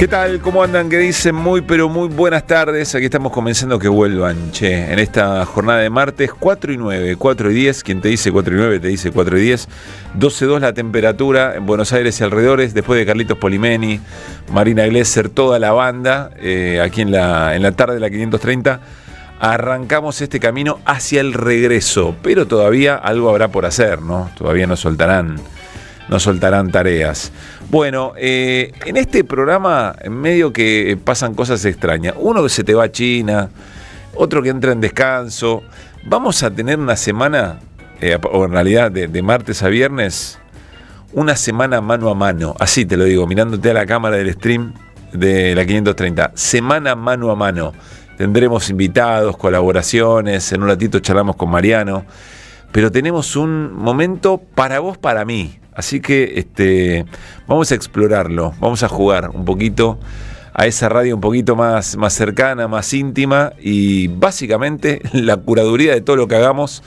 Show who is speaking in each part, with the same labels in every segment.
Speaker 1: ¿Qué tal? ¿Cómo andan? ¿Qué dicen? Muy, pero muy buenas tardes. Aquí estamos comenzando que vuelvan, en esta jornada de martes, 4 y 9, 4 y 10. Quien te dice 4 y 9, te dice 4 y 10. 12.2 la temperatura en Buenos Aires y alrededores. Después de Carlitos Polimeni, Marina Glesser, toda la banda, aquí en la tarde de la 530, arrancamos este camino hacia el regreso. Pero todavía algo habrá por hacer, ¿no? Todavía no soltarán tareas. Bueno, en este programa, en medio que pasan cosas extrañas. Uno que se te va a China, otro que entra en descanso. Vamos a tener una semana, o en realidad de martes a viernes, una semana mano a mano. Así te lo digo, mirándote a la cámara del stream de la 530. Semana mano a mano. Tendremos invitados, colaboraciones. En un ratito charlamos con Mariano. Pero tenemos un momento para vos, para mí. Así que vamos a explorarlo, vamos a jugar un poquito a esa radio un poquito más cercana, más íntima, y básicamente la curaduría de todo lo que hagamos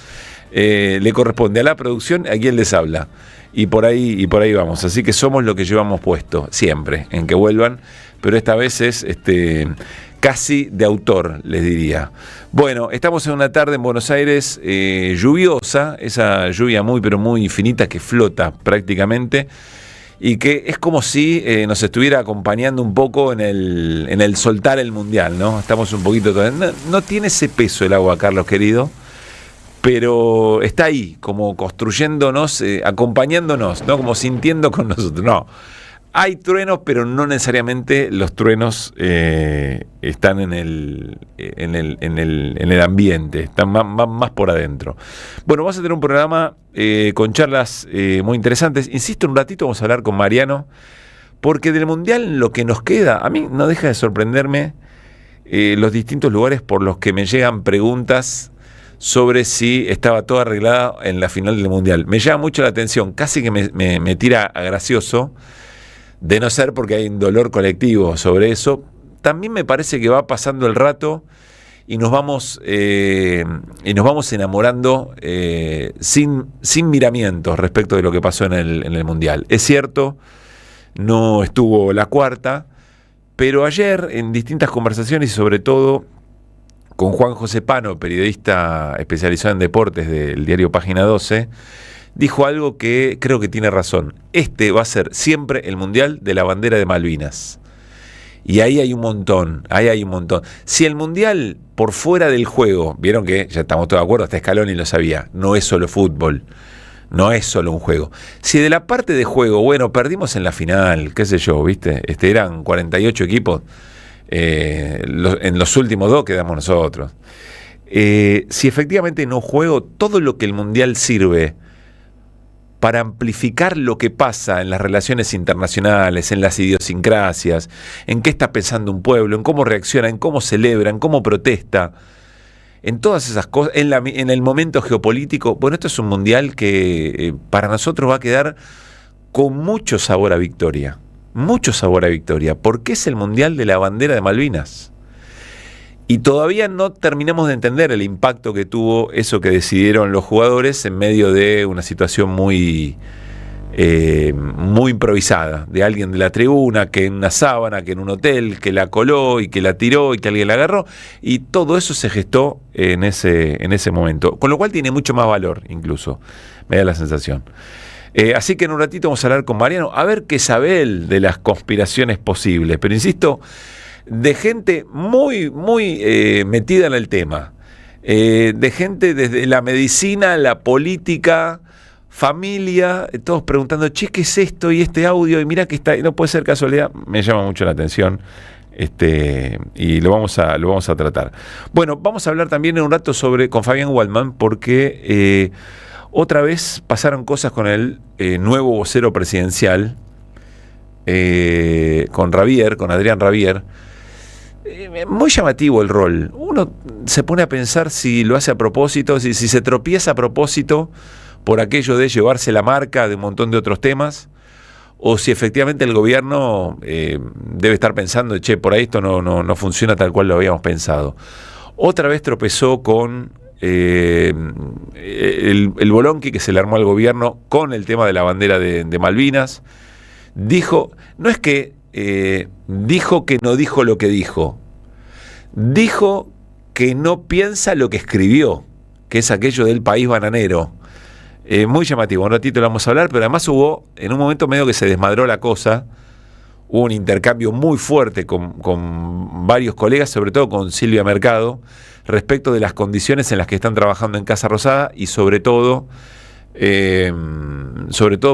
Speaker 1: le corresponde a la producción, a quien les habla. Y por ahí vamos. Así que somos lo que llevamos puesto siempre, en que vuelvan, pero esta vez es casi de autor, les diría. Bueno, estamos en una tarde en Buenos Aires lluviosa, esa lluvia muy pero muy finita que flota prácticamente, y que es como si nos estuviera acompañando un poco en el soltar el mundial, ¿no? Estamos un poquito... No tiene ese peso el agua, Carlos querido, pero está ahí, como construyéndonos, acompañándonos, ¿no? Como sintiendo con nosotros. No, hay truenos, pero no necesariamente los truenos están en el ambiente, están más por adentro. Bueno, vamos a tener un programa con charlas muy interesantes. Insisto, en un ratito vamos a hablar con Mariano, porque del Mundial lo que nos queda, a mí no deja de sorprenderme los distintos lugares por los que me llegan preguntas sobre si estaba todo arreglado en la final del Mundial. Me llama mucho la atención, casi que me tira a gracioso, de no ser porque hay un dolor colectivo sobre eso. También me parece que va pasando el rato y nos vamos enamorando sin miramientos respecto de lo que pasó en el Mundial. Es cierto, no estuvo la cuarta, pero ayer en distintas conversaciones y sobre todo con Juan José Pano, periodista especializado en deportes del diario Página 12, dijo algo que creo que tiene razón. Este va a ser siempre el Mundial de la bandera de Malvinas. Y ahí hay un montón. Si el Mundial por fuera del juego, vieron que ya estamos todos de acuerdo, hasta Scaloni lo sabía, no es solo fútbol, no es solo un juego. Si de la parte de juego, bueno, perdimos en la final, qué sé yo, ¿viste? Eran 48 equipos, en los últimos 2 quedamos nosotros. Si efectivamente no juego, todo lo que el Mundial sirve para amplificar lo que pasa en las relaciones internacionales, en las idiosincrasias, en qué está pensando un pueblo, en cómo reacciona, en cómo celebra, en cómo protesta, en todas esas cosas, en el momento geopolítico. Bueno, esto es un mundial que para nosotros va a quedar con mucho sabor a victoria, porque es el mundial de la bandera de Malvinas. Y todavía no terminamos de entender el impacto que tuvo eso que decidieron los jugadores en medio de una situación muy improvisada, de alguien de la tribuna, que en una sábana, que en un hotel, que la coló y que la tiró y que alguien la agarró, y todo eso se gestó en ese momento, con lo cual tiene mucho más valor, incluso, me da la sensación. Así que en un ratito vamos a hablar con Mariano, a ver qué sabe él de las conspiraciones posibles, pero insisto, de gente muy metida en el tema, de gente desde la medicina, la política, familia, todos preguntando, che, ¿qué es esto? Y este audio, y mira que está, no puede ser casualidad. Me llama mucho la atención, y lo vamos a tratar. Bueno, vamos a hablar también en un rato con Fabián Waldman, porque otra vez pasaron cosas con el nuevo vocero presidencial, con Adrián Rabier. Muy llamativo el rol. Uno se pone a pensar si lo hace a propósito, si se tropieza a propósito por aquello de llevarse la marca de un montón de otros temas, o si efectivamente el gobierno debe estar pensando, che, por ahí esto no funciona tal cual lo habíamos pensado. Otra vez tropezó con el bolonqui que se le armó al gobierno con el tema de la bandera de Malvinas. Dijo, no es que dijo que no dijo lo que dijo. Dijo que no piensa lo que escribió, que es aquello del país bananero. Muy llamativo, un ratito lo vamos a hablar, pero además hubo, en un momento medio que se desmadró la cosa, hubo un intercambio muy fuerte con varios colegas, sobre todo con Silvia Mercado, respecto de las condiciones en las que están trabajando en Casa Rosada y sobre todo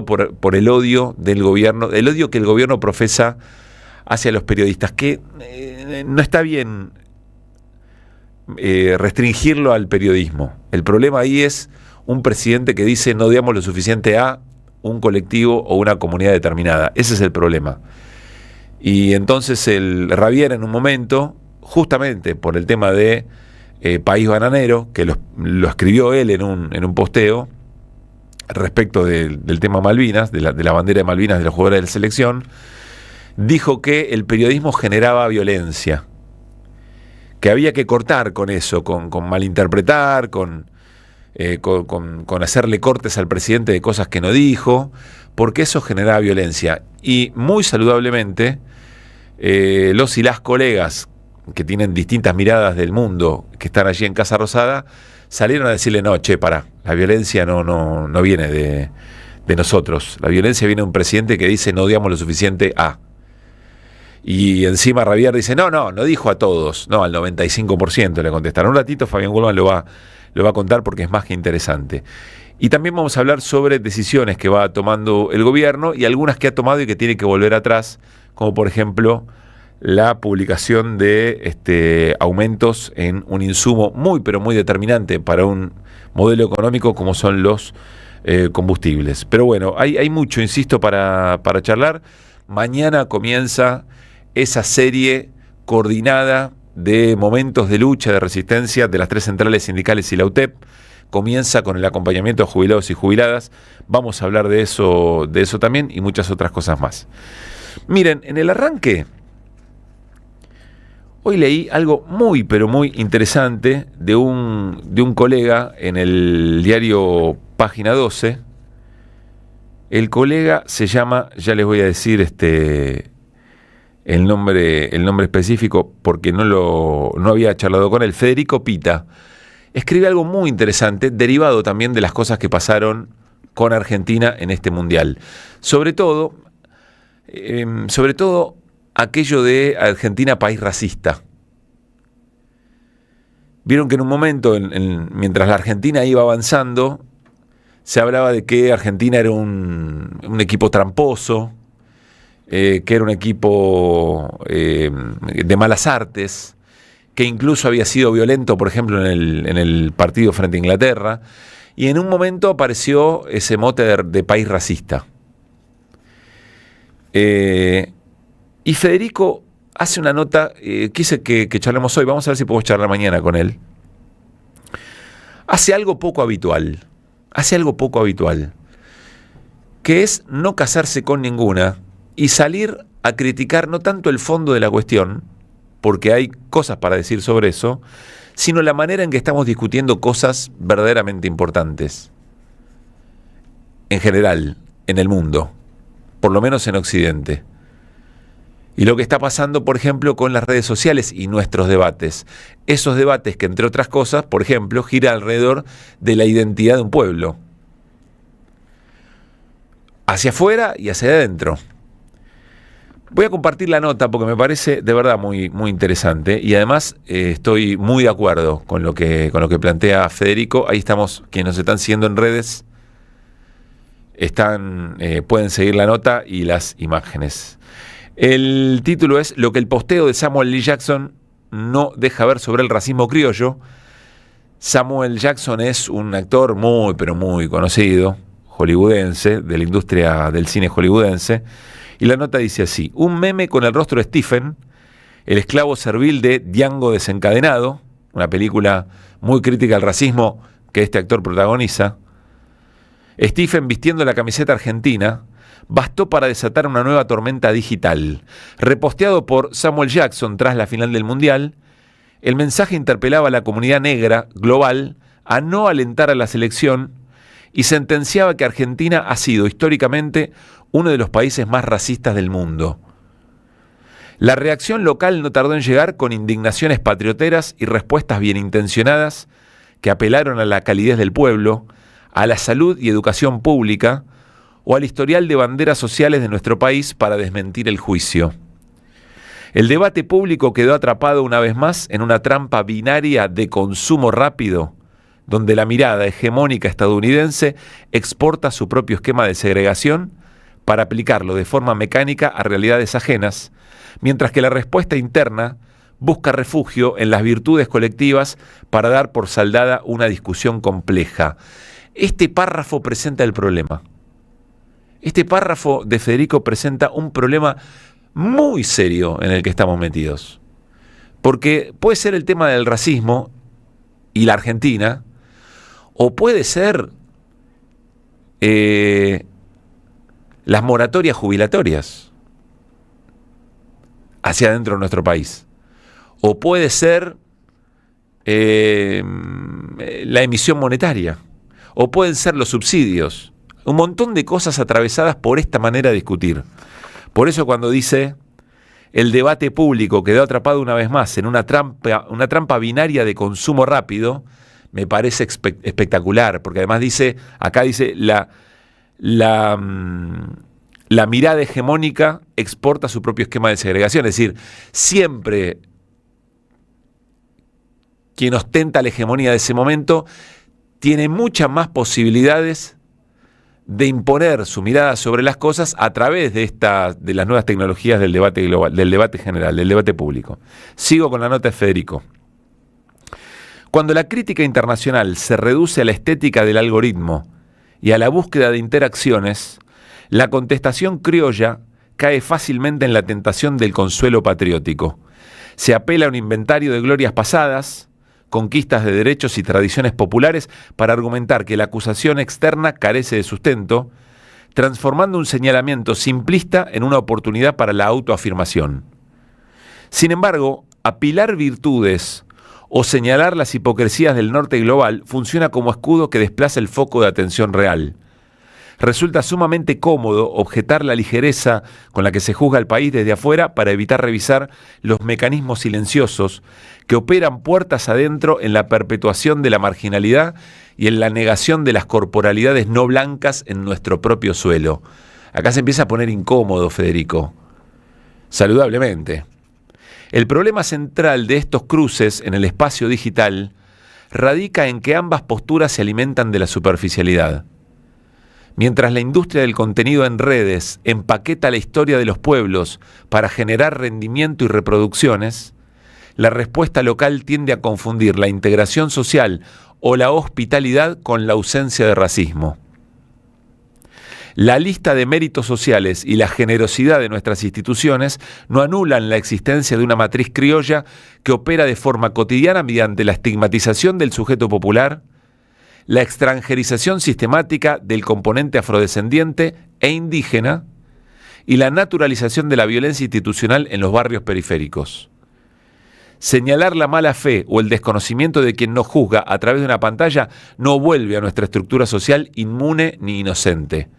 Speaker 1: por el odio del gobierno, el odio que el gobierno profesa hacia los periodistas, que no está bien restringirlo al periodismo. El problema ahí es un presidente que dice no odiamos lo suficiente a un colectivo o una comunidad determinada. Ese es el problema. Y entonces el Ravier en un momento, justamente por el tema de País Bananero, que lo escribió él en un posteo respecto del tema Malvinas, de la bandera de Malvinas de los jugadores de la selección, dijo que el periodismo generaba violencia, que había que cortar con eso, con malinterpretar, con hacerle cortes al presidente de cosas que no dijo, porque eso generaba violencia. Y muy saludablemente, los y las colegas que tienen distintas miradas del mundo, que están allí en Casa Rosada, salieron a decirle, no, pará, la violencia no viene de nosotros, la violencia viene de un presidente que dice no odiamos lo suficiente a... Y encima Ravier dice, no dijo a todos, no, al 95% le contestaron. Un ratito Fabián Goldman lo va a contar porque es más que interesante. Y también vamos a hablar sobre decisiones que va tomando el gobierno y algunas que ha tomado y que tiene que volver atrás, como por ejemplo la publicación de aumentos en un insumo muy pero muy determinante para un modelo económico como son los combustibles. Pero bueno, hay mucho, insisto, para charlar. Mañana comienza esa serie coordinada de momentos de lucha, de resistencia de las tres centrales sindicales y la UTEP. Comienza con el acompañamiento a jubilados y jubiladas. Vamos a hablar de eso también y muchas otras cosas más. Miren, en el arranque, hoy leí algo muy, pero muy interesante de un colega en el diario Página 12. El colega se llama, ya les voy a decir el nombre específico porque no había charlado con él, Federico Pita. Escribe algo muy interesante, derivado también de las cosas que pasaron con Argentina en este mundial. Sobre todo aquello de Argentina país racista. Vieron que en un momento, mientras la Argentina iba avanzando, se hablaba de que Argentina era un equipo tramposo, que era un equipo de malas artes, que incluso había sido violento, por ejemplo, en el partido frente a Inglaterra, y en un momento apareció ese mote de país racista. Y Federico hace una nota, quise que charlemos hoy, vamos a ver si podemos charlar mañana con él. Hace algo poco habitual, que es no casarse con ninguna y salir a criticar no tanto el fondo de la cuestión, porque hay cosas para decir sobre eso, sino la manera en que estamos discutiendo cosas verdaderamente importantes. En general, en el mundo, por lo menos en Occidente. Y lo que está pasando, por ejemplo, con las redes sociales y nuestros debates. Esos debates que, entre otras cosas, por ejemplo, giran alrededor de la identidad de un pueblo. Hacia afuera y hacia adentro. Voy a compartir la nota porque me parece de verdad muy, muy interesante y además estoy muy de acuerdo con lo que plantea Federico. Ahí estamos, quienes nos están siguiendo en redes, pueden seguir la nota y las imágenes. El título es Lo que el posteo de Samuel L. Jackson no deja ver sobre el racismo criollo. Samuel Jackson es un actor muy, pero muy conocido, hollywoodense, de la industria del cine hollywoodense. Y la nota dice así: un meme con el rostro de Stephen, el esclavo servil de Django desencadenado, una película muy crítica al racismo que este actor protagoniza. Stephen vistiendo la camiseta argentina bastó para desatar una nueva tormenta digital. Reposteado por Samuel Jackson tras la final del Mundial, el mensaje interpelaba a la comunidad negra global a no alentar a la selección y sentenciaba que Argentina ha sido históricamente uno de los países más racistas del mundo. La reacción local no tardó en llegar con indignaciones patrioteras y respuestas bien intencionadas que apelaron a la calidez del pueblo, a la salud y educación pública o al historial de banderas sociales de nuestro país para desmentir el juicio. El debate público quedó atrapado una vez más en una trampa binaria de consumo rápido, donde la mirada hegemónica estadounidense exporta su propio esquema de segregación para aplicarlo de forma mecánica a realidades ajenas, mientras que la respuesta interna busca refugio en las virtudes colectivas para dar por saldada una discusión compleja. Este párrafo presenta el problema. Este párrafo de Federico presenta un problema muy serio en el que estamos metidos. Porque puede ser el tema del racismo y la Argentina, o puede ser las moratorias jubilatorias hacia adentro de nuestro país. O puede ser la emisión monetaria. O pueden ser los subsidios. Un montón de cosas atravesadas por esta manera de discutir. Por eso cuando dice el debate público quedó atrapado una vez más en una trampa binaria de consumo rápido, me parece espectacular, porque además acá dice la mirada hegemónica exporta su propio esquema de segregación, es decir, siempre quien ostenta la hegemonía de ese momento tiene muchas más posibilidades de imponer su mirada sobre las cosas a través de las nuevas tecnologías del debate global, del debate general, del debate público. Sigo con la nota de Federico. Cuando la crítica internacional se reduce a la estética del algoritmo y a la búsqueda de interacciones, la contestación criolla cae fácilmente en la tentación del consuelo patriótico. Se apela a un inventario de glorias pasadas, conquistas de derechos y tradiciones populares para argumentar que la acusación externa carece de sustento, transformando un señalamiento simplista en una oportunidad para la autoafirmación. Sin embargo, apilar virtudes o señalar las hipocresías del norte global funciona como escudo que desplaza el foco de atención real. Resulta sumamente cómodo objetar la ligereza con la que se juzga al país desde afuera para evitar revisar los mecanismos silenciosos que operan puertas adentro en la perpetuación de la marginalidad y en la negación de las corporalidades no blancas en nuestro propio suelo. Acá se empieza a poner incómodo, Federico. Saludablemente. El problema central de estos cruces en el espacio digital radica en que ambas posturas se alimentan de la superficialidad. Mientras la industria del contenido en redes empaqueta la historia de los pueblos para generar rendimiento y reproducciones, la respuesta local tiende a confundir la integración social o la hospitalidad con la ausencia de racismo. La lista de méritos sociales y la generosidad de nuestras instituciones no anulan la existencia de una matriz criolla que opera de forma cotidiana mediante la estigmatización del sujeto popular, la extranjerización sistemática del componente afrodescendiente e indígena y la naturalización de la violencia institucional en los barrios periféricos. Señalar la mala fe o el desconocimiento de quien nos juzga a través de una pantalla no vuelve a nuestra estructura social inmune ni inocente.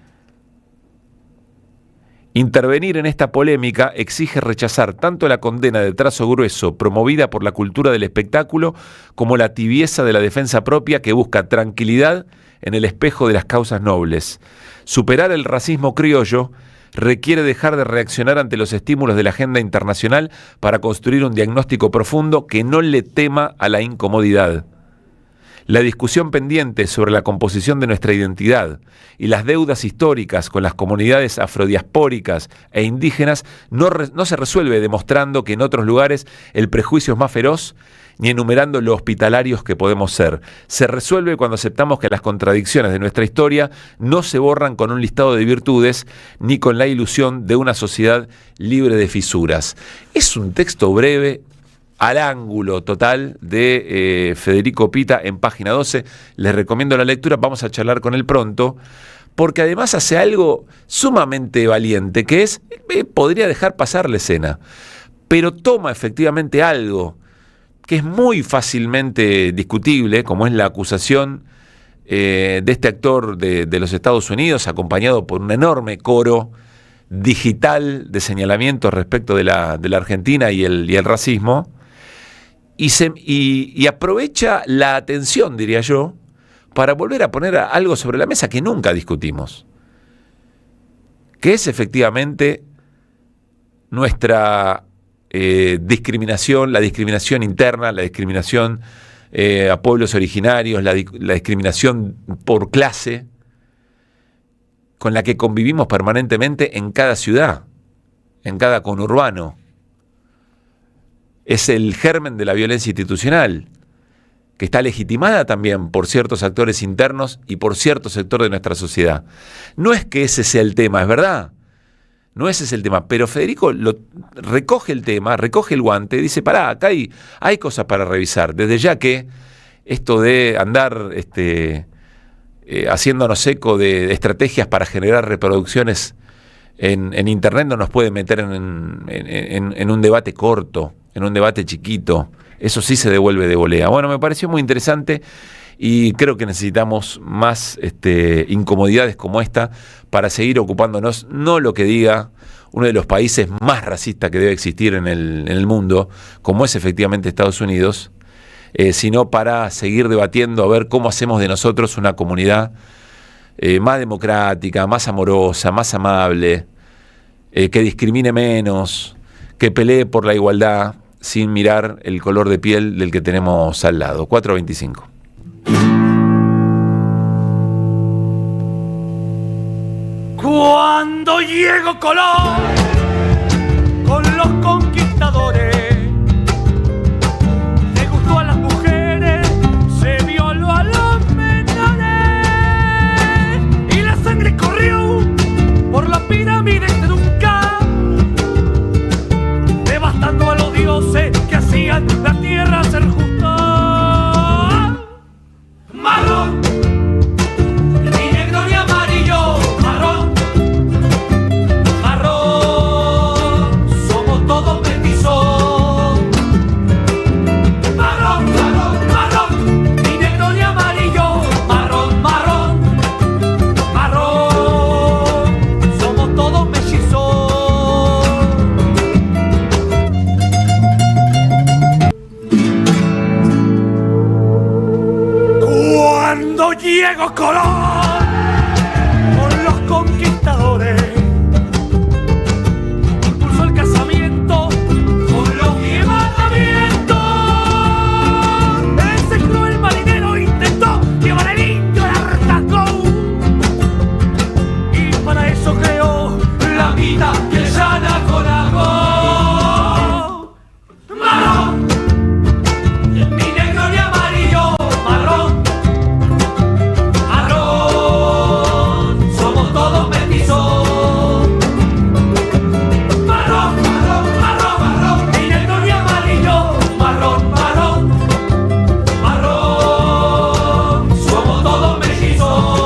Speaker 1: Intervenir en esta polémica exige rechazar tanto la condena de trazo grueso promovida por la cultura del espectáculo como la tibieza de la defensa propia que busca tranquilidad en el espejo de las causas nobles. Superar el racismo criollo requiere dejar de reaccionar ante los estímulos de la agenda internacional para construir un diagnóstico profundo que no le tema a la incomodidad. La discusión pendiente sobre la composición de nuestra identidad y las deudas históricas con las comunidades afrodiaspóricas e indígenas no se resuelve demostrando que en otros lugares el prejuicio es más feroz ni enumerando lo hospitalarios que podemos ser. Se resuelve cuando aceptamos que las contradicciones de nuestra historia no se borran con un listado de virtudes ni con la ilusión de una sociedad libre de fisuras. Es un texto breve, al ángulo total de Federico Pita en página 12. Les recomiendo la lectura, vamos a charlar con él pronto, porque además hace algo sumamente valiente, que es, podría dejar pasar la escena, pero toma efectivamente algo que es muy fácilmente discutible, como es la acusación de este actor de los Estados Unidos, acompañado por un enorme coro digital de señalamiento respecto de la Argentina y el racismo, y aprovecha la atención, diría yo, para volver a poner algo sobre la mesa que nunca discutimos, que es efectivamente nuestra discriminación, la discriminación interna, la discriminación a pueblos originarios, la discriminación por clase, con la que convivimos permanentemente en cada ciudad, en cada conurbano. Es el germen de la violencia institucional, que está legitimada también por ciertos actores internos y por cierto sector de nuestra sociedad. No es que ese sea el tema, es verdad, no ese es el tema, pero Federico recoge el tema, recoge el guante, dice, pará, acá hay cosas para revisar, desde ya que esto de andar haciéndonos eco de estrategias para generar reproducciones en Internet no nos puede meter en un debate corto, en un debate chiquito. Eso sí se devuelve de volea. Bueno, me pareció muy interesante y creo que necesitamos más incomodidades como esta para seguir ocupándonos, no lo que diga uno de los países más racistas que debe existir en el mundo, como es efectivamente Estados Unidos, sino para seguir debatiendo a ver cómo hacemos de nosotros una comunidad más democrática, más amorosa, más amable, que discrimine menos, que pelee por la igualdad sin mirar el color de piel del que tenemos al lado. 4:25.
Speaker 2: Cuando llegó Colón con los conquistadores, le gustó a las mujeres, se violó a los menores y la sangre corrió por la pirámide de Nunca, devastando a los dioses que hacían la tierra ser justa. Marrón, ni negro ni amarillo, marrón, marrón, somos todos mestizos. Marrón, marrón, marrón, ni negro ni amarillo, marrón, marrón, marrón, somos todos mellizos. Cuando llegó Colón con los conquistadores, impulsó el casamiento con los 10 mandamientos. Ese cruel marinero intentó llevar el indio al hartazgo y para eso creó la vida que llana con agua. Marrón, ni negro ni amarillo, marrón, marrón, somos todos mestizos. Marrón, marrón, marrón, marrón, ni negro ni amarillo, marrón, marrón, marrón, somos todos mellizos.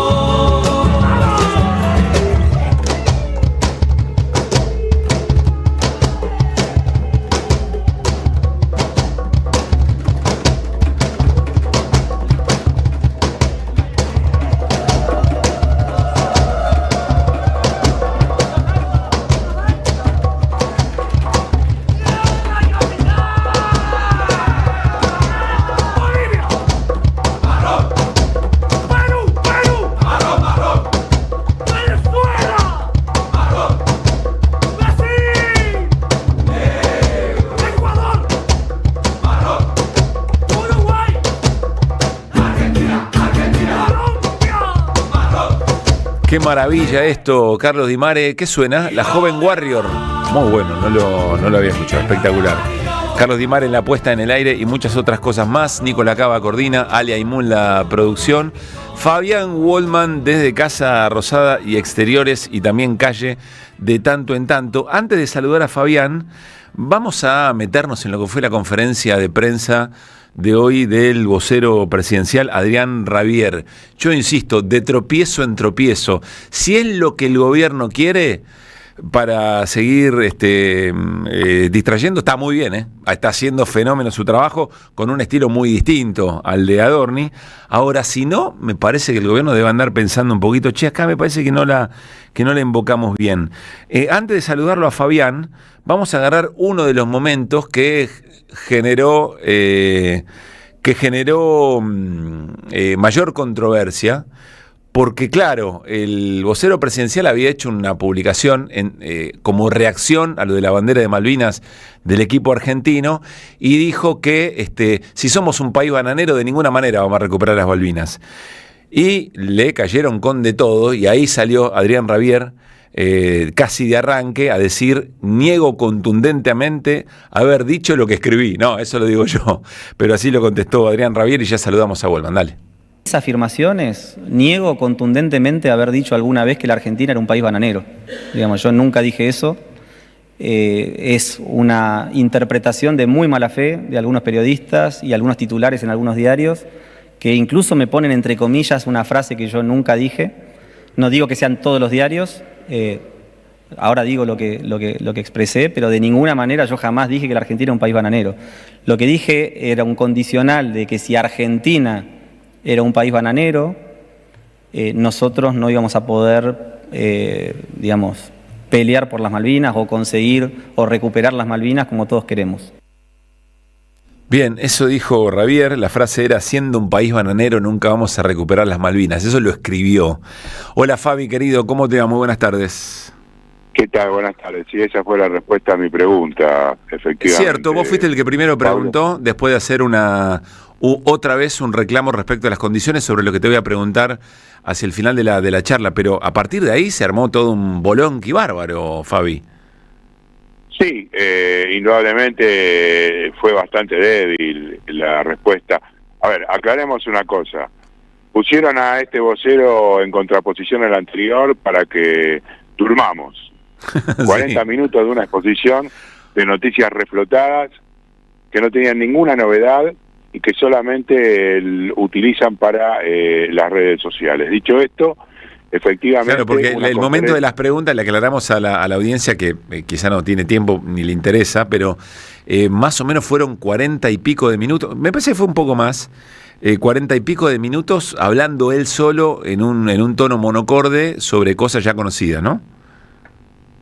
Speaker 2: Bolivia, marrón, Perú, marrón, marrón, Venezuela, marrón, Brasil, Ecuador, marrón, Uruguay, Argentina, Colombia, marrón.
Speaker 1: Qué maravilla esto, Carlos Di Mare. ¿Qué suena? La Joven Warrior. Muy bueno, no lo había escuchado. Espectacular. Carlos Di Mare en la puesta en el aire y muchas otras cosas más. Nicolás Cava coordina, Ale Aymun la producción. Fabián Wallman desde Casa Rosada y Exteriores y también Calle de Tanto en Tanto. Antes de saludar a Fabián, vamos a meternos en lo que fue la conferencia de prensa de hoy del vocero presidencial Adrián Rabier. Yo insisto, de tropiezo en tropiezo. Si es lo que el gobierno quiere, para seguir distrayendo, está muy bien, está haciendo fenómeno su trabajo con un estilo muy distinto al de Adorni. Ahora, si no, me parece que el gobierno debe andar pensando un poquito, che, acá me parece que no la invocamos bien. Antes de saludarlo a Fabián, vamos a agarrar uno de los momentos que generó mayor controversia, porque claro, el vocero presidencial había hecho una publicación como reacción a lo de la bandera de Malvinas del equipo argentino y dijo que si somos un país bananero de ninguna manera vamos a recuperar las Malvinas. Y le cayeron con de todo y ahí salió Adrián Rabier casi de arranque a decir: niego contundentemente haber dicho lo que escribí. No, eso lo digo yo, pero así lo contestó Adrián Rabier y ya saludamos a Goldman. Dale.
Speaker 3: Esas afirmaciones, niego contundentemente haber dicho alguna vez que la Argentina era un país bananero. Digamos, yo nunca dije eso. Es una interpretación de muy mala fe de algunos periodistas y algunos titulares en algunos diarios que incluso me ponen entre comillas una frase que yo nunca dije. No digo que sean todos los diarios, ahora digo lo que expresé, pero de ninguna manera yo jamás dije que la Argentina era un país bananero. Lo que dije era un condicional de que si Argentina era un país bananero, nosotros no íbamos a poder, pelear por las Malvinas o conseguir o recuperar las Malvinas como todos queremos.
Speaker 1: Bien, eso dijo Rabier, la frase era: siendo un país bananero nunca vamos a recuperar las Malvinas. Eso lo escribió. Hola Fabi, querido, ¿cómo te va? Muy buenas tardes.
Speaker 4: ¿Qué tal? Buenas tardes. Sí, esa fue la respuesta a mi pregunta, efectivamente.
Speaker 1: Es cierto, vos fuiste el que primero preguntó, Pablo, después de hacer otra vez un reclamo respecto a las condiciones, sobre lo que te voy a preguntar hacia el final de la charla, pero a partir de ahí se armó todo un bolonqui bárbaro, Fabi.
Speaker 4: Sí, indudablemente fue bastante débil la respuesta. A ver, aclaremos una cosa. Pusieron a este vocero en contraposición al anterior para que durmamos. 40 sí. minutos de una exposición de noticias reflotadas que no tenían ninguna novedad y que solamente utilizan para las redes sociales. Dicho esto, efectivamente...
Speaker 1: Claro, porque el momento de las preguntas le aclaramos a la audiencia que quizá no tiene tiempo ni le interesa, pero más o menos fueron 40 y pico de minutos, me parece que fue un poco más, 40 y pico de minutos hablando él solo en un tono monocorde sobre cosas ya conocidas, ¿no?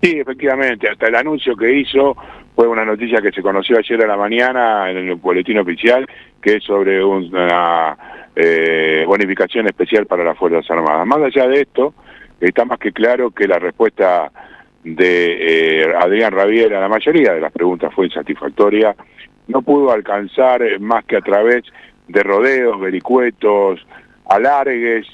Speaker 4: Sí, efectivamente, hasta el anuncio que hizo fue una noticia que se conoció ayer a la mañana en el boletín oficial, que es sobre una bonificación especial para las Fuerzas Armadas. Más allá de esto, está más que claro que la respuesta de Adrián Rabier a la mayoría de las preguntas fue insatisfactoria. No pudo alcanzar más que a través de rodeos, vericuetos, alargues,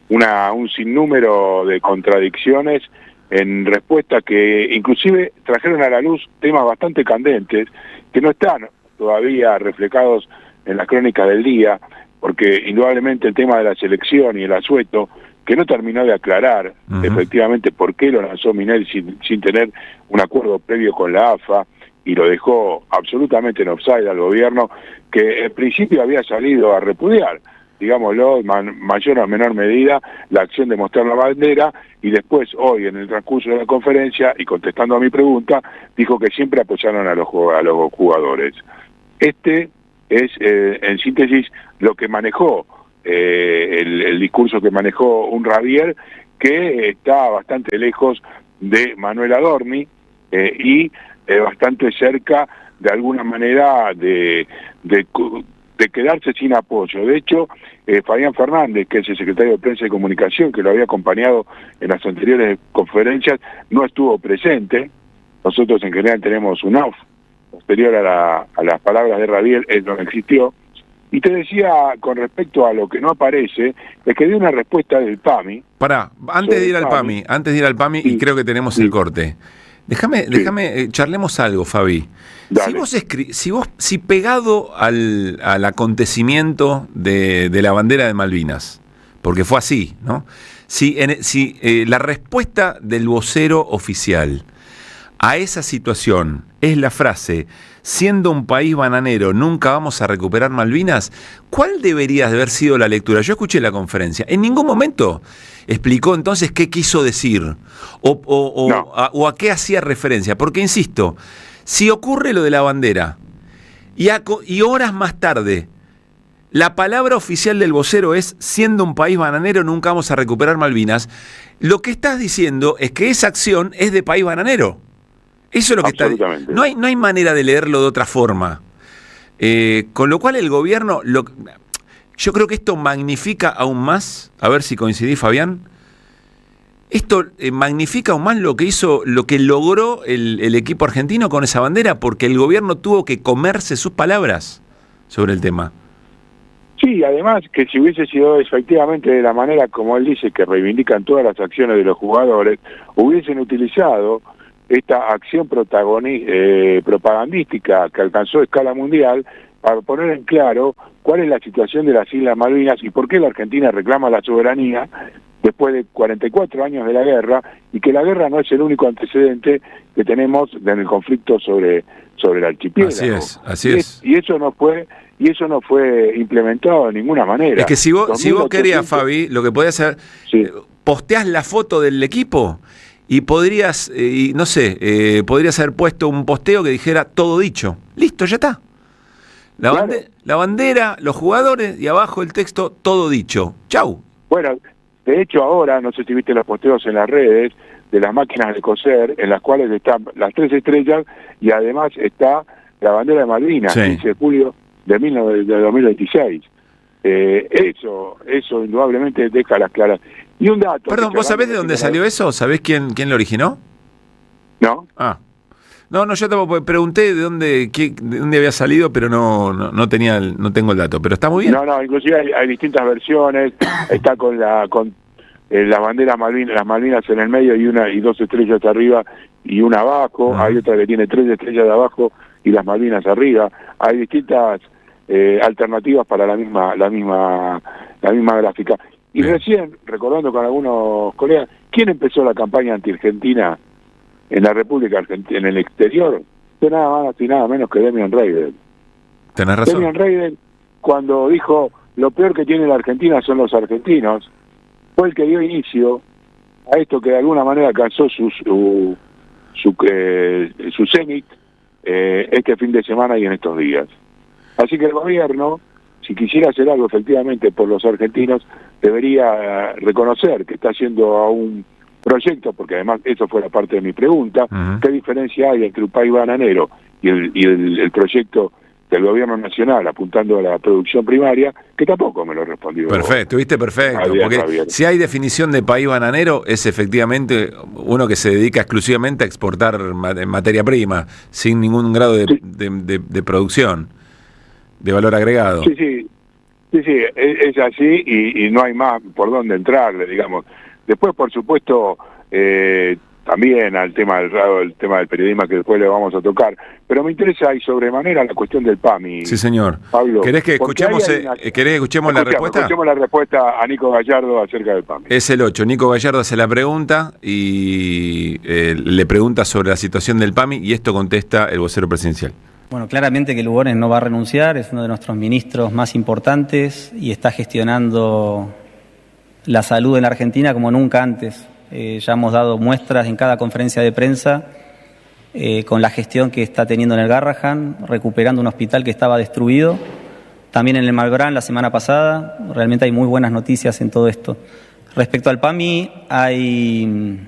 Speaker 4: un sinnúmero de contradicciones en respuesta que inclusive trajeron a la luz temas bastante candentes que no están todavía reflejados en las crónicas del día, porque indudablemente el tema de la selección y el asueto, que no terminó de aclarar efectivamente por qué lo lanzó Minelli sin tener un acuerdo previo con la AFA, y lo dejó absolutamente en offside al gobierno, que en principio había salido a repudiar, digámoslo, en mayor o menor medida, la acción de mostrar la bandera, y después, hoy, en el transcurso de la conferencia, y contestando a mi pregunta, dijo que siempre apoyaron a los jugadores. Este es, en síntesis, lo que manejó, el discurso que manejó un Rabier, que está bastante lejos de Manuel Adorni, y bastante cerca, de alguna manera, de quedarse sin apoyo. De hecho, Fabián Fernández, que es el secretario de Prensa y Comunicación, que lo había acompañado en las anteriores conferencias, no estuvo presente. Nosotros en general tenemos un off posterior a las palabras de Rabier, él no existió. Y te decía, con respecto a lo que no aparece, es que dio una respuesta del PAMI.
Speaker 1: Pará, antes de ir al PAMI, sí, y creo que tenemos el corte. Déjame, charlemos algo, Fabi. Si pegado al acontecimiento de la bandera de Malvinas, porque fue así, ¿no? Si la respuesta del vocero oficial a esa situación es la frase, siendo un país bananero, nunca vamos a recuperar Malvinas, ¿cuál debería de haber sido la lectura? Yo escuché la conferencia, en ningún momento explicó entonces qué quiso decir o a qué hacía referencia, porque insisto, si ocurre lo de la bandera y horas más tarde la palabra oficial del vocero es siendo un país bananero nunca vamos a recuperar Malvinas, lo que estás diciendo es que esa acción es de país bananero. Eso es lo que está. No hay manera de leerlo de otra forma. Con lo cual el gobierno, yo creo que esto magnifica aún más, a ver si coincidí, Fabián, esto magnifica aún más lo que logró el equipo argentino con esa bandera, porque el gobierno tuvo que comerse sus palabras sobre el tema.
Speaker 4: Sí, además que si hubiese sido efectivamente de la manera como él dice, que reivindican todas las acciones de los jugadores, hubiesen utilizado esta acción propagandística que alcanzó escala mundial para poner en claro cuál es la situación de las Islas Malvinas y por qué la Argentina reclama la soberanía después de 44 años de la guerra, y que la guerra no es el único antecedente que tenemos en el conflicto sobre el archipiélago.
Speaker 1: Así es.
Speaker 4: Y eso no fue implementado de ninguna manera.
Speaker 1: Es que si vos querías, Fabi, lo que podías hacer, posteás la foto del equipo y podrías, podrías haber puesto un posteo que dijera todo dicho. Listo, ya está. La bandera, los jugadores y abajo el texto, todo dicho. Chau.
Speaker 4: Bueno, de hecho ahora, no sé si viste los posteos en las redes de las máquinas de coser, en las cuales están las 3 estrellas y además está la bandera de Malvinas, 15 de julio de 2026. Eso indudablemente deja las claras. Y un dato...
Speaker 1: Perdón, ¿vos sabés de dónde salió eso? ¿Sabés quién lo originó?
Speaker 4: No.
Speaker 1: No, yo tampoco pregunté de dónde había salido, pero no tengo el dato, pero está muy bien.
Speaker 4: No, inclusive hay distintas versiones, está con la bandera Malvinas, las Malvinas en el medio y 2 estrellas arriba y una abajo, hay otra que tiene 3 estrellas de abajo y las Malvinas arriba. Hay distintas alternativas para la misma gráfica. Y recién, recordando con algunos colegas, ¿quién empezó la campaña anti-Argentina en la República Argentina, en el exterior? Fue nada más y nada menos que Demian Reidel.
Speaker 1: Tenés razón.
Speaker 4: Demian Reidel, cuando dijo lo peor que tiene la Argentina son los argentinos, fue el que dio inicio a esto que de alguna manera alcanzó su cenit este fin de semana y en estos días. Así que el gobierno, si quisiera hacer algo efectivamente por los argentinos, debería reconocer que está haciendo a un proyecto, porque además eso fue la parte de mi pregunta, ¿qué diferencia hay entre un país bananero y el proyecto del gobierno nacional apuntando a la producción primaria? Que tampoco me lo respondió.
Speaker 1: Perfecto, viste, perfecto. Porque si hay definición de país bananero, es efectivamente uno que se dedica exclusivamente a exportar materia prima, sin ningún grado de producción, de valor agregado.
Speaker 4: Sí, es así y no hay más por dónde entrarle, digamos. Después, por supuesto, también al tema del periodismo, que después le vamos a tocar, pero me interesa y sobremanera la cuestión del PAMI.
Speaker 1: Sí, señor.
Speaker 4: Pablo,
Speaker 1: ¿Querés que escuchemos la respuesta?
Speaker 4: Escuchemos la respuesta a Nico Gallardo acerca del PAMI.
Speaker 1: Es el 8. Nico Gallardo hace la pregunta y le pregunta sobre la situación del PAMI y esto contesta el vocero presidencial.
Speaker 3: Bueno, claramente que Lugones no va a renunciar, es uno de nuestros ministros más importantes y está gestionando la salud en la Argentina como nunca antes. Ya hemos dado muestras en cada conferencia de prensa con la gestión que está teniendo en el Garrahan, recuperando un hospital que estaba destruido. También en el Malbrán la semana pasada. Realmente hay muy buenas noticias en todo esto. Respecto al PAMI, hay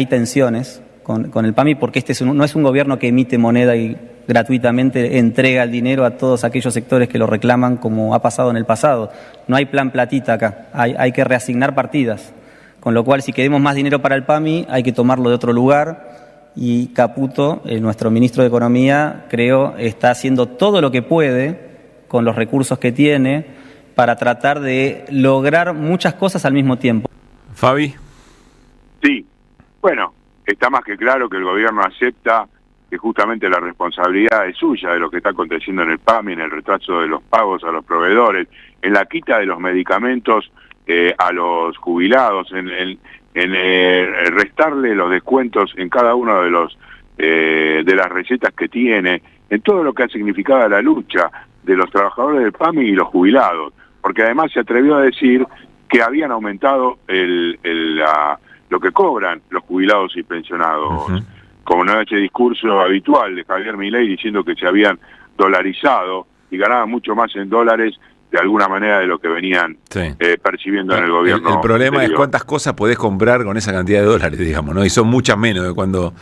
Speaker 3: tensiones con el PAMI porque no es un gobierno que emite moneda y gratuitamente entrega el dinero a todos aquellos sectores que lo reclaman, como ha pasado en el pasado. No hay plan platita acá, hay que reasignar partidas, con lo cual si queremos más dinero para el PAMI hay que tomarlo de otro lugar y Caputo, nuestro ministro de Economía, creo, está haciendo todo lo que puede con los recursos que tiene para tratar de lograr muchas cosas al mismo tiempo.
Speaker 1: Fabi.
Speaker 4: Sí, bueno, está más que claro que el gobierno acepta que justamente la responsabilidad es suya de lo que está aconteciendo en el PAMI, en el retraso de los pagos a los proveedores, en la quita de los medicamentos a los jubilados, en restarle los descuentos en cada uno de los de las recetas que tiene, en todo lo que ha significado la lucha de los trabajadores del PAMI y los jubilados, porque además se atrevió a decir que habían aumentado lo que cobran los jubilados y pensionados, como no ese discurso habitual de Javier Milei diciendo que se habían dolarizado y ganaban mucho más en dólares de alguna manera de lo que venían percibiendo en el gobierno.
Speaker 1: El problema
Speaker 4: anterior.
Speaker 1: es cuántas cosas podés comprar con esa cantidad de dólares, digamos, ¿no? Y son muchas menos de cuando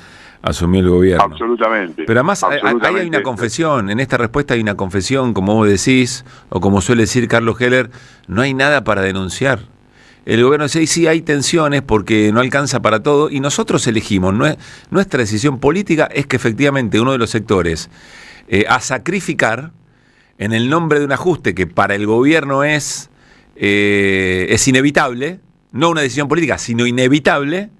Speaker 1: asumió el gobierno.
Speaker 4: Absolutamente.
Speaker 1: Pero además ahí hay una confesión, en esta respuesta hay una confesión, como vos decís, o como suele decir Carlos Heller, no hay nada para denunciar. El gobierno dice, sí, hay tensiones porque no alcanza para todo, y nosotros elegimos, nuestra decisión política es que efectivamente uno de los sectores a sacrificar, en el nombre de un ajuste que para el gobierno es inevitable, no una decisión política, sino inevitable,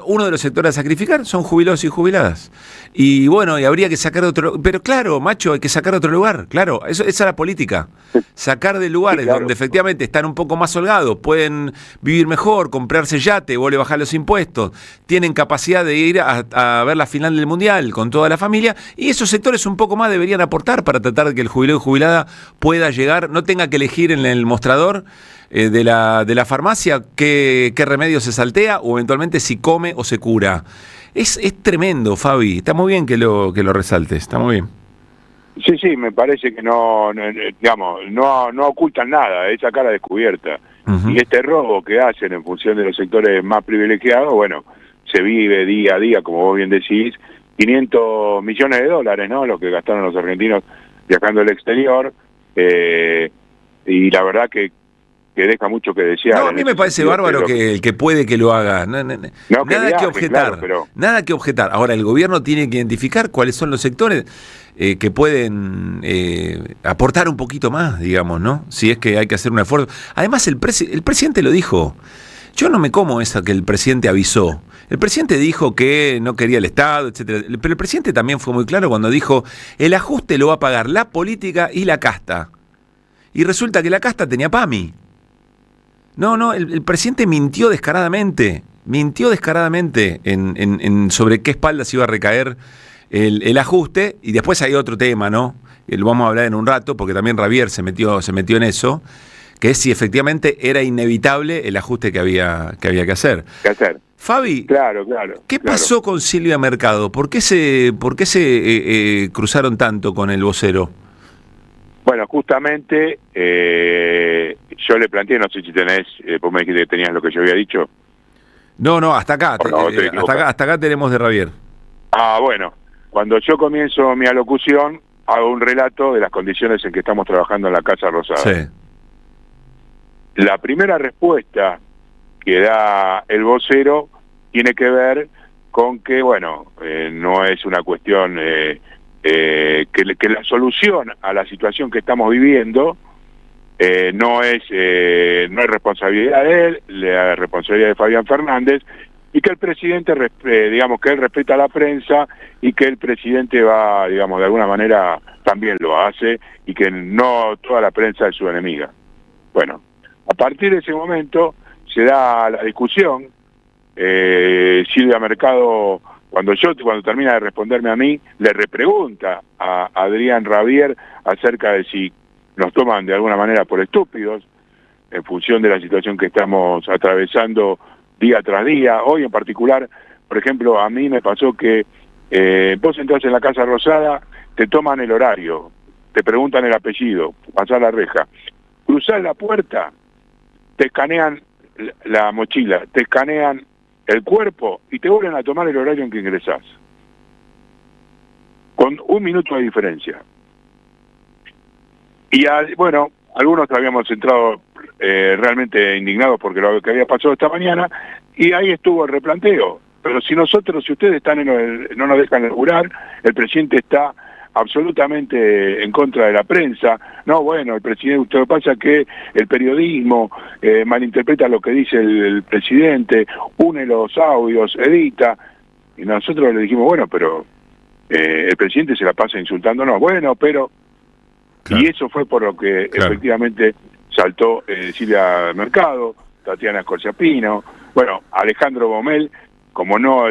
Speaker 1: uno de los sectores a sacrificar son jubilados y jubiladas. Y bueno, y habría que sacar otro... Pero claro, macho, hay que sacar otro lugar. Claro, esa es la política. Sacar de lugares donde efectivamente están un poco más holgados, pueden vivir mejor, comprarse yate, vos le bajás los impuestos, tienen capacidad de ir a ver la final del Mundial con toda la familia, y esos sectores un poco más deberían aportar para tratar de que el jubilado y jubilada pueda llegar, no tenga que elegir en el mostrador de la farmacia qué remedio se saltea o eventualmente si come o se cura. Es tremendo, Fabi. Está muy bien que lo resaltes, está muy bien.
Speaker 4: Sí, me parece que no ocultan nada, es sacar a descubierta. Y este robo que hacen en función de los sectores más privilegiados, bueno, se vive día a día, como vos bien decís, 500 millones de dólares, ¿no? Lo que gastaron los argentinos viajando al exterior, y la verdad que deja mucho que desear.
Speaker 1: No, a mí me parece bárbaro que el que puede que lo haga. Nada que objetar.
Speaker 4: Claro, pero...
Speaker 1: Nada que objetar. Ahora, el gobierno tiene que identificar cuáles son los sectores que pueden aportar un poquito más, digamos, ¿no? Si es que hay que hacer un esfuerzo. Además, el presidente lo dijo. Yo no me como esa que el presidente avisó. El presidente dijo que no quería el Estado, etcétera. Pero el presidente también fue muy claro cuando dijo el ajuste lo va a pagar la política y la casta. Y resulta que la casta tenía PAMI. No, el presidente mintió descaradamente en sobre qué espaldas iba a recaer el ajuste, y después hay otro tema, ¿no? Lo vamos a hablar en un rato, porque también Ravier se metió en eso, que es si efectivamente era inevitable el ajuste que había que hacer. Fabi,
Speaker 4: claro.
Speaker 1: ¿Qué pasó con Silvia Mercado? ¿Por qué se cruzaron tanto con el vocero?
Speaker 4: Bueno, justamente yo le planteé, no sé si tenés, vos me dijiste que tenías lo que yo había dicho.
Speaker 1: No, hasta acá, hasta acá tenemos de Ravier.
Speaker 4: Bueno, cuando yo comienzo mi alocución, hago un relato de las condiciones en que estamos trabajando en la Casa Rosada.
Speaker 1: Sí.
Speaker 4: La primera respuesta que da el vocero tiene que ver con que, bueno, no es una cuestión... que la solución a la situación que estamos viviendo no es responsabilidad de él, la responsabilidad de Fabián Fernández, y que el presidente, digamos, que él respeta a la prensa y que el presidente va, digamos, de alguna manera también lo hace, y que no toda la prensa es su enemiga. Bueno, a partir de ese momento se da la discusión. Silvia Mercado, cuando termina de responderme a mí, le repregunta a Adrián Ravier acerca de si nos toman de alguna manera por estúpidos en función de la situación que estamos atravesando día tras día. Hoy en particular, por ejemplo, a mí me pasó que vos entras en la Casa Rosada, te toman el horario, te preguntan el apellido, pasás la reja, cruzás la puerta, te escanean la mochila, te escanean el cuerpo y te vuelven a tomar el horario en que ingresás. Con 1 minuto de diferencia. Y bueno, algunos habíamos entrado realmente indignados porque lo que había pasado esta mañana, y ahí estuvo el replanteo. Pero si ustedes están no nos dejan laburar, el presidente está absolutamente en contra de la prensa. No, bueno, el presidente, lo que pasa es que el periodismo malinterpreta lo que dice el presidente, une los audios, edita, y nosotros le dijimos, bueno, pero el presidente se la pasa insultándonos. Bueno, pero... Claro. Y eso fue por lo que efectivamente saltó Silvia Mercado, Tatiana Scorciapino, Bueno, Alejandro Gomel, como no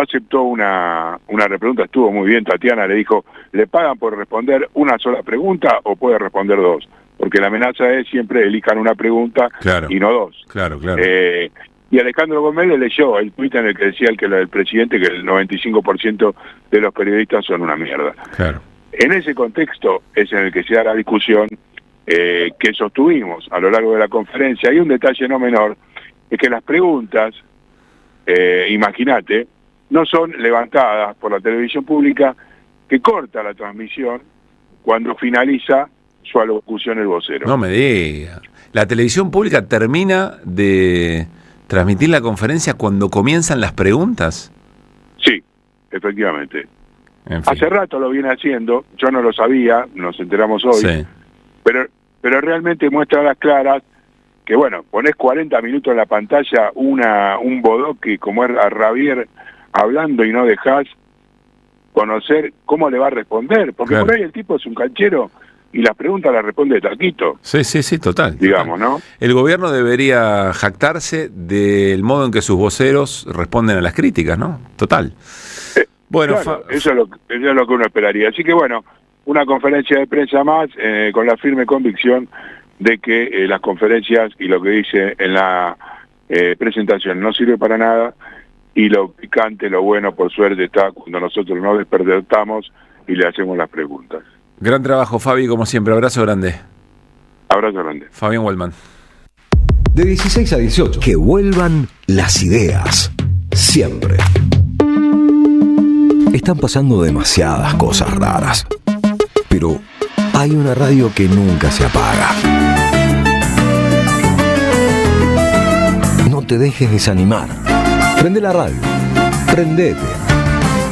Speaker 4: aceptó una repregunta, estuvo muy bien. Tatiana le dijo, ¿le pagan por responder una sola pregunta o puede responder dos? Porque la amenaza es siempre elijan una pregunta y no dos.
Speaker 1: Claro.
Speaker 4: Y Alejandro Gómez le leyó el tuit en el que decía el presidente que el 95% de los periodistas son una mierda.
Speaker 1: Claro.
Speaker 4: En ese contexto es en el que se da la discusión que sostuvimos a lo largo de la conferencia. Hay un detalle no menor, es que las preguntas, imagínate, no son levantadas por la televisión pública, que corta la transmisión cuando finaliza su alocución el vocero.
Speaker 1: No me diga. La televisión pública termina de transmitir la conferencia cuando comienzan las preguntas.
Speaker 4: Sí, efectivamente.
Speaker 1: En fin.
Speaker 4: Hace rato lo viene haciendo, yo no lo sabía, nos enteramos hoy,
Speaker 1: Sí.
Speaker 4: pero realmente muestra a las claras que, bueno, ponés 40 minutos en la pantalla un bodoque como es a Javier hablando y no dejás conocer cómo le va a responder, porque
Speaker 1: Claro.
Speaker 4: por ahí el tipo es un canchero y las preguntas las responde de taquito,
Speaker 1: Sí, total.
Speaker 4: digamos, ¿no?
Speaker 1: El gobierno debería jactarse del modo en que sus voceros responden a las críticas, ¿no? Total. Bueno,
Speaker 4: Claro, eso es lo que uno esperaría. Así que bueno, una conferencia de prensa más con la firme convicción de que las conferencias y lo que dice en la presentación no sirve para nada, y lo picante, lo bueno, por suerte, está cuando nosotros nos despertamos y le hacemos las preguntas.
Speaker 1: Gran trabajo, Fabi, como siempre. Abrazo grande.
Speaker 4: Abrazo grande.
Speaker 1: Fabián Waldman.
Speaker 5: De 16 a 18. Que vuelvan las ideas. Siempre. Están pasando demasiadas cosas raras. Pero hay una radio que nunca se apaga. No te dejes desanimar. Prende la radio. Prendete.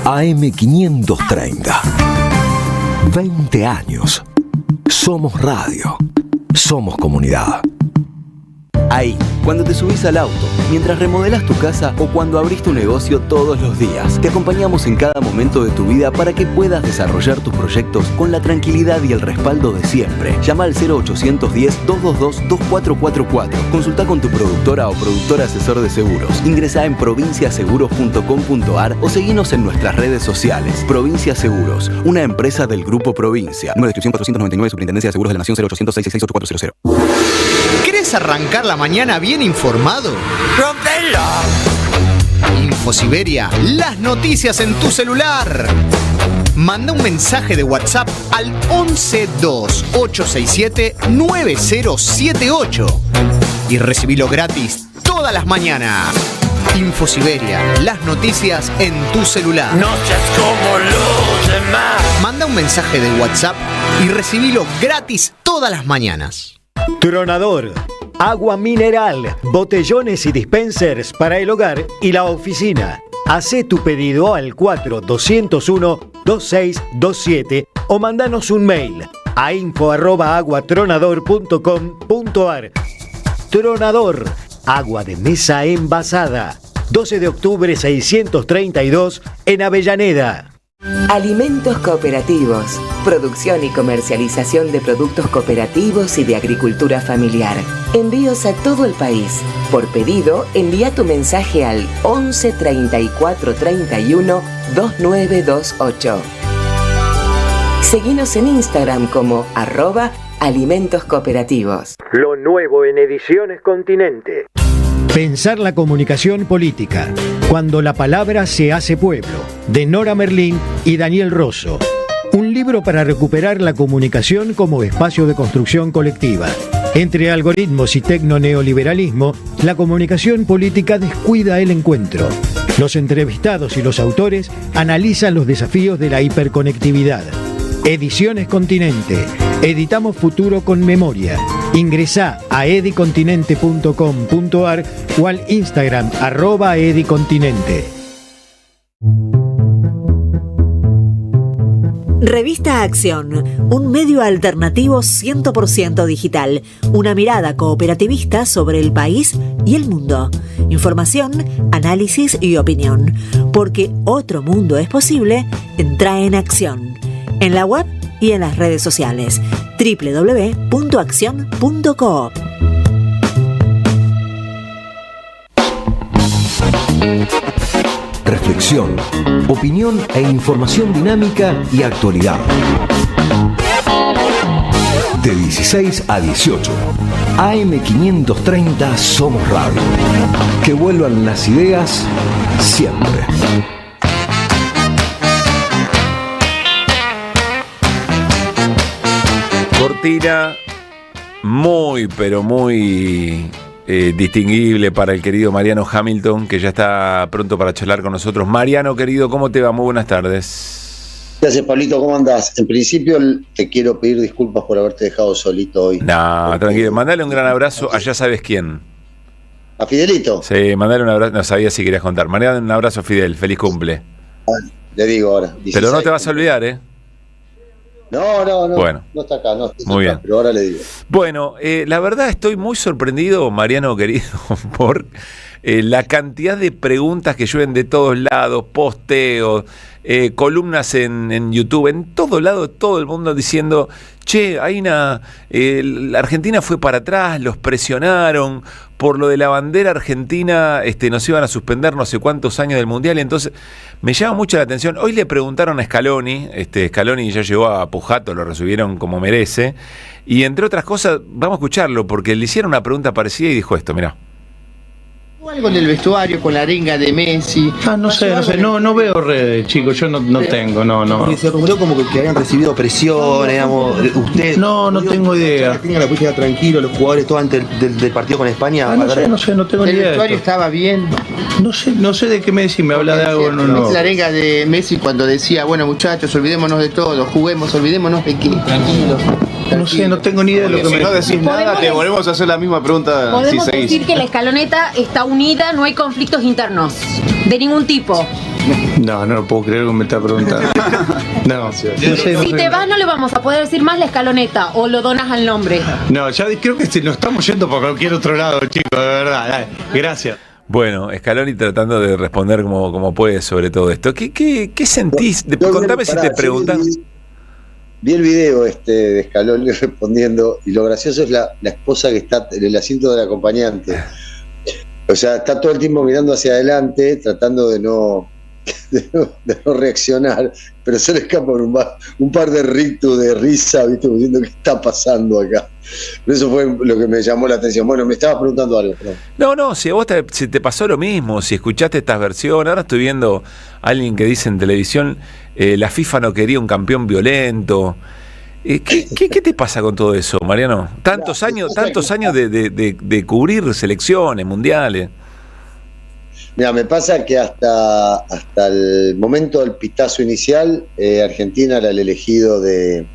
Speaker 5: AM530. 20 años. Somos radio. Somos comunidad.
Speaker 6: Ahí, cuando te subís al auto, mientras remodelás tu casa o cuando abrís tu negocio todos los días. Te acompañamos en cada momento de tu vida para que puedas desarrollar tus proyectos con la tranquilidad y el respaldo de siempre. Llama al 0810-222-2444. Consulta con tu productora o productor asesor de seguros. Ingresá en provinciaseguros.com.ar o seguinos en nuestras redes sociales. Provincia Seguros, una empresa del Grupo Provincia. Número de inscripción 499, Superintendencia de Seguros de la Nación, 0800-666-8400.
Speaker 7: ¿Querés arrancar la mañana bien informado? ¡Rompelo! InfoSiberia, las noticias en tu celular. Manda un mensaje de WhatsApp al 1128679078 y recibilo gratis todas las mañanas. InfoSiberia, las noticias en tu celular.
Speaker 2: No seas como los demás.
Speaker 7: Manda un mensaje de WhatsApp y recibilo gratis todas las mañanas.
Speaker 8: Tronador, agua mineral, botellones y dispensers para el hogar y la oficina. Hacé tu pedido al 4201-2627 o mandanos un mail a info@aguatronador.com.ar. Tronador, agua de mesa envasada. 12 de octubre 632 en Avellaneda.
Speaker 9: Alimentos cooperativos, producción y comercialización de productos cooperativos y de agricultura familiar. Envíos a todo el país. Por pedido, envía tu mensaje al 11 34 31 2928. Seguinos en Instagram como @alimentos cooperativos.
Speaker 8: Lo nuevo en Ediciones Continente. Pensar la comunicación política, cuando la palabra se hace pueblo, de Nora Merlín y Daniel Rosso. Un libro para recuperar la comunicación como espacio de construcción colectiva. Entre algoritmos y tecno-neoliberalismo, la comunicación política descuida el encuentro. Los entrevistados y los autores analizan los desafíos de la hiperconectividad. Ediciones Continente. Editamos futuro con memoria. Ingresá a edicontinente.com.ar o al Instagram @edicontinente.
Speaker 10: Revista Acción, un medio alternativo 100% digital, una mirada cooperativista sobre el país y el mundo. Información, análisis y opinión. Porque otro mundo es posible, entra en Acción. En la web y en las redes sociales. www.accion.coop.
Speaker 5: Reflexión, opinión e información dinámica y actualidad. De 16 a 18. AM530 Somos Radio. Que vuelvan las ideas siempre.
Speaker 1: Cortina muy, pero muy distinguible para el querido Mariano Hamilton, que ya está pronto para charlar con nosotros. Mariano, querido, ¿cómo te va? Muy buenas tardes.
Speaker 11: Gracias, Pablito, ¿cómo andás? En principio te quiero pedir disculpas por haberte dejado solito hoy.
Speaker 1: No, tranquilo, mandale un gran abrazo a ya sabes quién.
Speaker 11: ¿A Fidelito?
Speaker 1: Sí, mandale un abrazo, no sabía si querías contar. Mandale un abrazo a Fidel, feliz cumple.
Speaker 11: Le digo ahora. 16,
Speaker 1: pero no te vas a olvidar, ¿eh?
Speaker 11: No,
Speaker 1: bueno,
Speaker 11: no está acá, no está
Speaker 1: muy
Speaker 11: acá,
Speaker 1: bien.
Speaker 11: Pero ahora le digo.
Speaker 1: Bueno, la verdad estoy muy sorprendido, Mariano querido, por la cantidad de preguntas que llueven de todos lados, posteos, columnas en YouTube, en todo lado, todo el mundo diciendo, che, hay la Argentina fue para atrás, los presionaron, por lo de la bandera argentina nos iban a suspender no sé cuántos años del Mundial, y entonces me llama mucho la atención. Hoy le preguntaron a Scaloni, Scaloni ya llegó a Pujato, lo recibieron como merece, y entre otras cosas, vamos a escucharlo, porque le hicieron una pregunta parecida y dijo esto, mirá.
Speaker 12: Algo en el vestuario con la arenga de Messi.
Speaker 13: No sé, no veo redes, chicos, yo no tengo, no.
Speaker 12: Porque se rumoreó como que habían recibido presión, digamos, usted.
Speaker 13: No tengo idea.
Speaker 12: Tengan la posibilidad tranquilo, los jugadores todo antes del partido con España.
Speaker 13: No tengo ni idea.
Speaker 12: ¿El vestuario estaba bien?
Speaker 13: No sé de qué Messi me habla de algo, no.
Speaker 12: La arenga de Messi cuando decía, bueno muchachos, olvidémonos de todo, juguemos, olvidémonos de qué, tranquilos.
Speaker 13: No sé, no tengo ni idea de lo que
Speaker 14: si no decís nada, te volvemos a hacer la misma pregunta.
Speaker 15: Podemos
Speaker 14: si
Speaker 15: decir que la escaloneta está unida, no hay conflictos internos, de ningún tipo.
Speaker 13: No puedo creer que me está preguntando. No sé,
Speaker 15: si te vas no le vamos a poder decir más la escaloneta o lo donas al nombre.
Speaker 13: No, ya creo que nos estamos yendo por cualquier otro lado, chicos, de verdad. Dale, gracias.
Speaker 1: Bueno, Scaloni tratando de responder como puede sobre todo esto. ¿Qué sentís? Contame si te preguntan.
Speaker 11: Vi el video de Scaloni respondiendo, y lo gracioso es la esposa que está en el asiento del acompañante. O sea, está todo el tiempo mirando hacia adelante, tratando de no reaccionar, pero se le escapa un par de rictus de risa, ¿viste? Diciendo, ¿qué está pasando acá? Pero eso fue lo que me llamó la atención. Bueno, me estabas preguntando algo.
Speaker 1: No, si a vos si te pasó lo mismo, si escuchaste estas versiones. Ahora estoy viendo a alguien que dice en televisión, la FIFA no quería un campeón violento. ¿Qué te pasa con todo eso, Mariano? Tantos años de cubrir selecciones, mundiales.
Speaker 11: Mira, me pasa que hasta el momento del pitazo inicial, Argentina era el elegido de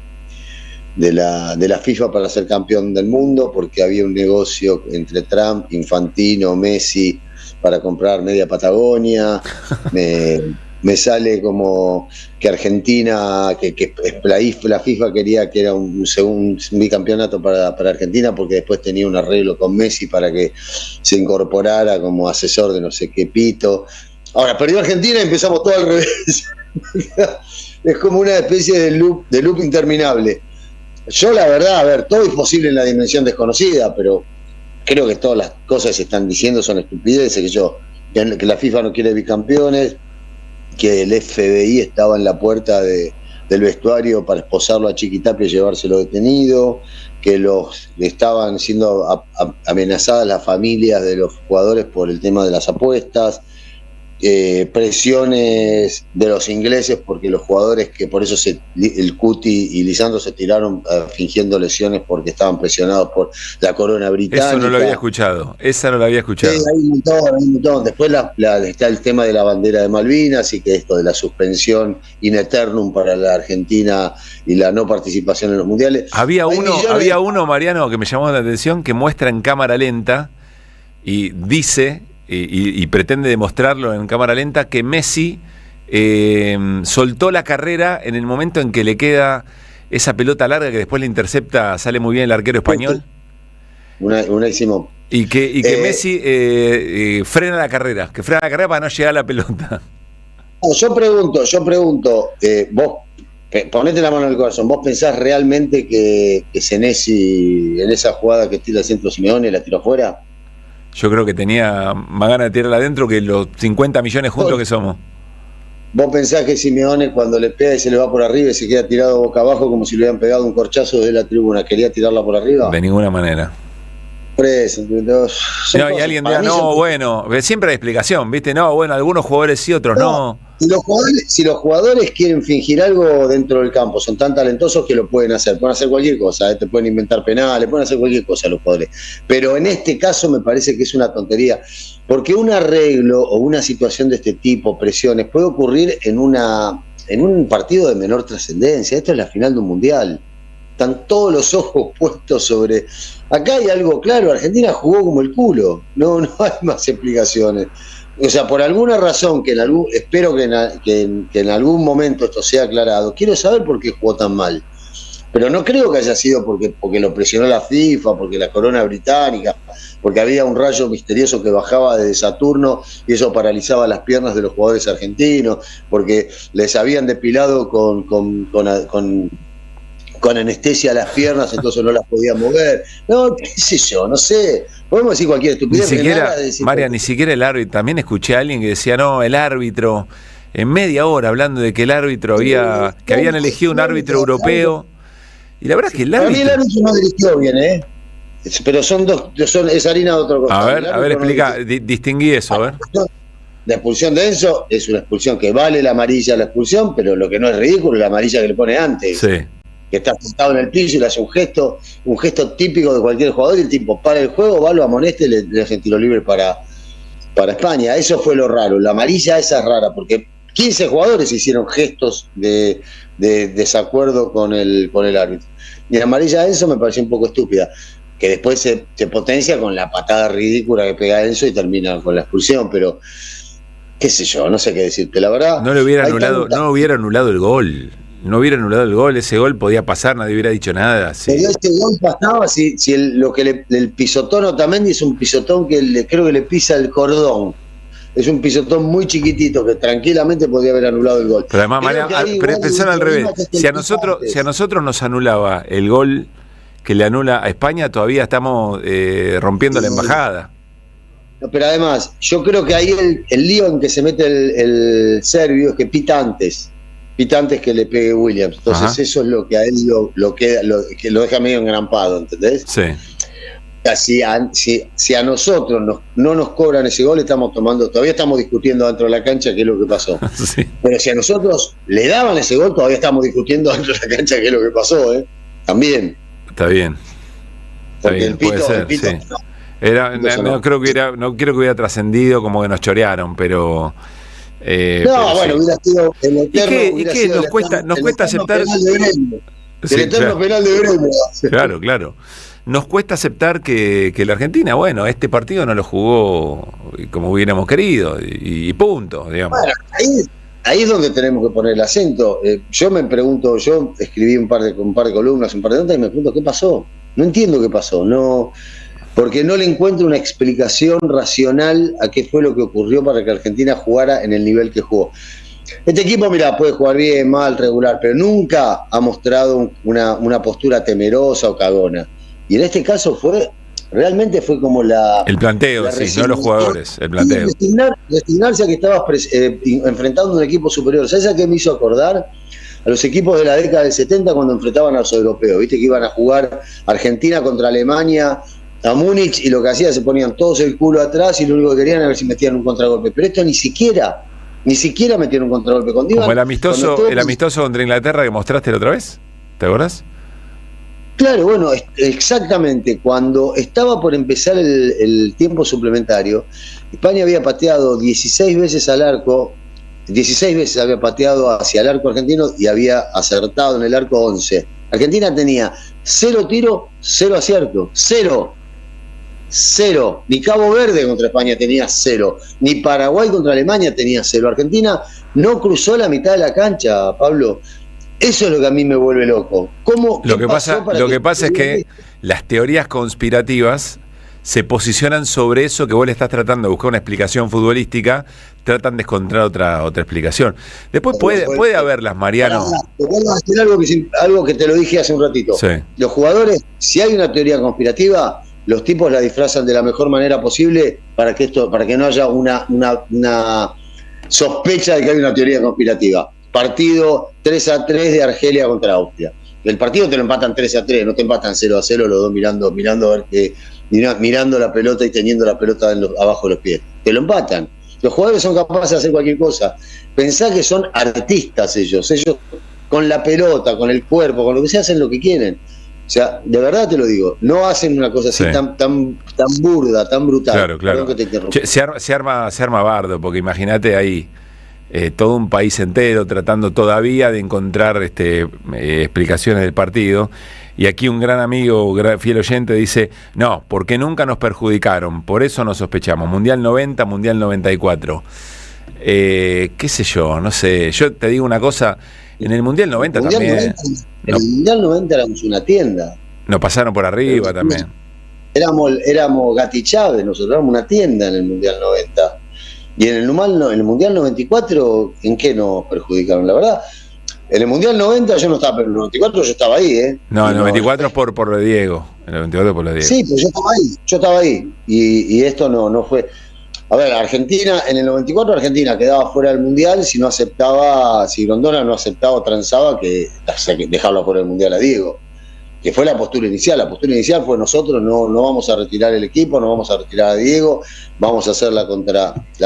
Speaker 11: la FIFA para ser campeón del mundo, porque había un negocio entre Trump, Infantino, Messi para comprar media Patagonia. Me sale como que Argentina, que la FIFA quería que era un bicampeonato para Argentina, porque después tenía un arreglo con Messi para que se incorporara como asesor de no sé qué pito. Ahora, perdió Argentina y empezamos todo al revés. Es como una especie de loop interminable. Yo, la verdad, a ver, todo es posible en la dimensión desconocida, pero creo que todas las cosas que se están diciendo son estupideces, que la FIFA no quiere bicampeones, que el FBI estaba en la puerta del vestuario para esposarlo a Chiquitapia y llevárselo detenido, que estaban siendo amenazadas las familias de los jugadores por el tema de las apuestas, presiones de los ingleses porque los jugadores, que por eso el Cuti y Lisandro se tiraron fingiendo lesiones porque estaban presionados por la corona británica.
Speaker 1: Eso no lo había escuchado, esa no la había escuchado.
Speaker 11: Sí, hay un montón. Después está el tema de la bandera de Malvinas, y que esto de la suspensión in eternum para la Argentina y la no participación en los mundiales.
Speaker 1: Había uno, Mariano, que me llamó la atención, que muestra en cámara lenta y dice, y pretende demostrarlo en cámara lenta, que Messi soltó la carrera en el momento en que le queda esa pelota larga que después le intercepta, sale muy bien el arquero español.
Speaker 11: Buenísimo.
Speaker 1: Y que Messi frena la carrera para no llegar a la pelota.
Speaker 11: Yo pregunto, vos ponete la mano en el corazón, ¿vos pensás realmente que Senesi en esa jugada que tira el centro Simeone la tiró afuera?
Speaker 1: Yo creo que tenía más ganas de tirarla adentro que los 50 millones juntos que somos.
Speaker 11: ¿Vos pensás que Simeone cuando le pega y se le va por arriba y se queda tirado boca abajo como si le hubieran pegado un corchazo desde la tribuna, quería tirarla por arriba?
Speaker 1: De ninguna manera.
Speaker 11: Por eso,
Speaker 1: no, y alguien diga, no, bueno, siempre hay explicación, ¿viste? No, bueno, algunos jugadores sí, otros no.
Speaker 11: Si los jugadores quieren fingir algo dentro del campo, son tan talentosos que lo pueden hacer cualquier cosa, te pueden inventar penales, pueden hacer cualquier cosa los jugadores. Pero en este caso me parece que es una tontería, porque un arreglo o una situación de este tipo, presiones, puede ocurrir en un partido de menor trascendencia. Esto es la final de un mundial. Están todos los ojos puestos sobre... Acá hay algo claro, Argentina jugó como el culo, no hay más explicaciones. O sea, por alguna razón, espero que en algún momento esto sea aclarado, quiero saber por qué jugó tan mal. Pero no creo que haya sido porque lo presionó la FIFA, porque la corona británica, porque había un rayo misterioso que bajaba desde Saturno y eso paralizaba las piernas de los jugadores argentinos, porque les habían depilado con anestesia las piernas, entonces no las podía mover. No, qué sé yo, no sé. Podemos decir cualquier estupidez.
Speaker 1: Ni siquiera el árbitro. También escuché a alguien que decía, no, el árbitro, en media hora hablando de que el árbitro que habían elegido un árbitro europeo. Y la verdad es que el árbitro...
Speaker 11: Para mí el árbitro no dirigió bien, pero es harina de otro costado.
Speaker 1: A ver, explica, distinguí eso, a ver.
Speaker 11: La expulsión de Enzo es una expulsión que vale la amarilla la expulsión, pero lo que no es ridículo es la amarilla que le pone antes.
Speaker 1: Sí.
Speaker 11: Que está sentado en el piso y le hace un gesto típico de cualquier jugador y el tipo para el juego, va, lo amonesta y le hace tiro libre para España. Eso fue lo raro. La amarilla esa es rara porque 15 jugadores hicieron gestos de desacuerdo con el árbitro. Y la amarilla de Enzo me pareció un poco estúpida, que después se potencia con la patada ridícula que pega Enzo y termina con la expulsión, pero qué sé yo, no sé qué decirte, la verdad.
Speaker 1: No hubiera anulado el gol. No hubiera anulado el gol, ese gol podía pasar, nadie hubiera dicho nada. Sí.
Speaker 11: Pero este gol pasaba si el pisotón Otamendi es un pisotón que creo que le pisa el cordón. Es un pisotón muy chiquitito que tranquilamente podría haber anulado el gol.
Speaker 1: Pero además, María, pensar al revés. Si a nosotros nos anulaba el gol que le anula a España, todavía estamos rompiendo la embajada.
Speaker 11: No, pero además, yo creo que ahí el lío en que se mete el serbio es que pita antes que le pegue Williams. Entonces eso es lo que a él que lo deja medio engrampado, ¿entendés?
Speaker 1: Sí.
Speaker 11: Si a nosotros no nos cobran ese gol, todavía estamos discutiendo dentro de la cancha qué es lo que pasó.
Speaker 1: Sí.
Speaker 11: Pero si a nosotros le daban ese gol, todavía estamos discutiendo dentro de la cancha qué es lo que pasó, También.
Speaker 1: Está bien.
Speaker 11: Porque el pito,
Speaker 1: sí. No creo que hubiera trascendido como que nos chorearon, pero...
Speaker 11: bueno, hubiera sido el eterno.
Speaker 1: ¿Y qué nos cuesta aceptar?
Speaker 11: El eterno penal de Gremio.
Speaker 1: Claro. Nos cuesta aceptar que la Argentina, bueno, este partido no lo jugó como hubiéramos querido y punto, digamos.
Speaker 11: Bueno, ahí es donde tenemos que poner el acento. Yo me pregunto, yo escribí un par de columnas, un par de notas y me pregunto qué pasó. No entiendo qué pasó, porque no le encuentro una explicación racional a qué fue lo que ocurrió para que Argentina jugara en el nivel que jugó. Este equipo, mira, puede jugar bien, mal, regular, pero nunca ha mostrado una postura temerosa o cagona. Y en este caso realmente fue como el
Speaker 1: planteo, sí, no los jugadores, el planteo.
Speaker 11: Resignarse a que estabas enfrentando un equipo superior. ¿Sabes a qué me hizo acordar? A los equipos de la década del 70 cuando enfrentaban a los europeos. Viste que iban a jugar Argentina contra Alemania a Múnich y lo que hacían se ponían todos el culo atrás y lo único que querían era ver si metían un contragolpe. Pero esto ni siquiera metieron un contragolpe.
Speaker 1: Como el amistoso contra Inglaterra que mostraste la otra vez, ¿te acordás?
Speaker 11: Claro, bueno, exactamente. Cuando estaba por empezar el tiempo suplementario, España había pateado 16 veces al arco, 16 veces había pateado hacia el arco argentino y había acertado en el arco 11. Argentina tenía 0 tiro, 0 acierto, 0. Ni Cabo Verde contra España tenía 0, ni Paraguay contra Alemania tenía 0. Argentina no cruzó la mitad de la cancha, Pablo. Eso es lo que a mí me vuelve loco.
Speaker 1: Lo que pasa es que las teorías conspirativas se posicionan sobre eso que vos le estás tratando de buscar una explicación futbolística, tratan de encontrar otra explicación. Después puede haberlas, Mariano.
Speaker 11: Te vuelvo a decir algo que te lo dije hace un ratito.
Speaker 1: Sí.
Speaker 11: Los jugadores, si hay una teoría conspirativa, los tipos la disfrazan de la mejor manera posible para que no haya una sospecha de que hay una teoría conspirativa. Partido 3-3 de Argelia contra Austria. El partido te lo empatan 3-3, no te empatan 0-0, los dos mirando a ver que mirando la pelota y teniendo la pelota abajo de los pies. Te lo empatan. Los jugadores son capaces de hacer cualquier cosa. Pensá que son artistas ellos con la pelota, con el cuerpo, con lo que sea, hacen lo que quieren. O sea, de verdad te lo digo, no hacen una cosa así tan burda, tan brutal.
Speaker 1: Claro. Se arma bardo, porque imagínate ahí todo un país entero tratando todavía de encontrar explicaciones del partido. Y aquí un gran amigo, fiel oyente, dice, no, porque nunca nos perjudicaron, por eso nos sospechamos. Mundial 90, Mundial 94. Qué sé yo, no sé. Yo te digo una cosa, en el Mundial 90 también...
Speaker 11: En el Mundial 90 éramos una tienda.
Speaker 1: Nos pasaron por arriba también.
Speaker 11: Éramos Gatti Chávez, nosotros éramos una tienda en el Mundial 90. Y en el Mundial 94, ¿en qué nos perjudicaron? La verdad, en el Mundial 90 yo no estaba, pero en el 94 yo estaba ahí, ¿eh?
Speaker 1: No, el 94 es por lo de Diego. El 94 por lo de Diego.
Speaker 11: Sí, pero yo estaba ahí. Y esto no fue... A ver, Argentina, en el 94 Argentina quedaba fuera del Mundial si Grondona no aceptaba o transaba que dejarlo fuera del Mundial a Diego, que fue la postura inicial. La postura inicial fue nosotros no vamos a retirar el equipo, no vamos a retirar a Diego, vamos a hacer la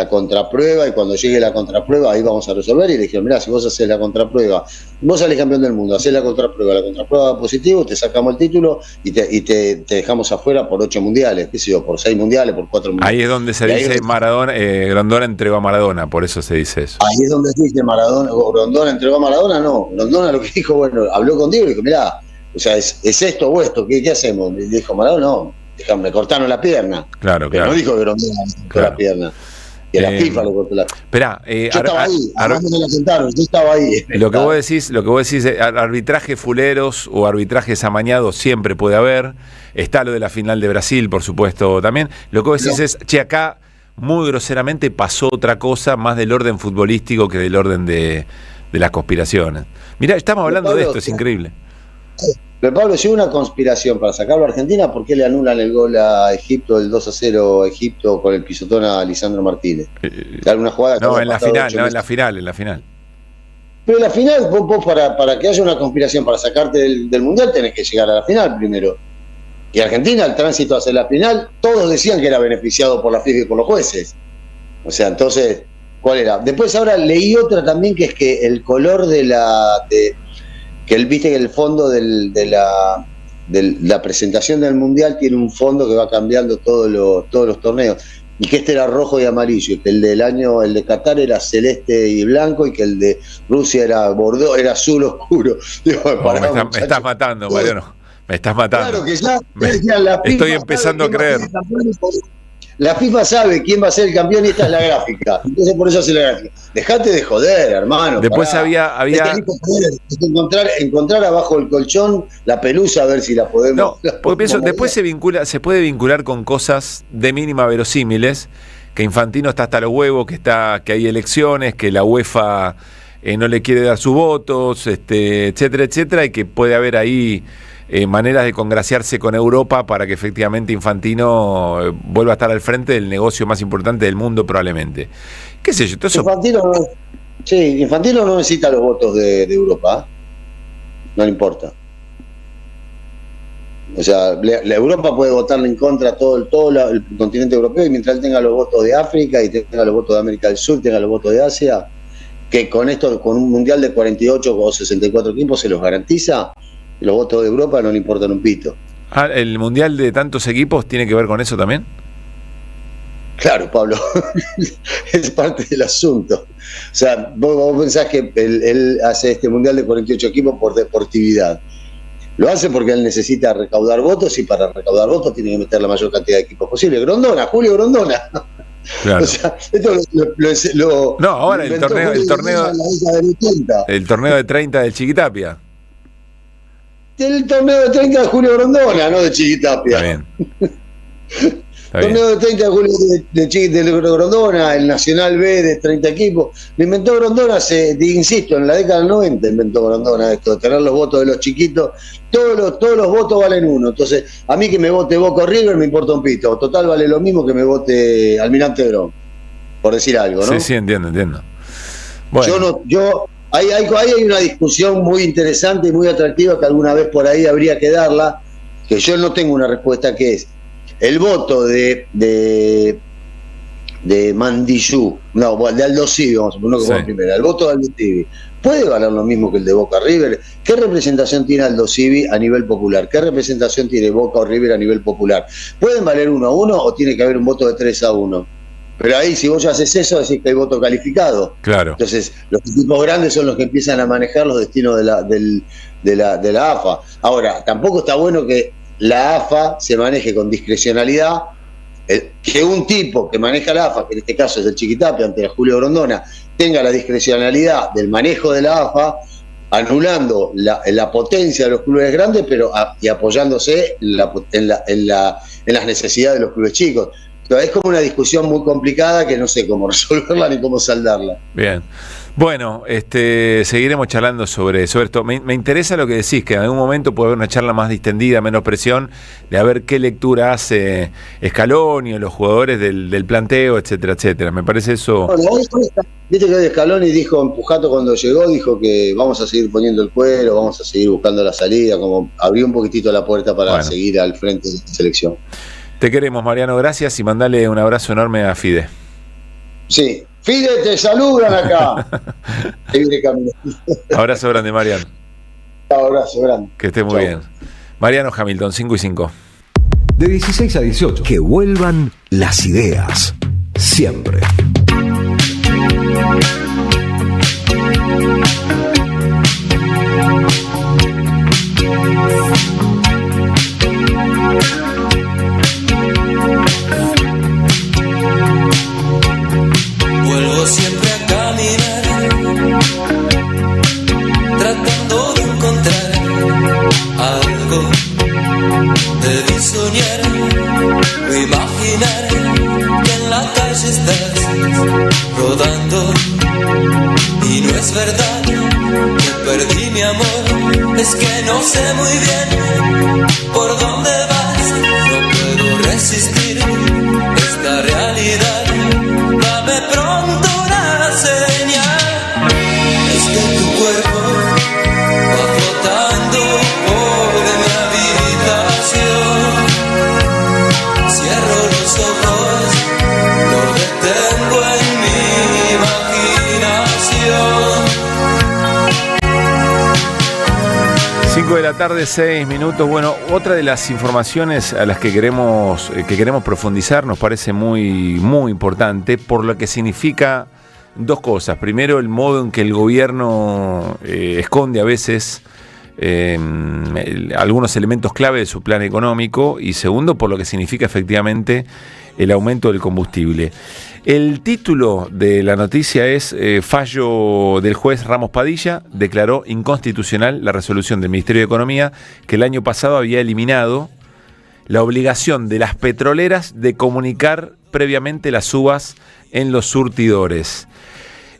Speaker 11: contraprueba, y cuando llegue la contraprueba ahí vamos a resolver. Y le dijeron, mirá, si vos haces la contraprueba, vos salís campeón del mundo, hacés la contraprueba positivo, te sacamos el título y te dejamos afuera por 8 mundiales, qué sé yo, por 6 mundiales, por 4 mundiales.
Speaker 1: Ahí es donde se dice Grondona entregó a Maradona, por eso se dice eso.
Speaker 11: Ahí es donde se dice Grondona entregó a Maradona, no. Grondona lo que dijo, bueno, habló con Diego y dijo, mirá, o sea, ¿es esto o esto? ¿Qué hacemos? Le dijo Maradona, no, me cortaron la pierna.
Speaker 1: Claro.
Speaker 11: No dijo que Grondona me cortó la pierna. Y a la FIFA le cortó la pierna.
Speaker 1: Esperá,
Speaker 11: yo estaba ahí, me la sentaron, yo estaba ahí.
Speaker 1: Lo que vos decís, arbitrajes fuleros o arbitrajes amañados siempre puede haber. Está lo de la final de Brasil, por supuesto, también. Lo que vos decís es, acá muy groseramente pasó otra cosa más del orden futbolístico que del orden de las conspiraciones. Mirá, estamos hablando de esto, es increíble.
Speaker 11: Pero Pablo, si hubo una conspiración para sacarlo a Argentina, ¿por qué le anulan el gol a Egipto, el 2-0 a Egipto con el pisotón a Lisandro Martínez? ¿Alguna jugada?
Speaker 1: En la final.
Speaker 11: Pero en la final, vos para que haya una conspiración para sacarte del Mundial, tenés que llegar a la final primero. Y Argentina, el tránsito hacia la final, todos decían que era beneficiado por la FIFA y por los jueces. O sea, entonces, ¿cuál era? Después ahora leí otra también, que es que el color que él viste que el fondo de la presentación del Mundial tiene un fondo que va cambiando todos los torneos, y que era rojo y amarillo, y que el de Qatar era celeste y blanco, y que el de Rusia era bordeaux, era azul oscuro. Digo,
Speaker 1: me estás matando, Mariano, me estás matando.
Speaker 11: Claro que ya
Speaker 1: estoy empezando a creer.
Speaker 11: La FIFA sabe quién va a ser el campeón y esta es la gráfica. Entonces por eso hace la gráfica. Dejate de joder, hermano.
Speaker 1: Después había...
Speaker 11: encontrar abajo el colchón la pelusa, a ver si la podemos...
Speaker 1: No, porque pienso, después se puede vincular con cosas de mínima verosímiles, que Infantino está hasta los huevos, que hay elecciones, que la UEFA no le quiere dar sus votos, etcétera, y que puede haber ahí... maneras de congraciarse con Europa para que efectivamente Infantino vuelva a estar al frente del negocio más importante del mundo, probablemente. ¿Qué sé yo? Todo eso...
Speaker 11: Infantino no necesita los votos de Europa, no le importa. O sea, la Europa puede votarle en contra a todo el continente europeo, y mientras él tenga los votos de África y tenga los votos de América del Sur, tenga los votos de Asia, que con un mundial de 48 o 64 equipos se los garantiza. Los votos de Europa no le importan un pito.
Speaker 1: ¿El mundial de tantos equipos tiene que ver con eso también?
Speaker 11: Claro, Pablo, es parte del asunto. O sea, vos pensás que él hace este mundial de 48 equipos por deportividad. Lo hace porque él necesita recaudar votos, y para recaudar votos tiene que meter la mayor cantidad de equipos posible. Julio Grondona.
Speaker 1: Claro.
Speaker 11: O sea, esto
Speaker 1: no, ahora el torneo de 30 del Chiquitapia.
Speaker 11: El torneo de 30 de Julio Grondona, no de Chiquitapia.
Speaker 1: Está bien.
Speaker 11: Torneo de 30 de julio de Grondona, el Nacional B de 30 equipos. Lo inventó Grondona insisto, en la década del 90 inventó Grondona esto, de tener los votos de los chiquitos. Todos los votos valen uno. Entonces, a mí que me vote Boca o River me importa un pito. Total vale lo mismo que me vote Almirante Brown, por decir algo, ¿no?
Speaker 1: Sí, entiendo. Bueno.
Speaker 11: Ahí hay una discusión muy interesante y muy atractiva que alguna vez por ahí habría que darla, que yo no tengo una respuesta, que es el voto de Mandillú, de Aldo Civi, vamos a ponerlo como primera, el voto de Aldo Civi, ¿puede valer lo mismo que el de Boca River? ¿Qué representación tiene Aldo Civi a nivel popular? ¿Qué representación tiene Boca o River a nivel popular? ¿Pueden valer 1-1 o tiene que haber un voto de 3-1? Pero ahí, si vos ya haces eso, decís que hay voto calificado.
Speaker 1: Claro.
Speaker 11: Entonces, los equipos grandes son los que empiezan a manejar los destinos de la AFA. Ahora, tampoco está bueno que la AFA se maneje con discrecionalidad, que un tipo que maneja la AFA, que en este caso es el Chiquitapia ante la Julio Grondona, tenga la discrecionalidad del manejo de la AFA, anulando la potencia de los clubes grandes, pero y apoyándose en las necesidades de los clubes chicos. Es como una discusión muy complicada que no sé cómo resolverla ni cómo saldarla.
Speaker 1: Bien. Bueno, seguiremos charlando sobre esto. Me interesa lo que decís, que en algún momento puede haber una charla más distendida, menos presión, de a ver qué lectura hace Scaloni o los jugadores del planteo, etcétera, etcétera. Me parece eso...
Speaker 11: Bueno, viste que Scaloni dijo, en Pujato cuando llegó, dijo que vamos a seguir poniendo el cuero, vamos a seguir buscando la salida, como abrió un poquitito la puerta para seguir al frente de esta selección.
Speaker 1: Te queremos, Mariano, gracias, y mandale un abrazo enorme a Fide.
Speaker 11: Sí, Fide, te saludan acá.
Speaker 1: Abrazo grande, Mariano.
Speaker 11: Abrazo grande.
Speaker 1: Que esté muy bien. Mariano Hamilton, 5-5.
Speaker 5: De 16 a 18. Que vuelvan las ideas. Siempre.
Speaker 16: Vuelvo siempre a caminar, tratando de encontrar algo. Debí soñar o imaginar que en la calle estás rodando. Y no es verdad que perdí mi amor, es que no sé muy bien por dónde vas. No puedo resistir esta realidad. Dame pronto una señal. Es que tu cuerpo va flotando por mi habitación. Cierro los ojos, lo detengo en mi imaginación.
Speaker 1: 5 de la tarde, 6 minutos. Bueno, otra de las informaciones a las que queremos profundizar nos parece muy, muy importante por lo que significa dos cosas. Primero, el modo en que el gobierno esconde a veces algunos elementos clave de su plan económico, y segundo, por lo que significa efectivamente el aumento del combustible. El título de la noticia es fallo del juez Ramos Padilla, declaró inconstitucional la resolución del Ministerio de Economía que el año pasado había eliminado la obligación de las petroleras de comunicar previamente las subas en los surtidores.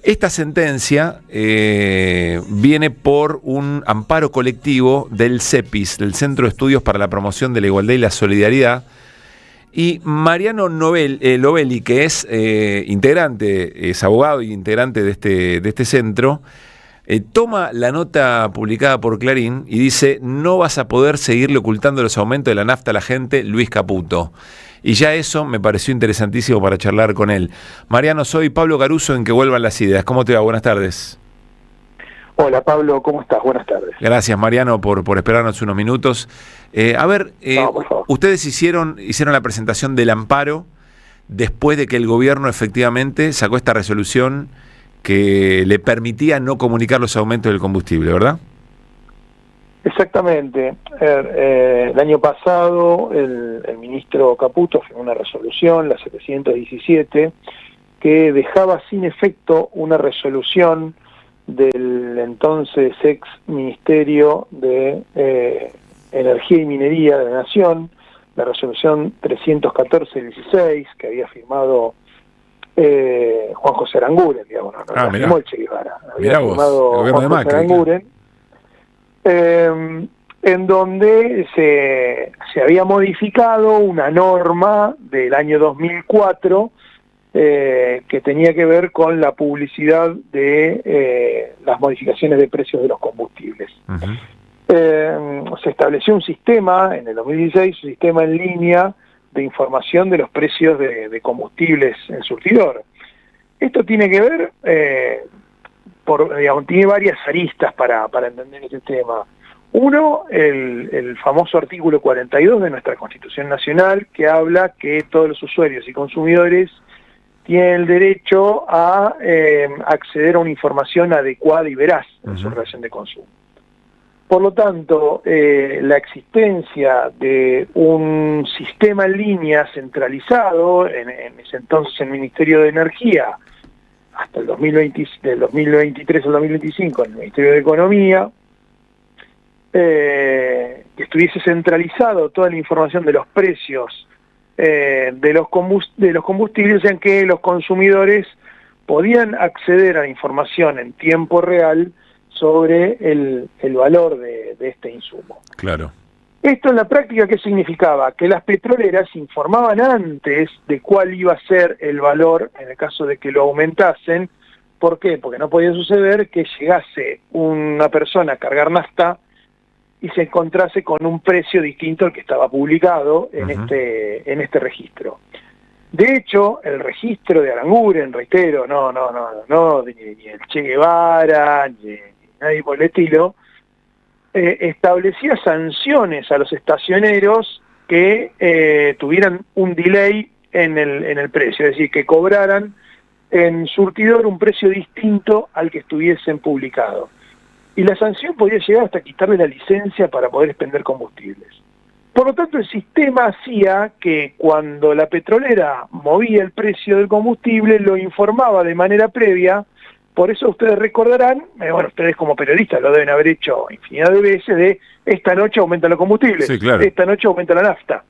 Speaker 1: Esta sentencia viene por un amparo colectivo del CEPIS, del Centro de Estudios para la Promoción de la Igualdad y la Solidaridad. Y Mariano Lovelli, que es integrante, es abogado y integrante de este centro, toma la nota publicada por Clarín y dice: no vas a poder seguirle ocultando los aumentos de la nafta a la gente, Luis Caputo. Y ya eso me pareció interesantísimo para charlar con él. Mariano, soy Pablo Caruso en Que Vuelvan las Ideas. ¿Cómo te va? Buenas tardes.
Speaker 17: Hola Pablo, ¿cómo estás? Buenas tardes.
Speaker 1: Gracias, Mariano, por esperarnos unos minutos. Ustedes hicieron la presentación del amparo después de que el gobierno efectivamente sacó esta resolución que le permitía no comunicar los aumentos del combustible, ¿verdad?
Speaker 17: Exactamente. El año pasado el ministro Caputo firmó una resolución, la 717, que dejaba sin efecto una resolución del entonces ex Ministerio de Energía y Minería de la Nación, la resolución 314-16 que había firmado Juan José Aranguren, digamos, no la firmó el Che Guevara, había firmado Juan José Macri, Aranguren, en donde se había modificado una norma del año 2004 que tenía que ver con la publicidad de las modificaciones de precios de los combustibles. Se estableció un sistema, en el 2016, un sistema en línea de información de los precios de combustibles en surtidor. Esto tiene que ver, tiene varias aristas para entender este tema. Uno, el famoso artículo 42 de nuestra Constitución Nacional, que habla que todos los usuarios y consumidores tienen el derecho a acceder a una información adecuada y veraz en su relación de consumo. Por lo tanto, la existencia de un sistema en línea centralizado, en ese entonces el Ministerio de Energía, hasta el 2023 al 2025 el Ministerio de Economía, que estuviese centralizado toda la información de los precios de los combustibles, en que los consumidores podían acceder a la información en tiempo real sobre el valor de este insumo.
Speaker 1: Claro.
Speaker 17: Esto en la práctica, ¿qué significaba? Que las petroleras informaban antes de cuál iba a ser el valor en el caso de que lo aumentasen. ¿Por qué? Porque no podía suceder que llegase una persona a cargar nafta y se encontrase con un precio distinto al que estaba publicado en este registro. De hecho, el registro de Aranguren, reitero, ni el Che Guevara, ni nadie por el estilo, establecía sanciones a los estacioneros que tuvieran un delay en el precio, es decir, que cobraran en surtidor un precio distinto al que estuviesen publicado. Y la sanción podía llegar hasta quitarle la licencia para poder expender combustibles. Por lo tanto, el sistema hacía que cuando la petrolera movía el precio del combustible, lo informaba de manera previa. Por eso ustedes recordarán, ustedes como periodistas lo deben haber hecho infinidad de veces, de esta noche aumentan los combustibles,
Speaker 1: sí, claro.
Speaker 17: Esta noche aumenta la nafta.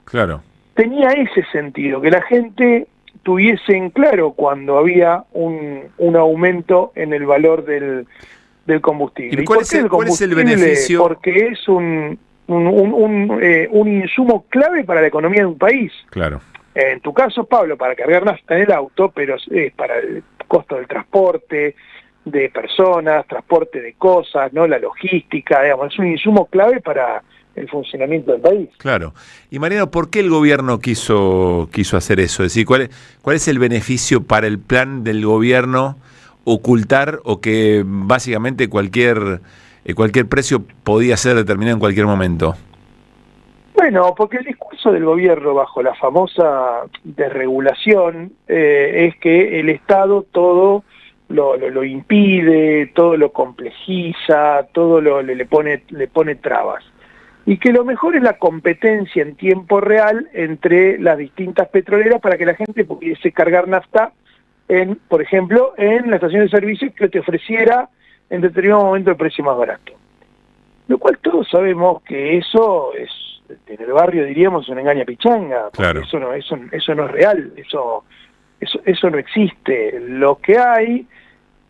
Speaker 1: Claro.
Speaker 17: Tenía ese sentido, que la gente tuviese en claro cuando había un aumento en el valor del combustible.
Speaker 1: ¿Y cuál es el beneficio?
Speaker 17: Porque es un insumo clave para la economía de un país.
Speaker 1: Claro.
Speaker 17: En tu caso, Pablo, para cargar nafta en el auto, pero es para el costo del transporte de personas, transporte de cosas, ¿no? La logística, digamos, es un insumo clave para el funcionamiento del país.
Speaker 1: Claro. Y Mariano, ¿por qué el gobierno quiso hacer eso? Es decir, ¿cuál es el beneficio para el plan del gobierno ocultar o que básicamente cualquier precio podía ser determinado en cualquier momento?
Speaker 17: Bueno, porque el discurso del gobierno bajo la famosa desregulación es que el Estado todo lo impide, todo lo complejiza, todo le pone trabas. Y que lo mejor es la competencia en tiempo real entre las distintas petroleras para que la gente pudiese cargar nafta por ejemplo, en la estación de servicio que te ofreciera en determinado momento el precio más barato. Lo cual todos sabemos que eso es, en el barrio diríamos, una engaña pichanga.
Speaker 1: Claro.
Speaker 17: Eso no es real, eso no existe. Lo que hay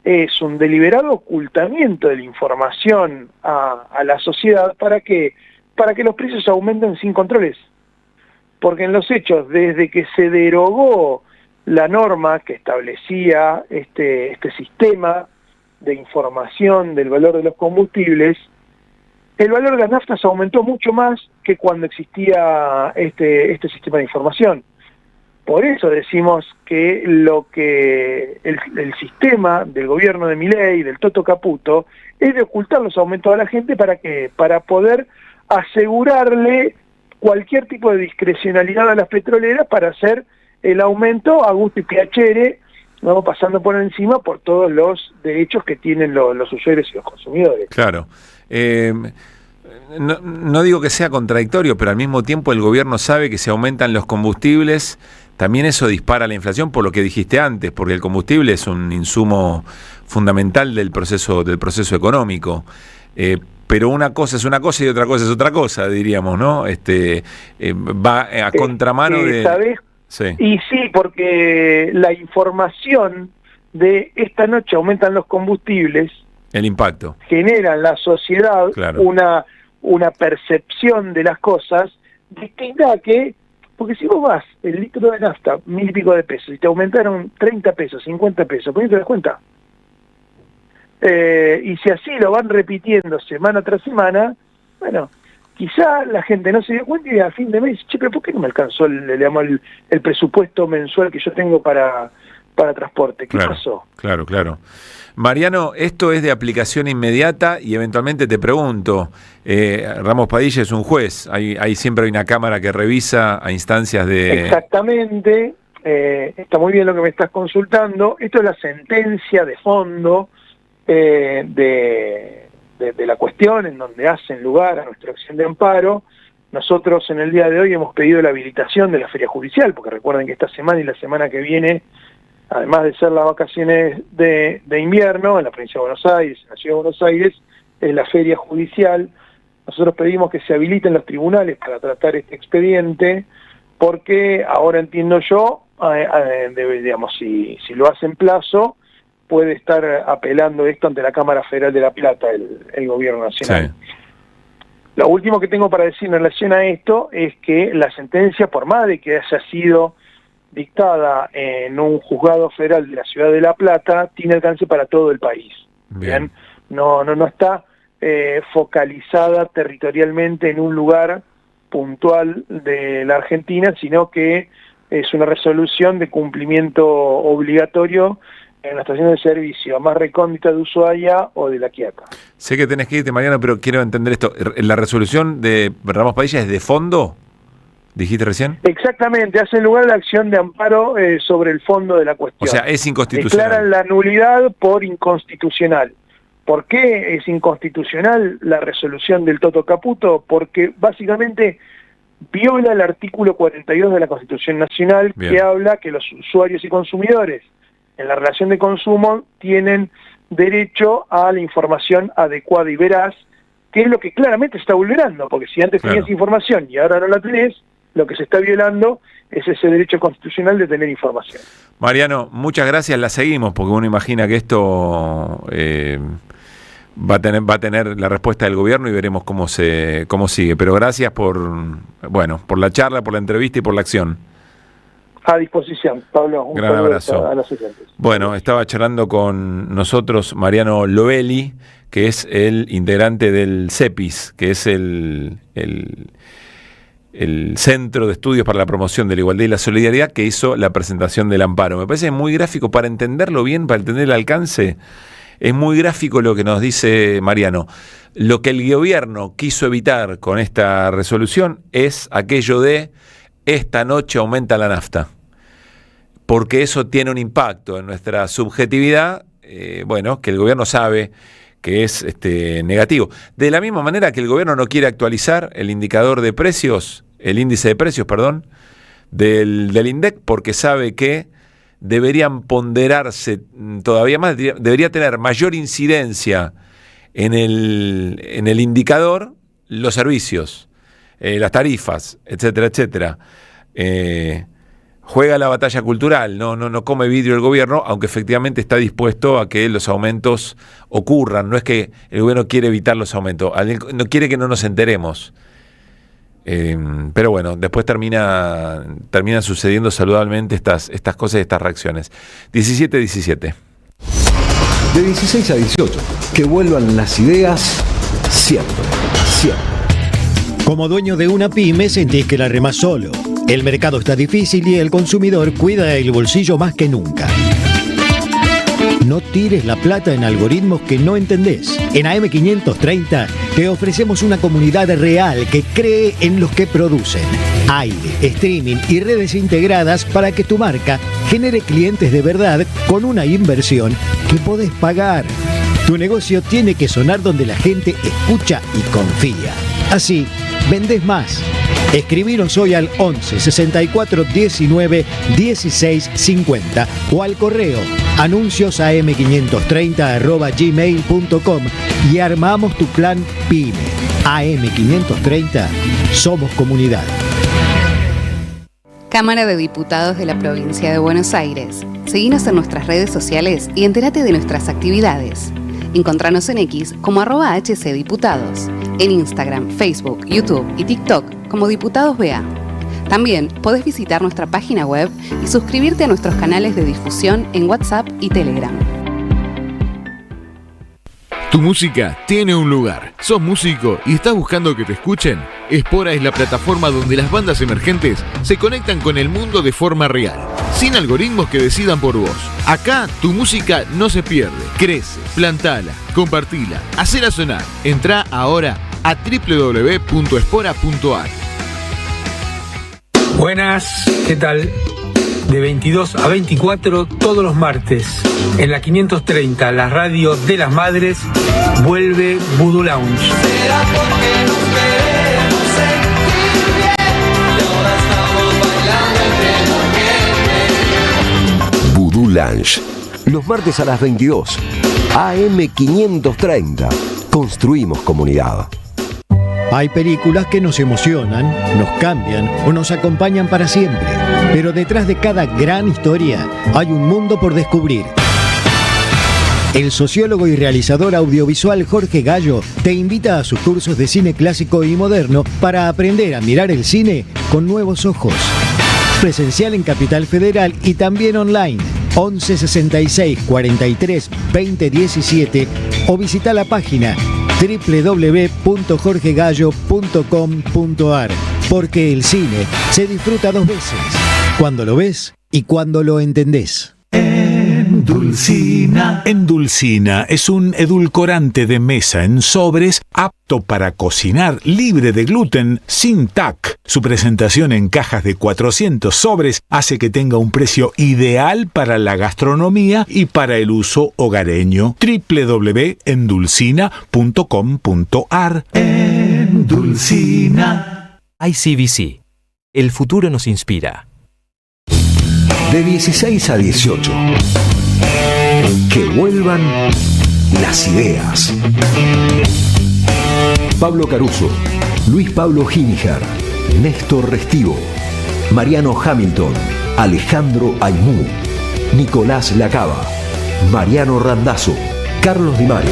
Speaker 17: es un deliberado ocultamiento de la información a la sociedad para que los precios aumenten sin controles. Porque en los hechos, desde que se derogó la norma que establecía este sistema de información del valor de los combustibles, el valor de las naftas aumentó mucho más que cuando existía este sistema de información. Por eso decimos que el sistema del gobierno de Milei, del Toto Caputo, es de ocultar los aumentos a la gente para poder asegurarle cualquier tipo de discrecionalidad a las petroleras para hacer el aumento a gusto y piacere, ¿no? Pasando por encima por todos los derechos que tienen los usuarios y los consumidores.
Speaker 1: Claro. No digo que sea contradictorio, pero al mismo tiempo el gobierno sabe que si aumentan los combustibles, también eso dispara la inflación, por lo que dijiste antes, porque el combustible es un insumo fundamental del proceso económico. pero una cosa es una cosa y otra cosa es otra cosa, diríamos, ¿no? Va a contramano de...
Speaker 17: ¿Sabés?
Speaker 1: Sí.
Speaker 17: Y sí, porque la información de esta noche aumentan los combustibles,
Speaker 1: el impacto
Speaker 17: genera en la sociedad
Speaker 1: claro.
Speaker 17: una percepción de las cosas distinta a que, porque si vos vas el litro de nafta, 1.000 y pico de pesos, y te aumentaron 30 pesos, 50 pesos, ¿por qué te das cuenta? Y si así lo van repitiendo semana tras semana, bueno, quizá la gente no se dio cuenta y a fin de mes, che, pero ¿por qué no me alcanzó el presupuesto mensual que yo tengo para transporte? ¿Qué pasó?
Speaker 1: Claro. Mariano, esto es de aplicación inmediata y eventualmente te pregunto, Ramos Padilla es un juez, siempre hay una cámara que revisa a instancias de...
Speaker 17: Exactamente, está muy bien lo que me estás consultando, esto es la sentencia de fondo de la cuestión en donde hacen lugar a nuestra acción de amparo. Nosotros en el día de hoy hemos pedido la habilitación de la feria judicial, porque recuerden que esta semana y la semana que viene, además de ser las vacaciones de invierno en la provincia de Buenos Aires, en la ciudad de Buenos Aires, es la feria judicial. Nosotros pedimos que se habiliten los tribunales para tratar este expediente, porque ahora entiendo yo, digamos, si lo hacen plazo, puede estar apelando esto ante la Cámara Federal de La Plata, el gobierno nacional. Sí. Lo último que tengo para decir en relación a esto es que la sentencia, por más de que haya sido dictada en un juzgado federal de la ciudad de La Plata, tiene alcance para todo el país. Bien. No está focalizada territorialmente en un lugar puntual de la Argentina, sino que es una resolución de cumplimiento obligatorio en la estación de servicio más recóndita de Ushuaia o de La Quiaca.
Speaker 1: Sé que tenés que irte, Mariano, pero quiero entender esto. ¿La resolución de Ramos Padilla es de fondo? ¿Dijiste recién?
Speaker 17: Exactamente, hacen lugar la acción de amparo sobre el fondo de la cuestión.
Speaker 1: O sea, es inconstitucional.
Speaker 17: Declaran la nulidad por inconstitucional. ¿Por qué es inconstitucional la resolución del Toto Caputo? Porque básicamente viola el artículo 42 de la Constitución Nacional. Bien. Que habla que los usuarios y consumidores en la relación de consumo tienen derecho a la información adecuada y veraz, que es lo que claramente se está vulnerando, porque si antes tenías información y ahora no la tenés, lo que se está violando es ese derecho constitucional de tener información.
Speaker 1: Mariano, muchas gracias, la seguimos, porque uno imagina que esto va a tener la respuesta del gobierno y veremos cómo sigue. Pero gracias por la charla, por la entrevista y por la acción.
Speaker 17: A disposición, Pablo. Un
Speaker 1: gran abrazo.
Speaker 17: A los oyentes.
Speaker 1: Bueno, estaba charlando con nosotros Mariano Lovelli, que es el integrante del CEPIS, que es el Centro de Estudios para la Promoción de la Igualdad y la Solidaridad, que hizo la presentación del amparo. Me parece muy gráfico, para entenderlo bien, para entender el alcance, es muy gráfico lo que nos dice Mariano. Lo que el gobierno quiso evitar con esta resolución es aquello de esta noche aumenta la nafta, porque eso tiene un impacto en nuestra subjetividad, que el gobierno sabe que es negativo. De la misma manera que el gobierno no quiere actualizar el indicador de precios, el índice de precios, del INDEC, porque sabe que deberían ponderarse todavía más, debería tener mayor incidencia en el indicador los servicios, las tarifas, etcétera, etcétera. Juega la batalla cultural, no come vidrio el gobierno, aunque efectivamente está dispuesto a que los aumentos ocurran. No es que el gobierno quiere evitar los aumentos, no quiere que no nos enteremos. Pero bueno, después terminan sucediendo saludablemente estas cosas y estas reacciones. 17:17.
Speaker 5: De 16 a 18, que vuelvan las ideas siempre.
Speaker 8: Como dueño de una pyme sentís que la remás solo. El mercado está difícil y el consumidor cuida el bolsillo más que nunca. No tires la plata en algoritmos que no entendés. En AM530 te ofrecemos una comunidad real que cree en los que producen. Aire, streaming y redes integradas para que tu marca genere clientes de verdad con una inversión que podés pagar. Tu negocio tiene que sonar donde la gente escucha y confía. Así, vendés más. Escribinos hoy al 11 64 19 16 50 o al correo anunciosam530@gmail.com y armamos tu plan PYME. AM530, somos comunidad.
Speaker 18: Cámara de Diputados de la Provincia de Buenos Aires. Seguinos en nuestras redes sociales y entérate de nuestras actividades. Encontranos en X como @HCDiputados, en Instagram, Facebook, YouTube y TikTok como Diputados BA. También podés visitar nuestra página web y suscribirte a nuestros canales de difusión en WhatsApp y Telegram.
Speaker 19: Tu música tiene un lugar. ¿Sos músico y estás buscando que te escuchen? Espora es la plataforma donde las bandas emergentes se conectan con el mundo de forma real, sin algoritmos que decidan por vos. Acá tu música no se pierde, crece, plantala, compartila, hacela sonar. Entrá ahora a www.espora.ar.
Speaker 20: Buenas, ¿qué tal? De 22 a 24 todos los martes en la 530, la radio de las madres, vuelve Voodoo Lounge.
Speaker 16: Será porque nos queremos sentir bien y ahora estamos bailando entre
Speaker 5: Voodoo Lounge, los martes a las 22, AM530. Construimos comunidad.
Speaker 8: Hay películas que nos emocionan, nos cambian o nos acompañan para siempre. Pero detrás de cada gran historia hay un mundo por descubrir. El sociólogo y realizador audiovisual Jorge Gallo te invita a sus cursos de cine clásico y moderno para aprender a mirar el cine con nuevos ojos. Presencial en Capital Federal y también online. 11 66 43 20 17 o visita la página www.jorgegallo.com.ar, porque el cine se disfruta dos veces, cuando lo ves y cuando lo entendés.
Speaker 21: Endulcina. Endulcina es un edulcorante de mesa en sobres apto para cocinar, libre de gluten, sin TAC. Su presentación en cajas de 400 sobres hace que tenga un precio ideal para la gastronomía y para el uso hogareño. www.endulcina.com.ar. Endulcina.
Speaker 22: ICBC. El futuro nos inspira.
Speaker 5: De 16 a 18. Que vuelvan las ideas. Pablo Caruso, Luis Pablo Giniger, Néstor Restivo, Mariano Hamilton, Alejandro Aymú, Nicolás Lacaba, Mariano Randazzo, Carlos Di Mario.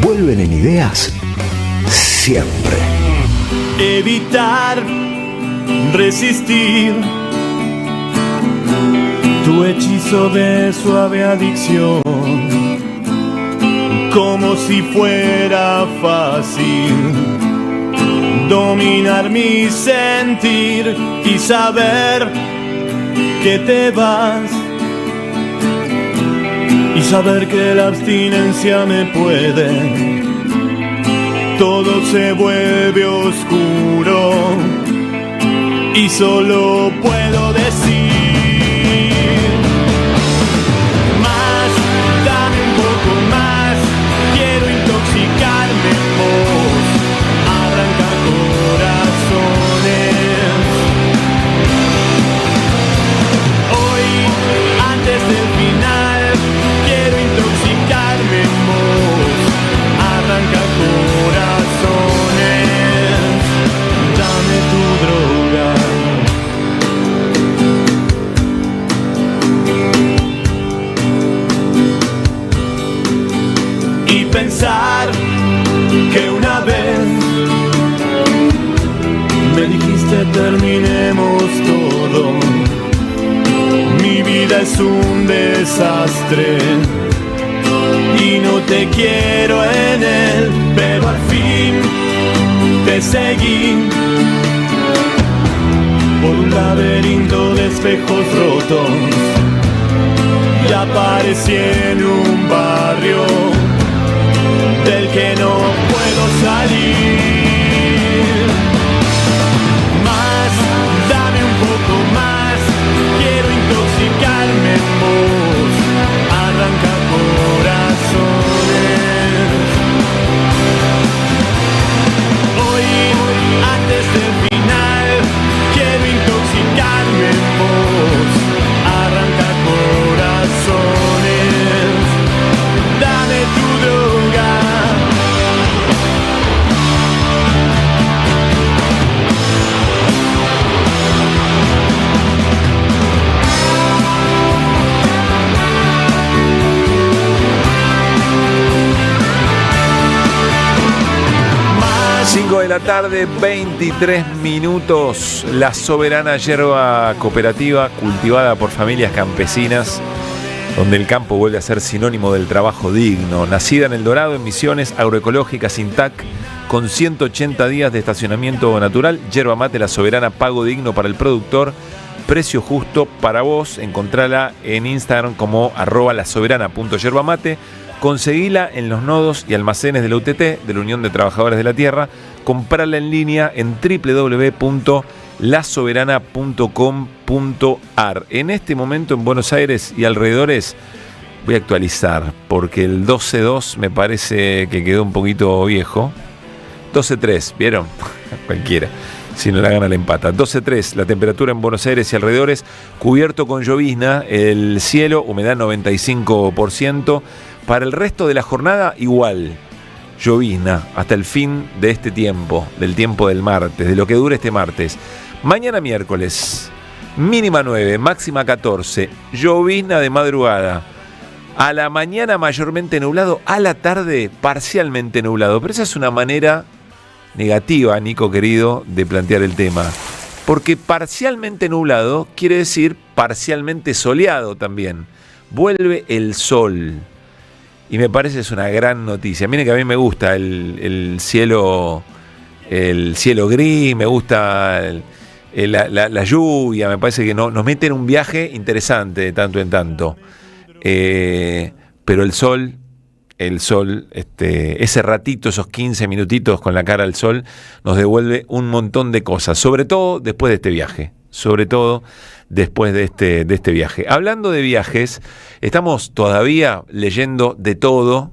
Speaker 5: Vuelven en ideas siempre.
Speaker 2: Evitar, resistir tu hechizo de suave adicción, como si fuera fácil dominar mi sentir y saber que te vas, y saber que la abstinencia me puede. Todo se vuelve oscuro y solo puedo decir: más, dame un poco más, quiero intoxicarme en vos, arrancar corazones. Hoy, antes del final, quiero intoxicarme en vos, arrancar corazones. Dame tu droga. Y pensar que una vez me dijiste terminemos todo. Mi vida es un desastre y no te quiero en él, pero al fin te seguí por un laberinto de espejos rotos y aparecí en un barrio del que no puedo salir. Más, dame un poco más, quiero intoxicarme en vos, arrancar corazones.
Speaker 1: la tarde, 23 minutos. La soberana yerba cooperativa cultivada por familias campesinas, donde el campo vuelve a ser sinónimo del trabajo digno. Nacida en El Dorado, en Misiones, agroecológica sin TAC, con 180 días de estacionamiento natural. Yerba mate La Soberana, pago digno para el productor, precio justo para vos. Encontrala en Instagram como @lasoberana.yerbamate. Conseguila en los nodos y almacenes de la UTT, de la Unión de Trabajadores de la Tierra. Comprala en línea en www.lasoberana.com.ar. En este momento en Buenos Aires y alrededores voy a actualizar, porque el 12.2 me parece que quedó un poquito viejo. 12.3, ¿vieron? Cualquiera. Si no la gana, la empata. 12.3, la temperatura en Buenos Aires y alrededores, cubierto con llovizna, el cielo, humedad 95%. Para el resto de la jornada, igual, llovizna, hasta el fin de este tiempo, del tiempo del martes, de lo que dure este martes. Mañana miércoles, mínima 9, máxima 14, llovizna de madrugada. A la mañana mayormente nublado, a la tarde parcialmente nublado. Pero esa es una manera negativa, Nico querido, de plantear el tema. Porque parcialmente nublado quiere decir parcialmente soleado también. Vuelve el sol. Y me parece que es una gran noticia. Miren que a mí me gusta el cielo gris, me gusta la lluvia, me parece que nos mete en un viaje interesante de tanto en tanto. Pero el sol, ese ratito, esos 15 minutitos con la cara al sol, nos devuelve un montón de cosas, sobre todo después de este viaje. Hablando de viajes, estamos todavía leyendo de todo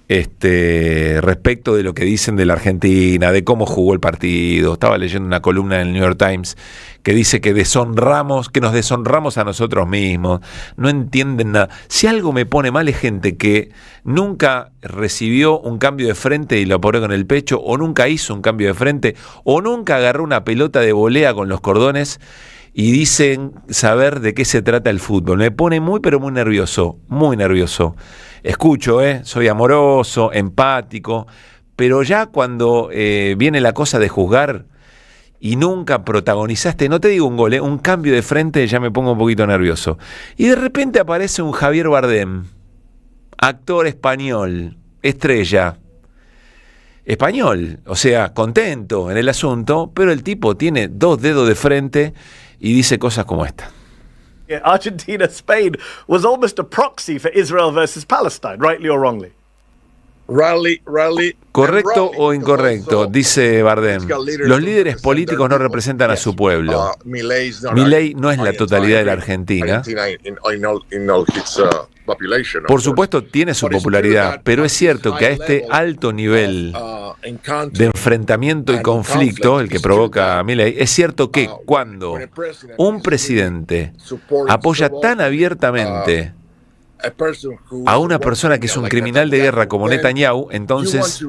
Speaker 1: respecto de lo que dicen de la Argentina, de cómo jugó el partido. Estaba leyendo una columna en el New York Times que dice que nos deshonramos a nosotros mismos. No entienden nada. Si algo me pone mal es gente que nunca recibió un cambio de frente y lo apoyó con el pecho, o nunca hizo un cambio de frente, o nunca agarró una pelota de volea con los cordones y dicen saber de qué se trata el fútbol. Me pone muy pero muy nervioso, muy nervioso. Escucho, soy amoroso, empático, pero ya cuando viene la cosa de juzgar y nunca protagonizaste, no te digo un gol, un cambio de frente, ya me pongo un poquito nervioso. Y de repente aparece un Javier Bardem, actor español, estrella, español, o sea, contento en el asunto, pero el tipo tiene 2 dedos de frente y dice cosas como esta.
Speaker 3: Yeah, Argentina-Spain was almost a proxy for Israel versus Palestine, rightly or wrongly?
Speaker 1: ¿Correcto o incorrecto? Dice Bardem. Los líderes políticos no representan a su pueblo. Milei no es la totalidad de la Argentina. Por supuesto tiene su popularidad, pero es cierto que a este alto nivel de enfrentamiento y conflicto, el que provoca Milei, es cierto que cuando un presidente apoya tan abiertamente a una persona que es un criminal de guerra como Netanyahu, entonces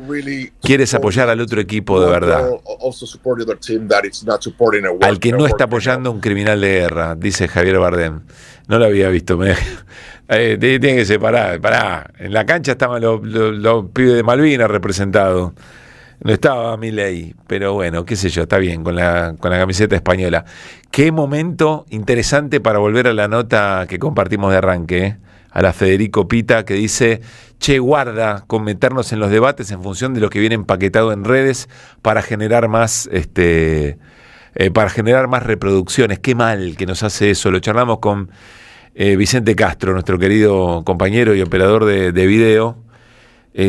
Speaker 1: quieres apoyar al otro equipo de verdad, al que no está apoyando a un criminal de guerra, dice Javier Bardem. No lo había visto. Tiene que separar. Pará. En la cancha estaban los pibes de Malvinas representados. No estaba Milei, pero bueno, qué sé yo, está bien con la camiseta española. Qué momento interesante para volver a la nota que compartimos de arranque, a la Federico Pita, que dice: che, guarda con meternos en los debates en función de lo que viene empaquetado en redes para generar más reproducciones. Qué mal que nos hace eso. Lo charlamos con Vicente Castro, nuestro querido compañero y operador de video.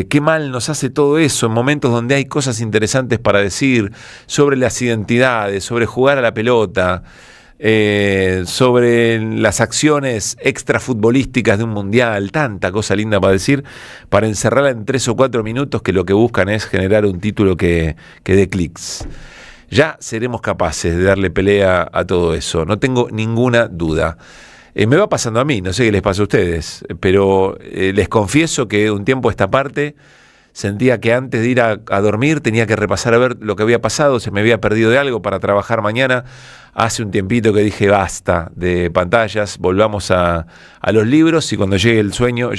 Speaker 1: Qué mal nos hace todo eso en momentos donde hay cosas interesantes para decir sobre las identidades, sobre jugar a la pelota, sobre las acciones extrafutbolísticas de un mundial, tanta cosa linda para decir, para encerrarla en 3 o 4 minutos que lo que buscan es generar un título que dé clics. Ya seremos capaces de darle pelea a todo eso, no tengo ninguna duda. Me va pasando a mí, no sé qué les pasa a ustedes, pero les confieso que un tiempo a esta parte sentía que antes de ir a dormir tenía que repasar a ver lo que había pasado, se me había perdido de algo para trabajar mañana. Hace un tiempito que dije basta de pantallas, volvamos a los libros, y cuando llega el sueño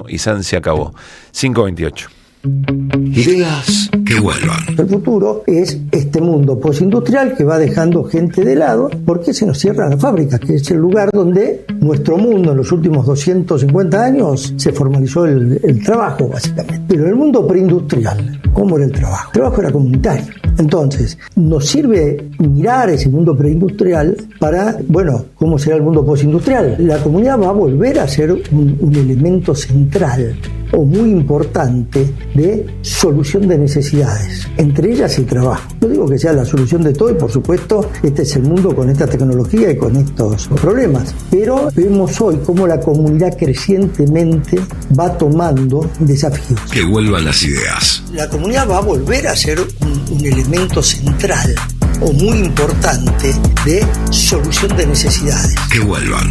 Speaker 1: y San se acabó. 5:28.
Speaker 5: Ideas que vuelvan.
Speaker 4: El futuro es este mundo postindustrial que va dejando gente de lado porque se nos cierran las fábricas, que es el lugar donde nuestro mundo en los últimos 250 años se formalizó el trabajo, básicamente. Pero en el mundo preindustrial, ¿cómo era el trabajo? El trabajo era comunitario. Entonces, nos sirve mirar ese mundo preindustrial para, bueno, ¿cómo será el mundo postindustrial? La comunidad va a volver a ser un elemento central o muy importante de solución de necesidades, entre ellas el trabajo. No digo que sea la solución de todo y por supuesto este es el mundo con esta tecnología y con estos problemas, pero vemos hoy cómo la comunidad crecientemente va tomando desafíos.
Speaker 5: Que vuelvan las ideas.
Speaker 4: La comunidad va a volver a ser un elemento central o muy importante de solución de necesidades.
Speaker 5: Que vuelvan.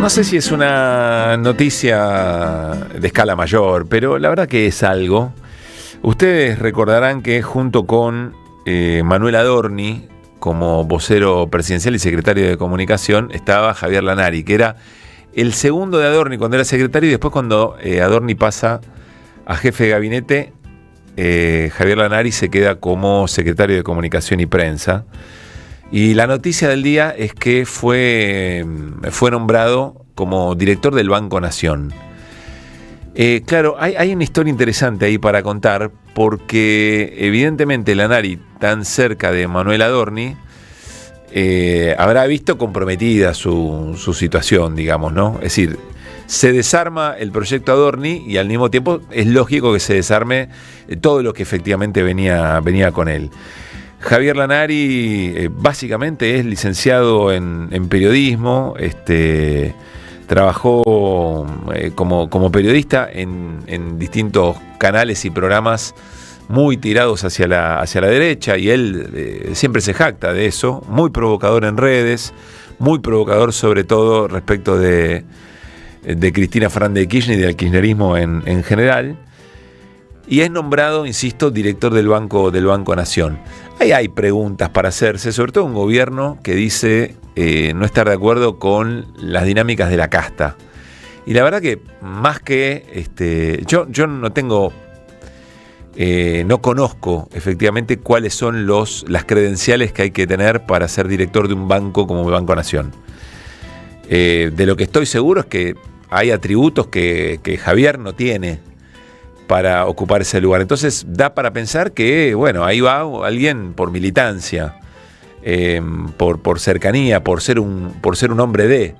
Speaker 1: No sé si es una noticia de escala mayor, pero la verdad que es algo. Ustedes recordarán que junto con Manuel Adorni, como vocero presidencial y secretario de Comunicación, estaba Javier Lanari, que era el segundo de Adorni cuando era secretario, y después cuando Adorni pasa a jefe de gabinete, Javier Lanari se queda como secretario de Comunicación y Prensa. Y la noticia del día es que fue nombrado como director del Banco Nación. Claro, hay una historia interesante ahí para contar, porque evidentemente Lanari, tan cerca de Manuel Adorni, habrá visto comprometida su situación, digamos, ¿no? Es decir, se desarma el proyecto Adorni y al mismo tiempo es lógico que se desarme todo lo que efectivamente venía con él. Javier Lanari básicamente es licenciado en periodismo, trabajó como periodista en distintos canales y programas muy tirados hacia la derecha, y él siempre se jacta de eso, muy provocador en redes, muy provocador sobre todo respecto de Cristina Fernández de Kirchner y del kirchnerismo en general. Y es nombrado, insisto, director del Banco Nación. Ahí hay preguntas para hacerse, sobre todo un gobierno que dice no estar de acuerdo con las dinámicas de la casta. Y la verdad que más que yo no tengo, no conozco efectivamente cuáles son las credenciales que hay que tener para ser director de un banco como el Banco Nación. De lo que estoy seguro es que hay atributos que Javier no tiene para ocupar ese lugar. Entonces da para pensar que, bueno, ahí va alguien por militancia, por cercanía, por ser un hombre de.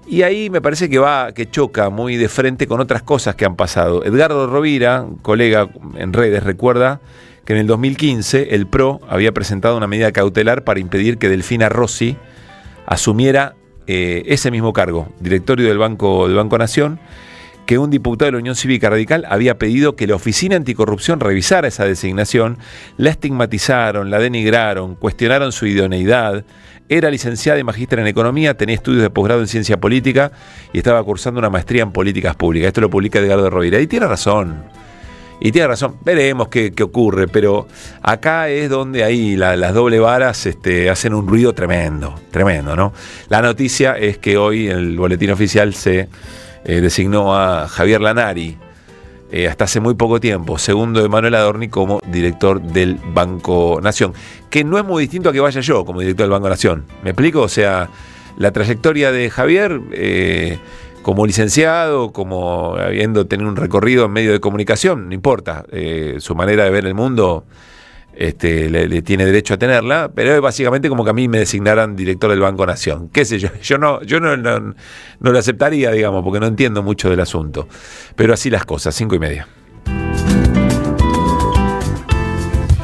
Speaker 1: Y ahí me parece que choca muy de frente con otras cosas que han pasado. Edgardo Rovira, colega en redes, recuerda que en el 2015 el PRO había presentado una medida cautelar para impedir que Delfina Rossi asumiera ese mismo cargo, directorio del Banco Nación, que un diputado de la Unión Cívica Radical había pedido que la Oficina Anticorrupción revisara esa designación. La estigmatizaron, la denigraron, cuestionaron su idoneidad. Era licenciada y magíster en Economía, tenía estudios de posgrado en Ciencia Política y estaba cursando una maestría en Políticas Públicas. Esto lo publica Edgardo Rovira. Y tiene razón. Veremos qué ocurre, pero acá es donde ahí las doble varas hacen un ruido tremendo, ¿no? La noticia es que hoy en el boletín oficial se designó a Javier Lanari, hasta hace muy poco tiempo, segundo de Manuel Adorni, como director del Banco Nación, que no es muy distinto a que vaya yo como director del Banco Nación. ¿Me explico? O sea, la trayectoria de Javier como licenciado, como habiendo tenido un recorrido en medio de comunicación, no importa, su manera de ver el mundo le tiene derecho a tenerla, pero es básicamente como que a mí me designaran director del Banco Nación. ¿Qué sé yo? Yo no lo aceptaría, digamos, porque no entiendo mucho del asunto. Pero así las cosas, 5:30.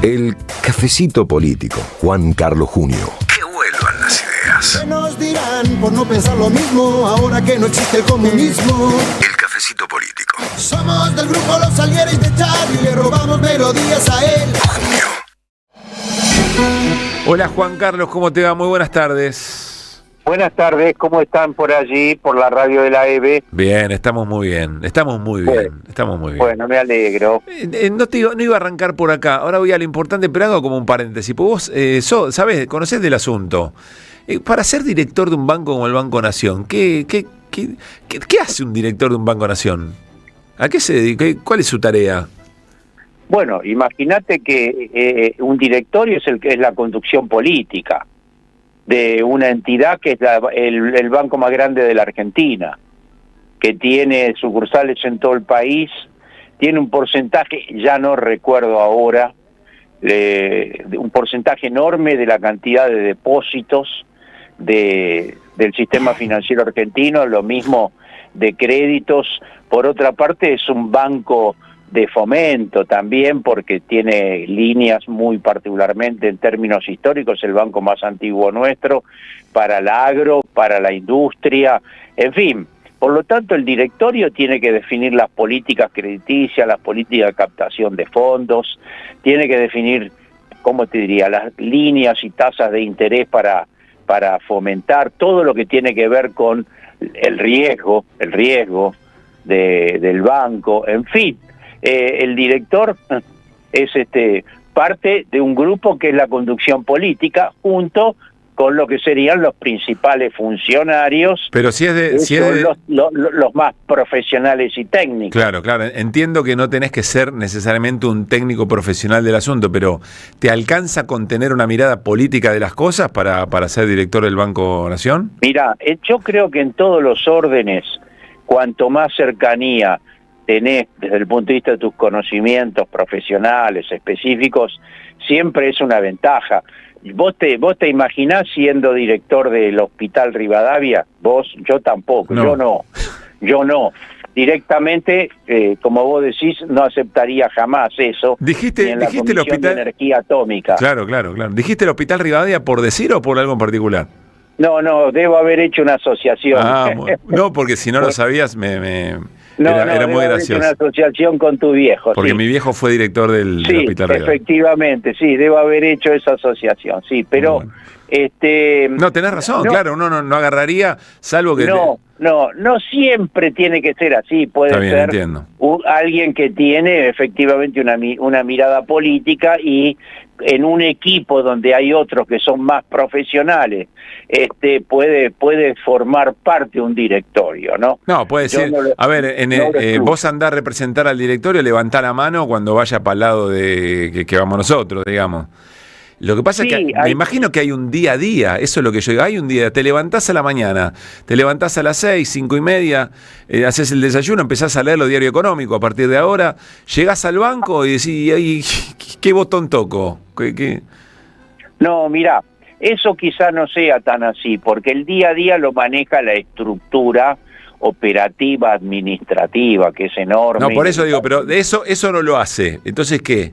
Speaker 5: El cafecito político, Juan Carlos Junio. Que vuelvan las ideas.
Speaker 6: ¿Qué nos dirán por no pensar lo mismo ahora que no existe el comunismo?
Speaker 5: El cafecito político.
Speaker 6: Somos del grupo Los Salieres de Charlie, le robamos melodías a él.
Speaker 5: Junio.
Speaker 1: Hola Juan Carlos, ¿cómo te va? Muy buenas tardes.
Speaker 23: Buenas tardes, ¿cómo están por allí, por la radio de la EBE?
Speaker 1: Bien, estamos muy bien.
Speaker 23: Bueno, me alegro.
Speaker 1: No iba a arrancar por acá, ahora voy a lo importante, pero hago como un paréntesis. Vos, ¿sabés? ¿Conocés del asunto? Para ser director de un banco como el Banco Nación, ¿qué ¿Qué hace un director de un Banco Nación? ¿A qué se dedica? ¿Cuál es su tarea?
Speaker 23: Bueno, imagínate que un directorio es la conducción política de una entidad que es el banco más grande de la Argentina, que tiene sucursales en todo el país, tiene un porcentaje, ya no recuerdo ahora, un porcentaje enorme de la cantidad de depósitos del sistema financiero argentino, lo mismo de créditos. Por otra parte, es un banco de fomento también, porque tiene líneas muy particularmente en términos históricos, el banco más antiguo nuestro, para el agro, para la industria, en fin. Por lo tanto, el directorio tiene que definir las políticas crediticias, las políticas de captación de fondos, tiene que definir, ¿cómo te diría?, las líneas y tasas de interés para fomentar todo lo que tiene que ver con el riesgo del banco, en fin. El director es parte de un grupo que es la conducción política, junto con lo que serían los principales funcionarios,
Speaker 1: pero
Speaker 23: los más profesionales y técnicos.
Speaker 1: Claro, entiendo que no tenés que ser necesariamente un técnico profesional del asunto, pero ¿te alcanza con tener una mirada política de las cosas para ser director del Banco Nación?
Speaker 23: Mira, yo creo que en todos los órdenes, cuanto más cercanía tenés desde el punto de vista de tus conocimientos profesionales, específicos, siempre es una ventaja. ¿Vos te imaginás siendo director del Hospital Rivadavia? Yo tampoco, no. Yo no. Directamente, como vos decís, no aceptaría jamás eso.
Speaker 1: Dijiste
Speaker 23: el
Speaker 1: Hospital
Speaker 23: de Energía Atómica.
Speaker 1: Claro. ¿Dijiste el Hospital Rivadavia por decir o por algo en particular?
Speaker 23: No, debo haber hecho una asociación.
Speaker 1: No, porque si no lo sabías, era muy gracioso.
Speaker 23: Una asociación con tu viejo.
Speaker 1: Porque mi viejo fue director del Hospital Rivadavia.
Speaker 23: Efectivamente, sí, debo haber hecho esa asociación, sí, pero
Speaker 1: no, tenés razón, claro, uno no agarraría, salvo que...
Speaker 23: No siempre tiene que ser así, puede ser alguien que tiene efectivamente una mirada política y en un equipo donde hay otros que son más profesionales, puede formar parte de un directorio, ¿no?
Speaker 1: No, puede ser. Vos andás a representar al directorio, levantá la mano cuando vaya para el lado de que vamos nosotros, digamos. Lo que pasa es que me imagino que hay un día a día, eso es lo que yo digo, hay un día, te levantás a la mañana, te levantás a las 6, 5:30, haces el desayuno, empezás a leer los diarios económicos, a partir de ahora, llegás al banco y decís, ¿qué botón toco? ¿Qué?
Speaker 23: No, mirá, eso quizá no sea tan así, porque el día a día lo maneja la estructura operativa, administrativa, que es enorme.
Speaker 1: No, por eso digo, pero eso no lo hace, entonces ¿qué?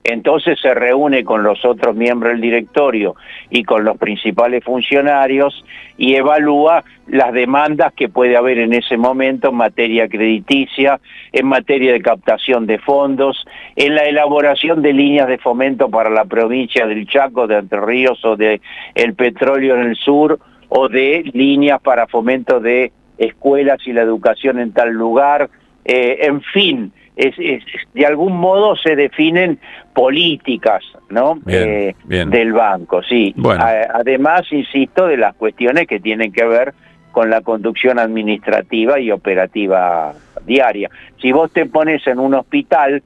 Speaker 23: Entonces se reúne con los otros miembros del directorio y con los principales funcionarios y evalúa las demandas que puede haber en ese momento en materia crediticia, en materia de captación de fondos, en la elaboración de líneas de fomento para la provincia del Chaco, de Entre Ríos o de el petróleo en el sur, o de líneas para fomento de escuelas y la educación en tal lugar, en fin. De algún modo se definen políticas, ¿no?
Speaker 1: Bien.
Speaker 23: Del banco, sí.
Speaker 1: Bueno.
Speaker 23: Además, insisto, de las cuestiones que tienen que ver con la conducción administrativa y operativa diaria. Si vos te pones en un hospital,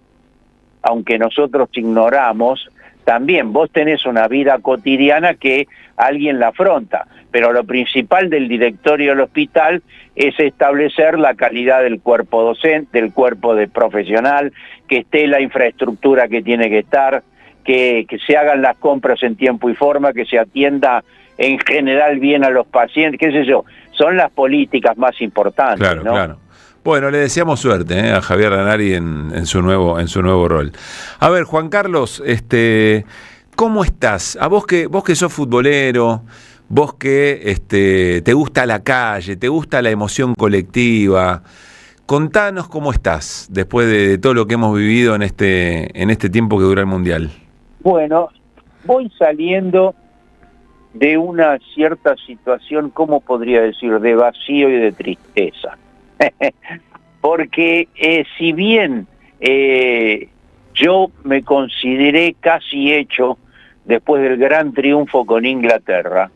Speaker 23: aunque nosotros ignoramos, también vos tenés una vida cotidiana que alguien la afronta, pero lo principal del directorio del hospital es establecer la calidad del cuerpo docente, del cuerpo de profesional, que esté la infraestructura que tiene que estar, que se hagan las compras en tiempo y forma, que se atienda en general bien a los pacientes, qué sé yo, son las políticas más importantes.
Speaker 1: Claro,
Speaker 23: ¿no?
Speaker 1: Claro. Bueno, le deseamos suerte a Javier Ranari en su nuevo rol. A ver, Juan Carlos, ¿cómo estás? A vos que sos futbolero, vos que te gusta la calle, te gusta la emoción colectiva, contanos cómo estás después de todo lo que hemos vivido en este tiempo que dura el Mundial.
Speaker 23: Bueno, voy saliendo de una cierta situación, ¿cómo podría decir?, de vacío y de tristeza. Porque si bien yo me consideré casi hecho después del gran triunfo con Inglaterra,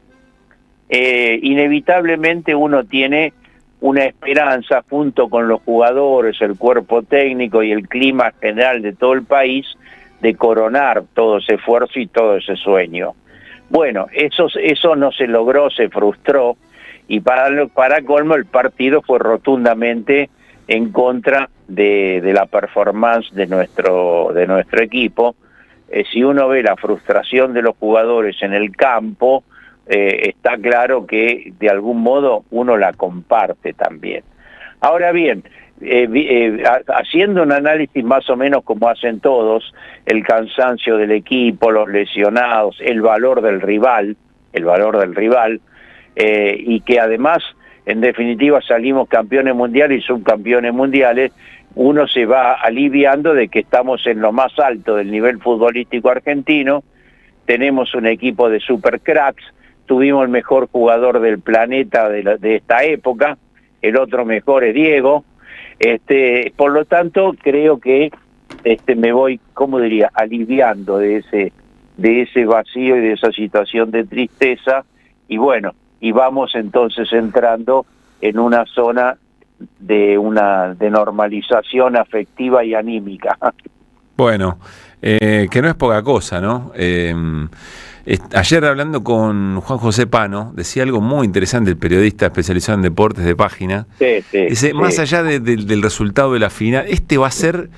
Speaker 23: inevitablemente uno tiene una esperanza junto con los jugadores, el cuerpo técnico y el clima general de todo el país de coronar todo ese esfuerzo y todo ese sueño. Bueno, eso no se logró, se frustró, y para colmo el partido fue rotundamente en contra de la performance de nuestro equipo. Si uno ve la frustración de los jugadores en el campo, está claro que de algún modo uno la comparte también. Ahora bien, haciendo un análisis más o menos como hacen todos, el cansancio del equipo, los lesionados, el valor del rival, y que además, en definitiva, salimos campeones mundiales y subcampeones mundiales, uno se va aliviando de que estamos en lo más alto del nivel futbolístico argentino, tenemos un equipo de super cracks, tuvimos el mejor jugador del planeta de esta época, el otro mejor es Diego. Por lo tanto, creo que me voy, ¿cómo diría?, aliviando de ese vacío y de esa situación de tristeza, y bueno, y vamos entonces entrando en una zona de normalización afectiva y anímica.
Speaker 1: Bueno, que no es poca cosa, ¿no? Ayer hablando con Juan José Pano, decía algo muy interesante, el periodista especializado en deportes de Página. Dice, más allá del resultado de la final, va a ser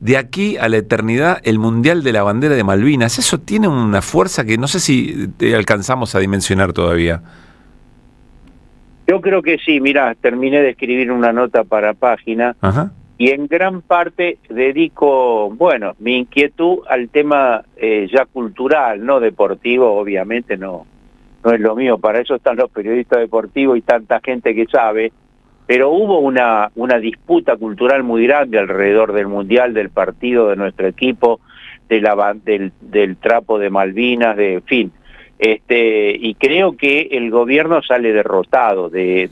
Speaker 1: de aquí a la eternidad el Mundial de la Bandera de Malvinas. Eso tiene una fuerza que no sé si alcanzamos a dimensionar todavía.
Speaker 23: Yo creo que sí, mirá, terminé de escribir una nota para Página. Ajá. Y en gran parte dedico, bueno, mi inquietud al tema ya cultural, no deportivo, obviamente no es lo mío, para eso están los periodistas deportivos y tanta gente que sabe, pero hubo una disputa cultural muy grande alrededor del Mundial, del partido de nuestro equipo, del trapo de Malvinas, en fin. Y creo que el gobierno sale derrotado de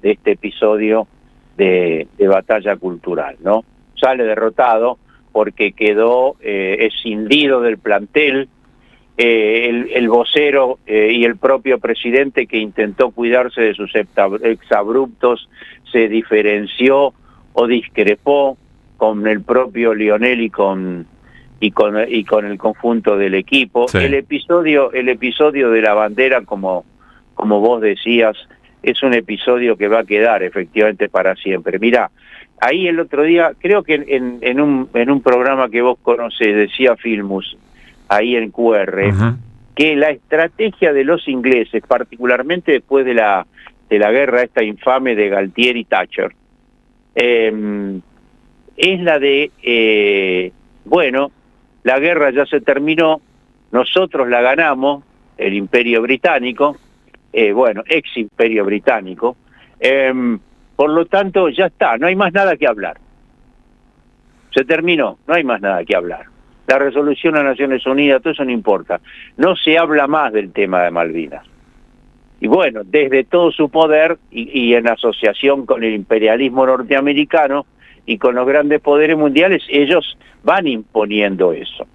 Speaker 23: este episodio de batalla cultural, ¿no? Sale derrotado porque quedó escindido del plantel, el vocero y el propio presidente, que intentó cuidarse de sus exabruptos, se diferenció o discrepó con el propio Lionel y con el conjunto del equipo. Sí. El episodio de la bandera, como vos decías, es un episodio que va a quedar efectivamente para siempre. Mirá, ahí el otro día, creo que en un programa que vos conocés, decía Filmus, ahí en QR, que la estrategia de los ingleses, particularmente después de la guerra esta infame de Galtieri y Thatcher, es la de, bueno, la guerra ya se terminó, nosotros la ganamos, el Imperio Británico, ex Imperio Británico, por lo tanto ya está, no hay más nada que hablar. Se terminó, no hay más nada que hablar. La resolución de las Naciones Unidas, todo eso no importa. No se habla más del tema de Malvinas. Y bueno, desde todo su poder y en asociación con el imperialismo norteamericano y con los grandes poderes mundiales, ellos van imponiendo eso.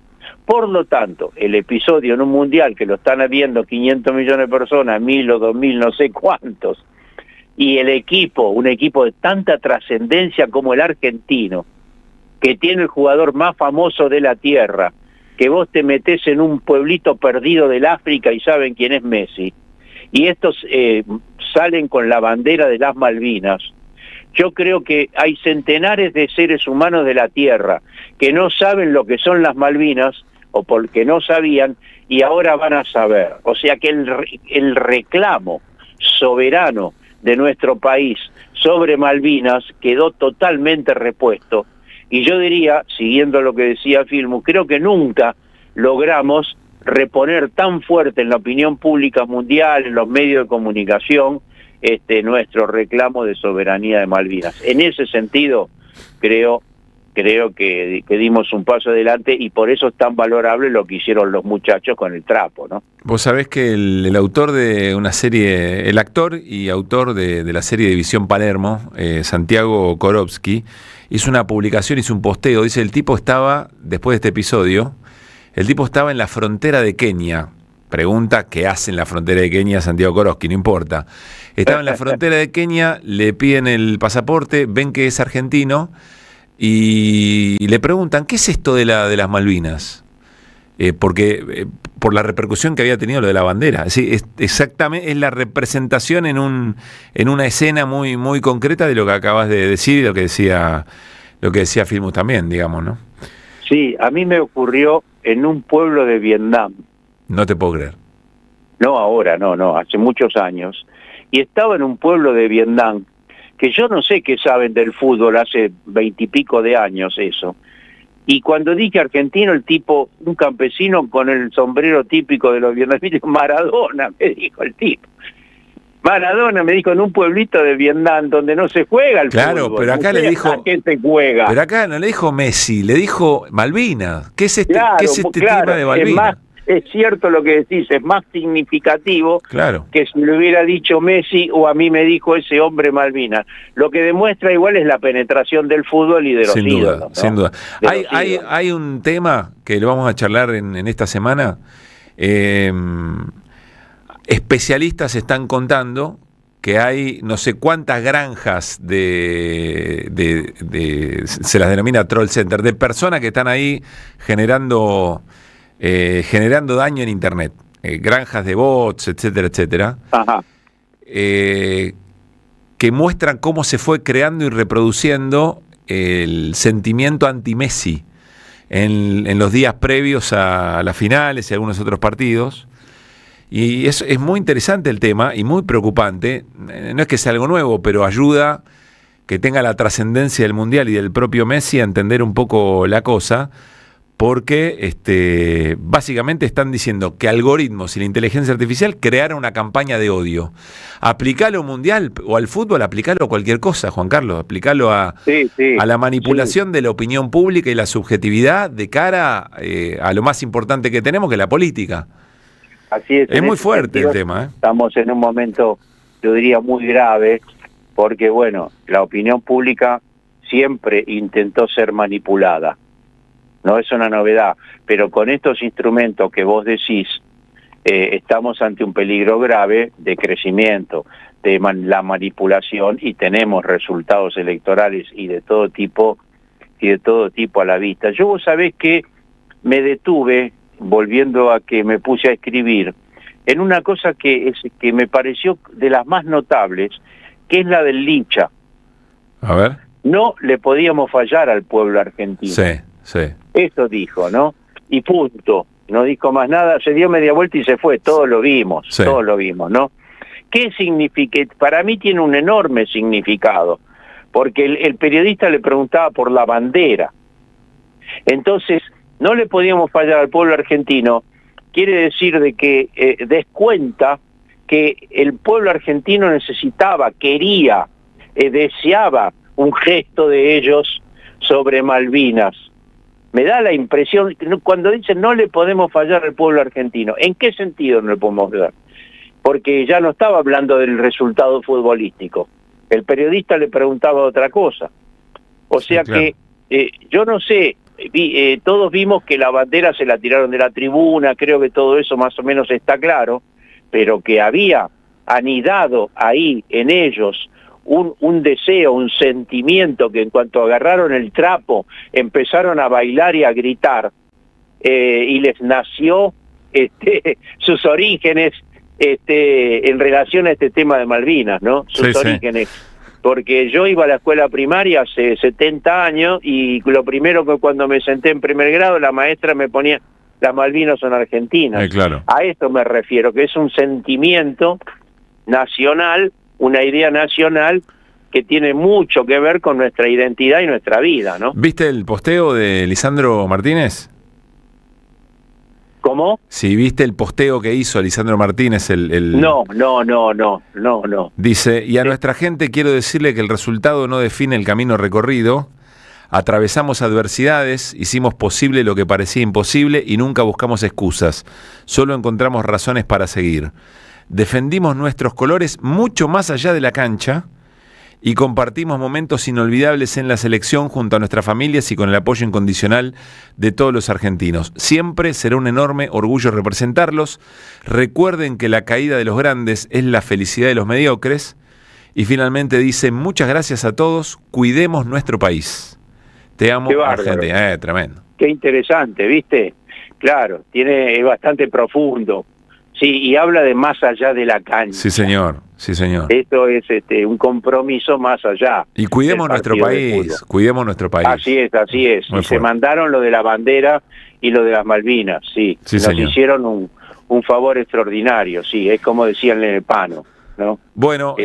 Speaker 23: Por lo tanto, el episodio en un mundial que lo están viendo 500 millones de personas, 1000 o 2000, no sé cuántos, y el equipo, un equipo de tanta trascendencia como el argentino, que tiene el jugador más famoso de la tierra, que vos te metés en un pueblito perdido del África y saben quién es Messi, y estos salen con la bandera de las Malvinas. Yo creo que hay centenares de seres humanos de la tierra que no saben lo que son las Malvinas, o porque no sabían, y ahora van a saber. O sea que el reclamo soberano de nuestro país sobre Malvinas quedó totalmente repuesto. Y yo diría, siguiendo lo que decía Filmus, creo que nunca logramos reponer tan fuerte en la opinión pública mundial, en los medios de comunicación, nuestro reclamo de soberanía de Malvinas. En ese sentido, creo que dimos un paso adelante, y por eso es tan valorable lo que hicieron los muchachos con el trapo, ¿no?
Speaker 1: Vos sabés que el autor de una serie, el actor y autor de la serie División Palermo, Santiago Korowski, hizo una publicación, hizo un posteo, dice, el tipo estaba, después de este episodio, el tipo estaba en la frontera de Kenia, pregunta qué hace en la frontera de Kenia Santiago Koroski, no importa. Estaba en la frontera de Kenia, le piden el pasaporte, ven que es argentino y le preguntan, ¿qué es esto de las Malvinas? Porque por la repercusión que había tenido lo de la bandera. Sí, exactamente, es la representación en una escena muy, muy concreta de lo que acabas de decir y lo que decía Filmus también, digamos, ¿no?
Speaker 23: Sí, a mí me ocurrió en un pueblo de Vietnam.
Speaker 1: No te puedo creer.
Speaker 23: No ahora, no, hace muchos años. Y estaba en un pueblo de Vietnam, que yo no sé qué saben del fútbol, hace 20 y pico de años eso. Y cuando dije argentino, el tipo, un campesino con el sombrero típico de los vietnamitas, Maradona, me dijo el tipo. Maradona, me dijo, en un pueblito de Vietnam donde no se juega el fútbol.
Speaker 1: Claro, pero acá le dijo...
Speaker 23: ¿A qué se juega?
Speaker 1: Pero acá no le dijo Messi, le dijo Malvinas. ¿Qué es este,
Speaker 23: claro,
Speaker 1: ¿qué es este
Speaker 23: claro,
Speaker 1: tema de Malvinas?
Speaker 23: Es cierto lo que decís, es más significativo que si le hubiera dicho Messi o a mí me dijo ese hombre Malvinas. Lo que demuestra igual es la penetración del fútbol y de los ídolos, ¿no?
Speaker 1: Sin duda. Hay un tema que lo vamos a charlar en esta semana. Especialistas están contando que hay no sé cuántas granjas se las denomina troll center, de personas que están ahí generando daño en internet, granjas de bots, etcétera, etcétera.
Speaker 23: Ajá.
Speaker 1: Que muestran cómo se fue creando y reproduciendo el sentimiento anti-Messi en los días previos a las finales y algunos otros partidos. Y es muy interesante el tema y muy preocupante. No es que sea algo nuevo, pero ayuda que tenga la trascendencia del Mundial y del propio Messi a entender un poco la cosa, porque básicamente están diciendo que algoritmos y la inteligencia artificial crearon una campaña de odio. Aplicalo al Mundial o al fútbol, aplicalo a cualquier cosa, Juan Carlos, aplicalo a la manipulación de la opinión pública y la subjetividad de cara a lo más importante que tenemos, que es la política.
Speaker 23: Así es
Speaker 1: muy fuerte el tema.
Speaker 23: Estamos en un momento, yo diría, muy grave, porque, bueno, la opinión pública siempre intentó ser manipulada. No es una novedad, pero con estos instrumentos que vos decís, estamos ante un peligro grave de crecimiento de la manipulación y tenemos resultados electorales y de todo tipo a la vista. Yo, vos sabés que me detuve, volviendo a que me puse a escribir, en una cosa que me pareció de las más notables, que es la del Licha.
Speaker 1: A ver.
Speaker 23: No le podíamos fallar al pueblo argentino.
Speaker 1: Sí.
Speaker 23: Eso dijo, ¿no? Y punto. No dijo más nada, se dio media vuelta y se fue. Todos lo vimos, ¿no? ¿Qué significa? Para mí tiene un enorme significado, porque el periodista le preguntaba por la bandera. Entonces, no le podíamos fallar al pueblo argentino, quiere decir de que des cuenta que el pueblo argentino necesitaba, quería, deseaba un gesto de ellos sobre Malvinas. Me da la impresión, cuando dicen no le podemos fallar al pueblo argentino, ¿en qué sentido no le podemos fallar? Porque ya no estaba hablando del resultado futbolístico. El periodista le preguntaba otra cosa. O sea que, yo no sé, todos vimos que la bandera se la tiraron de la tribuna, creo que todo eso más o menos está claro, pero que había anidado ahí en ellos un deseo, un sentimiento que en cuanto agarraron el trapo empezaron a bailar y a gritar, y les nació sus orígenes en relación a este tema de Malvinas, ¿no? Sus orígenes. Porque yo iba a la escuela primaria hace 70 años y lo primero que cuando me senté en primer grado la maestra me ponía, las Malvinas son argentinas.
Speaker 1: Claro.
Speaker 23: A esto me refiero, que es un sentimiento nacional, una idea nacional que tiene mucho que ver con nuestra identidad y nuestra vida, ¿no?
Speaker 1: ¿Viste el posteo de Lisandro Martínez?
Speaker 23: ¿Cómo?
Speaker 1: Si viste el posteo que hizo Lisandro Martínez,
Speaker 23: No.
Speaker 1: Dice, y a nuestra gente quiero decirle que el resultado no define el camino recorrido. Atravesamos adversidades, hicimos posible lo que parecía imposible y nunca buscamos excusas. Solo encontramos razones para seguir. Defendimos nuestros colores mucho más allá de la cancha y compartimos momentos inolvidables en la selección junto a nuestras familias y con el apoyo incondicional de todos los argentinos. Siempre será un enorme orgullo representarlos. Recuerden que la caída de los grandes es la felicidad de los mediocres. Y finalmente dice, muchas gracias a todos, cuidemos nuestro país. Te amo, Argentina. Tremendo.
Speaker 23: Qué interesante, ¿viste? Claro, es bastante profundo. Sí, y habla de más allá de la cancha.
Speaker 1: Sí, señor. Sí, señor.
Speaker 23: Esto es un compromiso más allá.
Speaker 1: Y cuidemos nuestro país, cuidemos nuestro país.
Speaker 23: Así es.
Speaker 1: Muy
Speaker 23: Y se mandaron lo de la bandera y lo de las Malvinas, sí. Nos
Speaker 1: señor.
Speaker 23: hicieron un favor extraordinario, sí, es como decían en el Pano, ¿no?
Speaker 1: Bueno,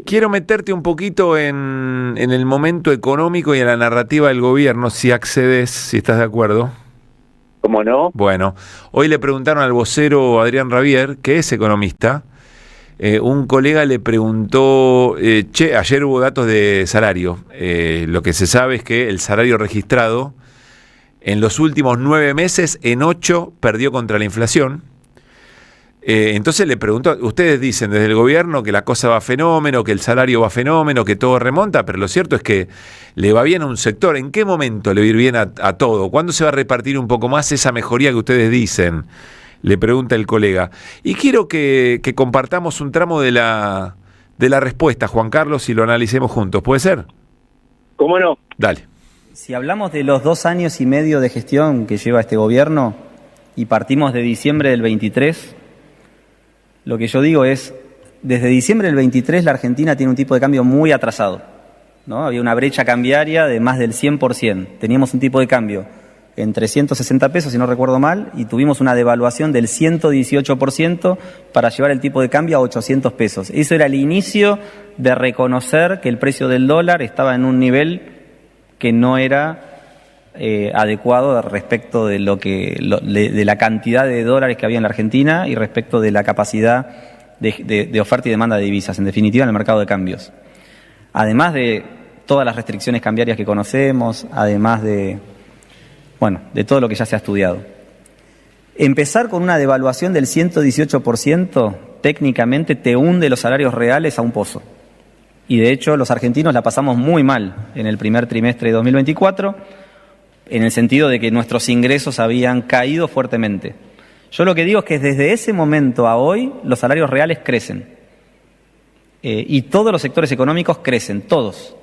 Speaker 1: quiero meterte un poquito en el momento económico y en la narrativa del gobierno, si accedes, si estás de acuerdo.
Speaker 23: ¿Cómo no?
Speaker 1: Bueno, hoy le preguntaron al vocero Adrián Rabier, que es economista. Un colega le preguntó, ayer hubo datos de salario. Lo que se sabe es que el salario registrado en los últimos 9 meses, en 8 perdió contra la inflación. Entonces le preguntó, ustedes dicen desde el gobierno que la cosa va fenómeno, que el salario va fenómeno, que todo remonta, pero lo cierto es que le va bien a un sector. ¿En qué momento le va a ir bien a todo? ¿Cuándo se va a repartir un poco más esa mejoría que ustedes dicen? Le pregunta el colega. Y quiero que compartamos un tramo de la respuesta, Juan Carlos, y lo analicemos juntos. ¿Puede ser?
Speaker 23: ¿Cómo no?
Speaker 1: Dale.
Speaker 7: Si hablamos de los 2 años y medio de gestión que lleva este gobierno y partimos de diciembre del 23, lo que yo digo es, desde diciembre del 23 la Argentina tiene un tipo de cambio muy atrasado, ¿no? Había una brecha cambiaria de más del 100%. Teníamos un tipo de cambio en 360 pesos, si no recuerdo mal, y tuvimos una devaluación del 118% para llevar el tipo de cambio a 800 pesos. Eso era el inicio de reconocer que el precio del dólar estaba en un nivel que no era adecuado respecto de de la cantidad de dólares que había en la Argentina y respecto de la capacidad de oferta y demanda de divisas, en definitiva, en el mercado de cambios. Además de todas las restricciones cambiarias que conocemos, además de todo lo que ya se ha estudiado. Empezar con una devaluación del 118% técnicamente te hunde los salarios reales a un pozo. Y de hecho los argentinos la pasamos muy mal en el primer trimestre de 2024, en el sentido de que nuestros ingresos habían caído fuertemente. Yo lo que digo es que desde ese momento a hoy los salarios reales crecen. Y todos los sectores económicos crecen, todos.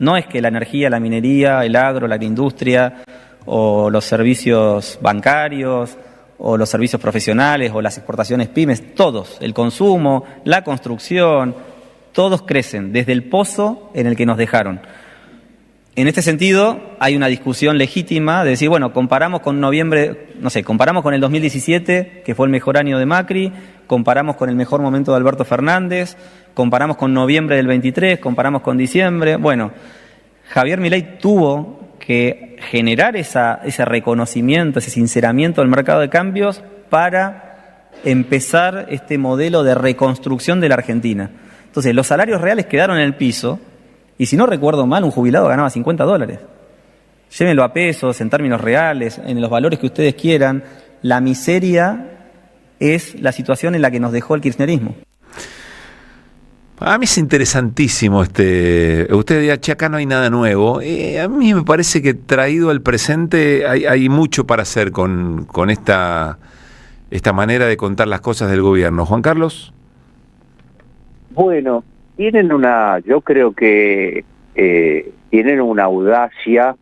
Speaker 7: No es que la energía, la minería, el agro, la agroindustria o los servicios bancarios o los servicios profesionales o las exportaciones pymes, todos, el consumo, la construcción, todos crecen desde el pozo en el que nos dejaron. En este sentido, hay una discusión legítima de decir, bueno, comparamos con comparamos con el 2017, que fue el mejor año de Macri, comparamos con el mejor momento de Alberto Fernández, comparamos con noviembre del 23, comparamos con diciembre. Bueno, Javier Milei tuvo que generar ese reconocimiento, ese sinceramiento del mercado de cambios para empezar este modelo de reconstrucción de la Argentina. Entonces, los salarios reales quedaron en el piso. Y si no recuerdo mal, un jubilado ganaba $50. Llévenlo a pesos, en términos reales, en los valores que ustedes quieran. La miseria es la situación en la que nos dejó el kirchnerismo.
Speaker 1: A mí es interesantísimo usted dirá, che, acá no hay nada nuevo. A mí me parece que traído al presente hay mucho para hacer con esta manera de contar las cosas del gobierno. Juan Carlos.
Speaker 23: Bueno, yo creo que tienen una audacia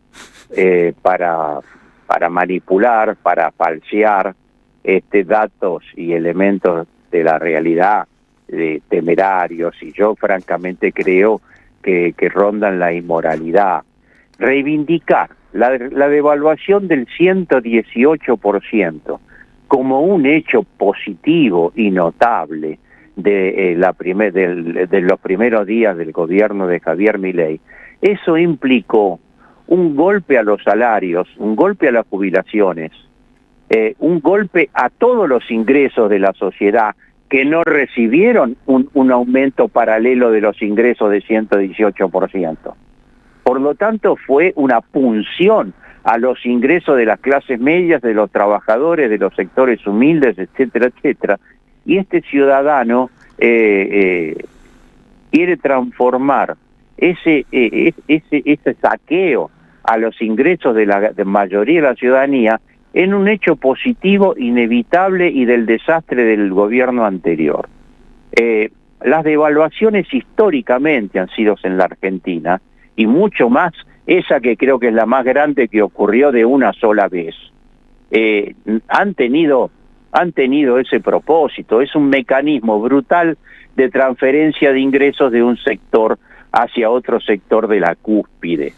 Speaker 23: para manipular, para falsear datos y elementos de la realidad temerarios, y yo francamente creo que rondan la inmoralidad. Reivindicar la devaluación del 118% como un hecho positivo y notable de los primeros días del gobierno de Javier Milei, eso implicó un golpe a los salarios, un golpe a las jubilaciones, un golpe a todos los ingresos de la sociedad que no recibieron un aumento paralelo de los ingresos de 118%. Por lo tanto, fue una punción a los ingresos de las clases medias, de los trabajadores, de los sectores humildes, etcétera, etcétera. Y este ciudadano quiere transformar ese saqueo a los ingresos de la mayoría de la ciudadanía en un hecho positivo, inevitable y del desastre del gobierno anterior. Las devaluaciones históricamente han sido en la Argentina, y mucho más esa que creo que es la más grande que ocurrió de una sola vez. Han tenido ese propósito, es un mecanismo brutal de transferencia de ingresos de un sector hacia otro sector de la cúspide.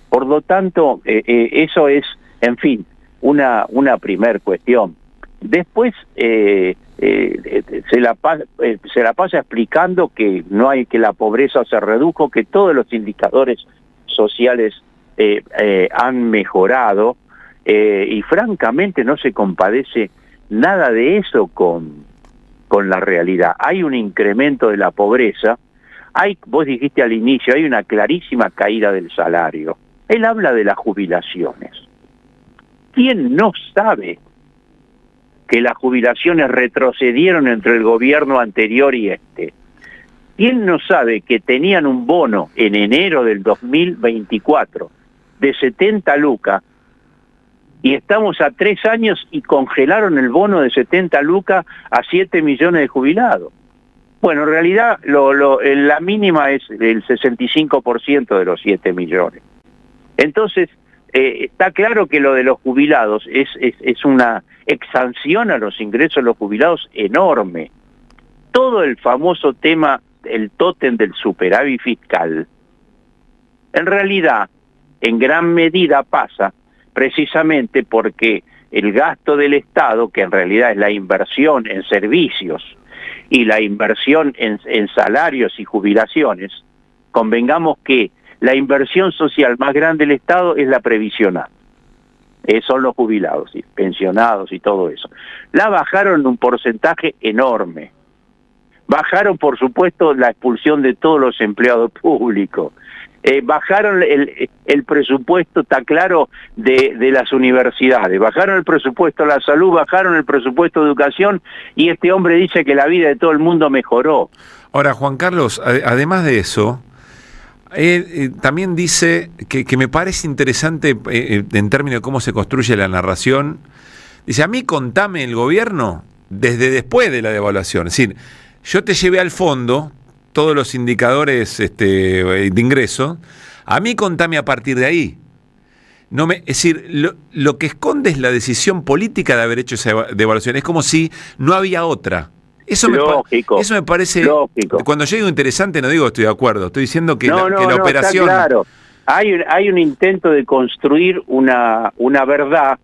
Speaker 23: Por lo tanto, eso es, en fin, una primer cuestión. Después se la pasa explicando que que la pobreza se redujo, que todos los indicadores sociales han mejorado, y francamente no se compadece nada de eso con la realidad. Hay un incremento de la pobreza, vos dijiste al inicio, hay una clarísima caída del salario. Él habla de las jubilaciones. ¿Quién no sabe que las jubilaciones retrocedieron entre el gobierno anterior y este? ¿Quién no sabe que tenían un bono en enero del 2024 de 70 lucas y estamos a 3 años y congelaron el bono de 70 lucas a 7 millones de jubilados? Bueno, en realidad la mínima es el 65% de los 7 millones. Entonces, está claro que lo de los jubilados es una exsanción a los ingresos de los jubilados enorme. Todo el famoso tema, el tótem del superávit fiscal, en realidad, en gran medida pasa precisamente porque el gasto del Estado, que en realidad es la inversión en servicios y la inversión en salarios y jubilaciones, convengamos que la inversión social más grande del Estado es la previsional. Son los jubilados y pensionados y todo eso. La bajaron en un porcentaje enorme. Bajaron, por supuesto, la expulsión de todos los empleados públicos. Bajaron el presupuesto, está claro, de las universidades. Bajaron el presupuesto de la salud, bajaron el presupuesto de educación, y este hombre dice que la vida de todo el mundo mejoró.
Speaker 1: Ahora, Juan Carlos, además de eso, también dice que me parece interesante en términos de cómo se construye la narración. Dice, a mí contame el gobierno desde después de la devaluación. Es decir, yo te llevé al fondo todos los indicadores de ingreso, a mí contame a partir de ahí. Es decir, lo que esconde es la decisión política de haber hecho esa devaluación. Es como si no había otra. Eso me parece lógico. Cuando yo digo interesante, no digo estoy de acuerdo, estoy diciendo que la operación...
Speaker 23: Está claro. Hay un intento de construir una verdad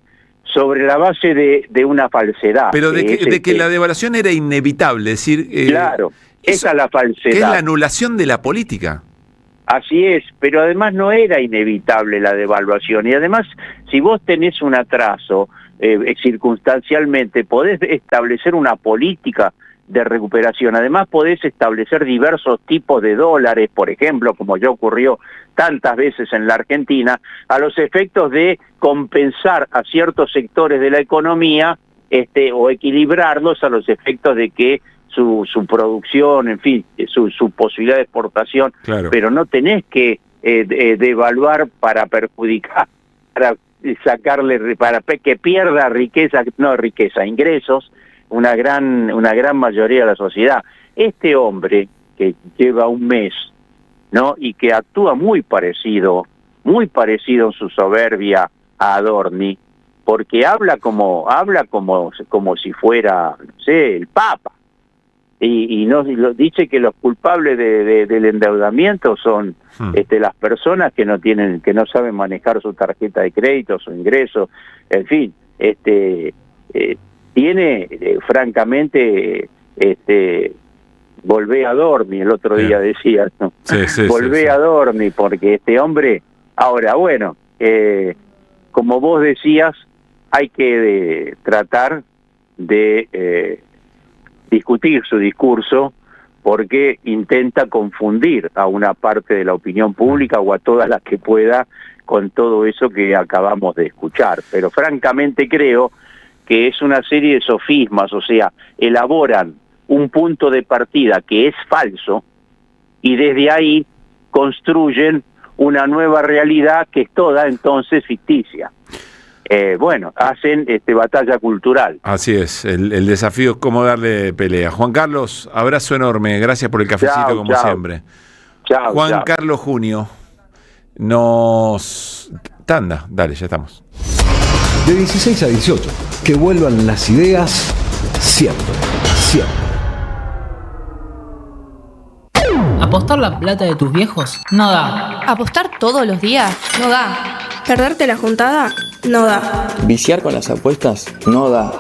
Speaker 23: sobre la base de una falsedad.
Speaker 1: Pero de que la devaluación era inevitable, es decir...
Speaker 23: claro, esa es la falsedad.
Speaker 1: Que es la anulación de la política.
Speaker 23: Así es, pero además no era inevitable la devaluación. Y además, si vos tenés un atraso, circunstancialmente, podés establecer una política de recuperación. Además podés establecer diversos tipos de dólares, por ejemplo, como ya ocurrió tantas veces en la Argentina, a los efectos de compensar a ciertos sectores de la economía, o equilibrarlos a los efectos de que su producción, en fin, su posibilidad de exportación, claro. Pero no tenés que devaluar para perjudicar, para sacarle, para que pierda ingresos, una gran mayoría de la sociedad. Este hombre que lleva un mes, ¿no? Y que actúa muy parecido en su soberbia a Adorni, porque habla como si fuera, no sé, el Papa. Y dice que los culpables del endeudamiento son las personas que no saben manejar su tarjeta de crédito, su ingreso, en fin, tiene francamente volvé a Adorni, el otro día decía, ¿no? Volvé a Adorni, porque este hombre, ahora bueno, como vos decías, hay que tratar de discutir su discurso, porque intenta confundir a una parte de la opinión pública o a todas las que pueda con todo eso que acabamos de escuchar. Pero francamente creo que es una serie de sofismas, o sea, elaboran un punto de partida que es falso y desde ahí construyen una nueva realidad que es toda entonces ficticia. Hacen batalla cultural.
Speaker 1: Así es, el desafío es cómo darle pelea. Juan Carlos, abrazo enorme, gracias por el cafecito como siempre.
Speaker 23: Chao.
Speaker 1: Juan Carlos Junio, Tanda, dale, ya estamos.
Speaker 5: De 16 a 18, que vuelvan las ideas siempre.
Speaker 9: ¿Apostar la plata de tus viejos? No da.
Speaker 10: ¿Apostar todos los días? No da. ¿Perderte la juntada? No da.
Speaker 12: ¿Viciar con las apuestas? No da.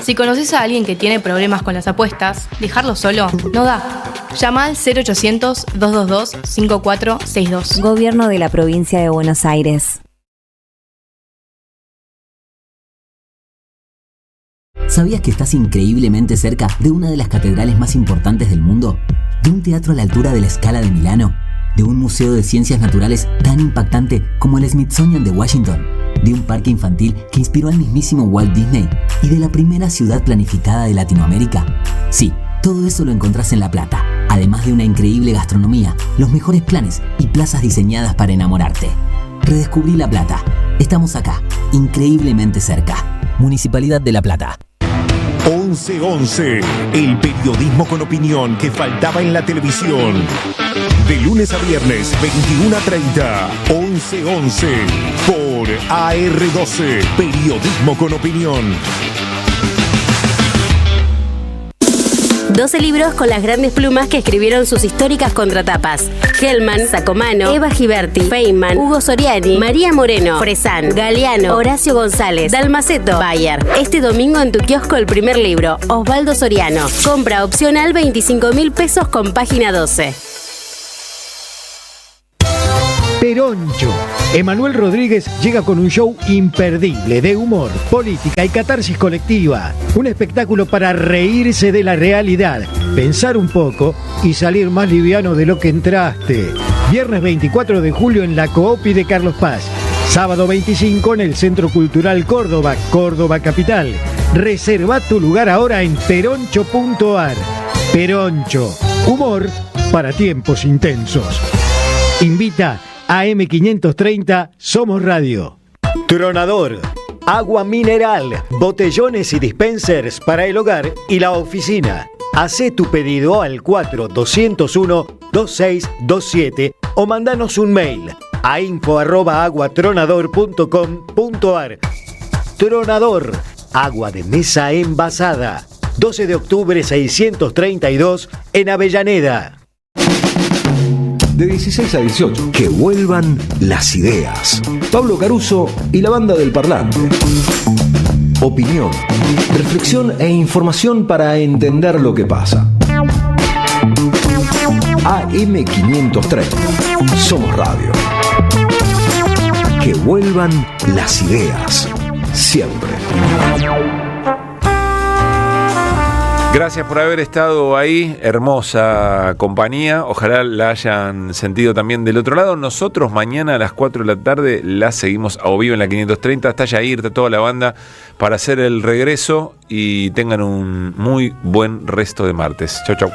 Speaker 10: Si conoces a alguien que tiene problemas con las apuestas, dejarlo solo no da. Llama al 0800-222-5462.
Speaker 24: Gobierno de la Provincia de Buenos Aires.
Speaker 25: ¿Sabías que estás increíblemente cerca de una de las catedrales más importantes del mundo? ¿De un teatro a la altura de la Scala de Milano? ¿De un museo de ciencias naturales tan impactante como el Smithsonian de Washington? ¿De un parque infantil que inspiró al mismísimo Walt Disney? ¿Y de la primera ciudad planificada de Latinoamérica? Sí, todo eso lo encontrás en La Plata, además de una increíble gastronomía, los mejores planes y plazas diseñadas para enamorarte. Redescubrí La Plata. Estamos acá, increíblemente cerca. Municipalidad de La Plata.
Speaker 21: 11-11, el periodismo con opinión que faltaba en la televisión. De lunes a viernes, 21 a 30, 11-11, por AR12, periodismo con opinión.
Speaker 26: 12 libros con las grandes plumas que escribieron sus históricas contratapas. Hellman, Sacomano, Eva Giberti, Feynman, Hugo Soriani, María Moreno, Fresán, Galeano, Horacio González, Dalmaceto, Bayer. Este domingo en tu kiosco el primer libro, Osvaldo Soriano. Compra opcional 25.000 pesos con página 12.
Speaker 8: Peroncho. Emanuel Rodríguez llega con un show imperdible de humor, política y catarsis colectiva. Un espectáculo para reírse de la realidad, pensar un poco y salir más liviano de lo que entraste. Viernes 24 de julio en la Coopi de Carlos Paz. Sábado 25 en el Centro Cultural Córdoba, Córdoba Capital. Reserva tu lugar ahora en peroncho.ar. Peroncho. Humor para tiempos intensos. Invita AM530 Somos Radio. Tronador. Agua mineral, botellones y dispensers para el hogar y la oficina. Hacé tu pedido al 4201-2627 o mandanos un mail a info@aguatronador.com.ar. Tronador. Agua de mesa envasada. 12 de octubre 632 en Avellaneda.
Speaker 5: De 16 a 18, que vuelvan las ideas. Pablo Caruso y la banda del Parlante. Opinión, reflexión e información para entender lo que pasa. AM530. Somos Radio. Que vuelvan las ideas. Siempre.
Speaker 1: Gracias por haber estado ahí, hermosa compañía, ojalá la hayan sentido también del otro lado. Nosotros mañana a las 4 de la tarde la seguimos a vivo en la 530, está Yair, está toda la banda para hacer el regreso y tengan un muy buen resto de martes. Chau, chau.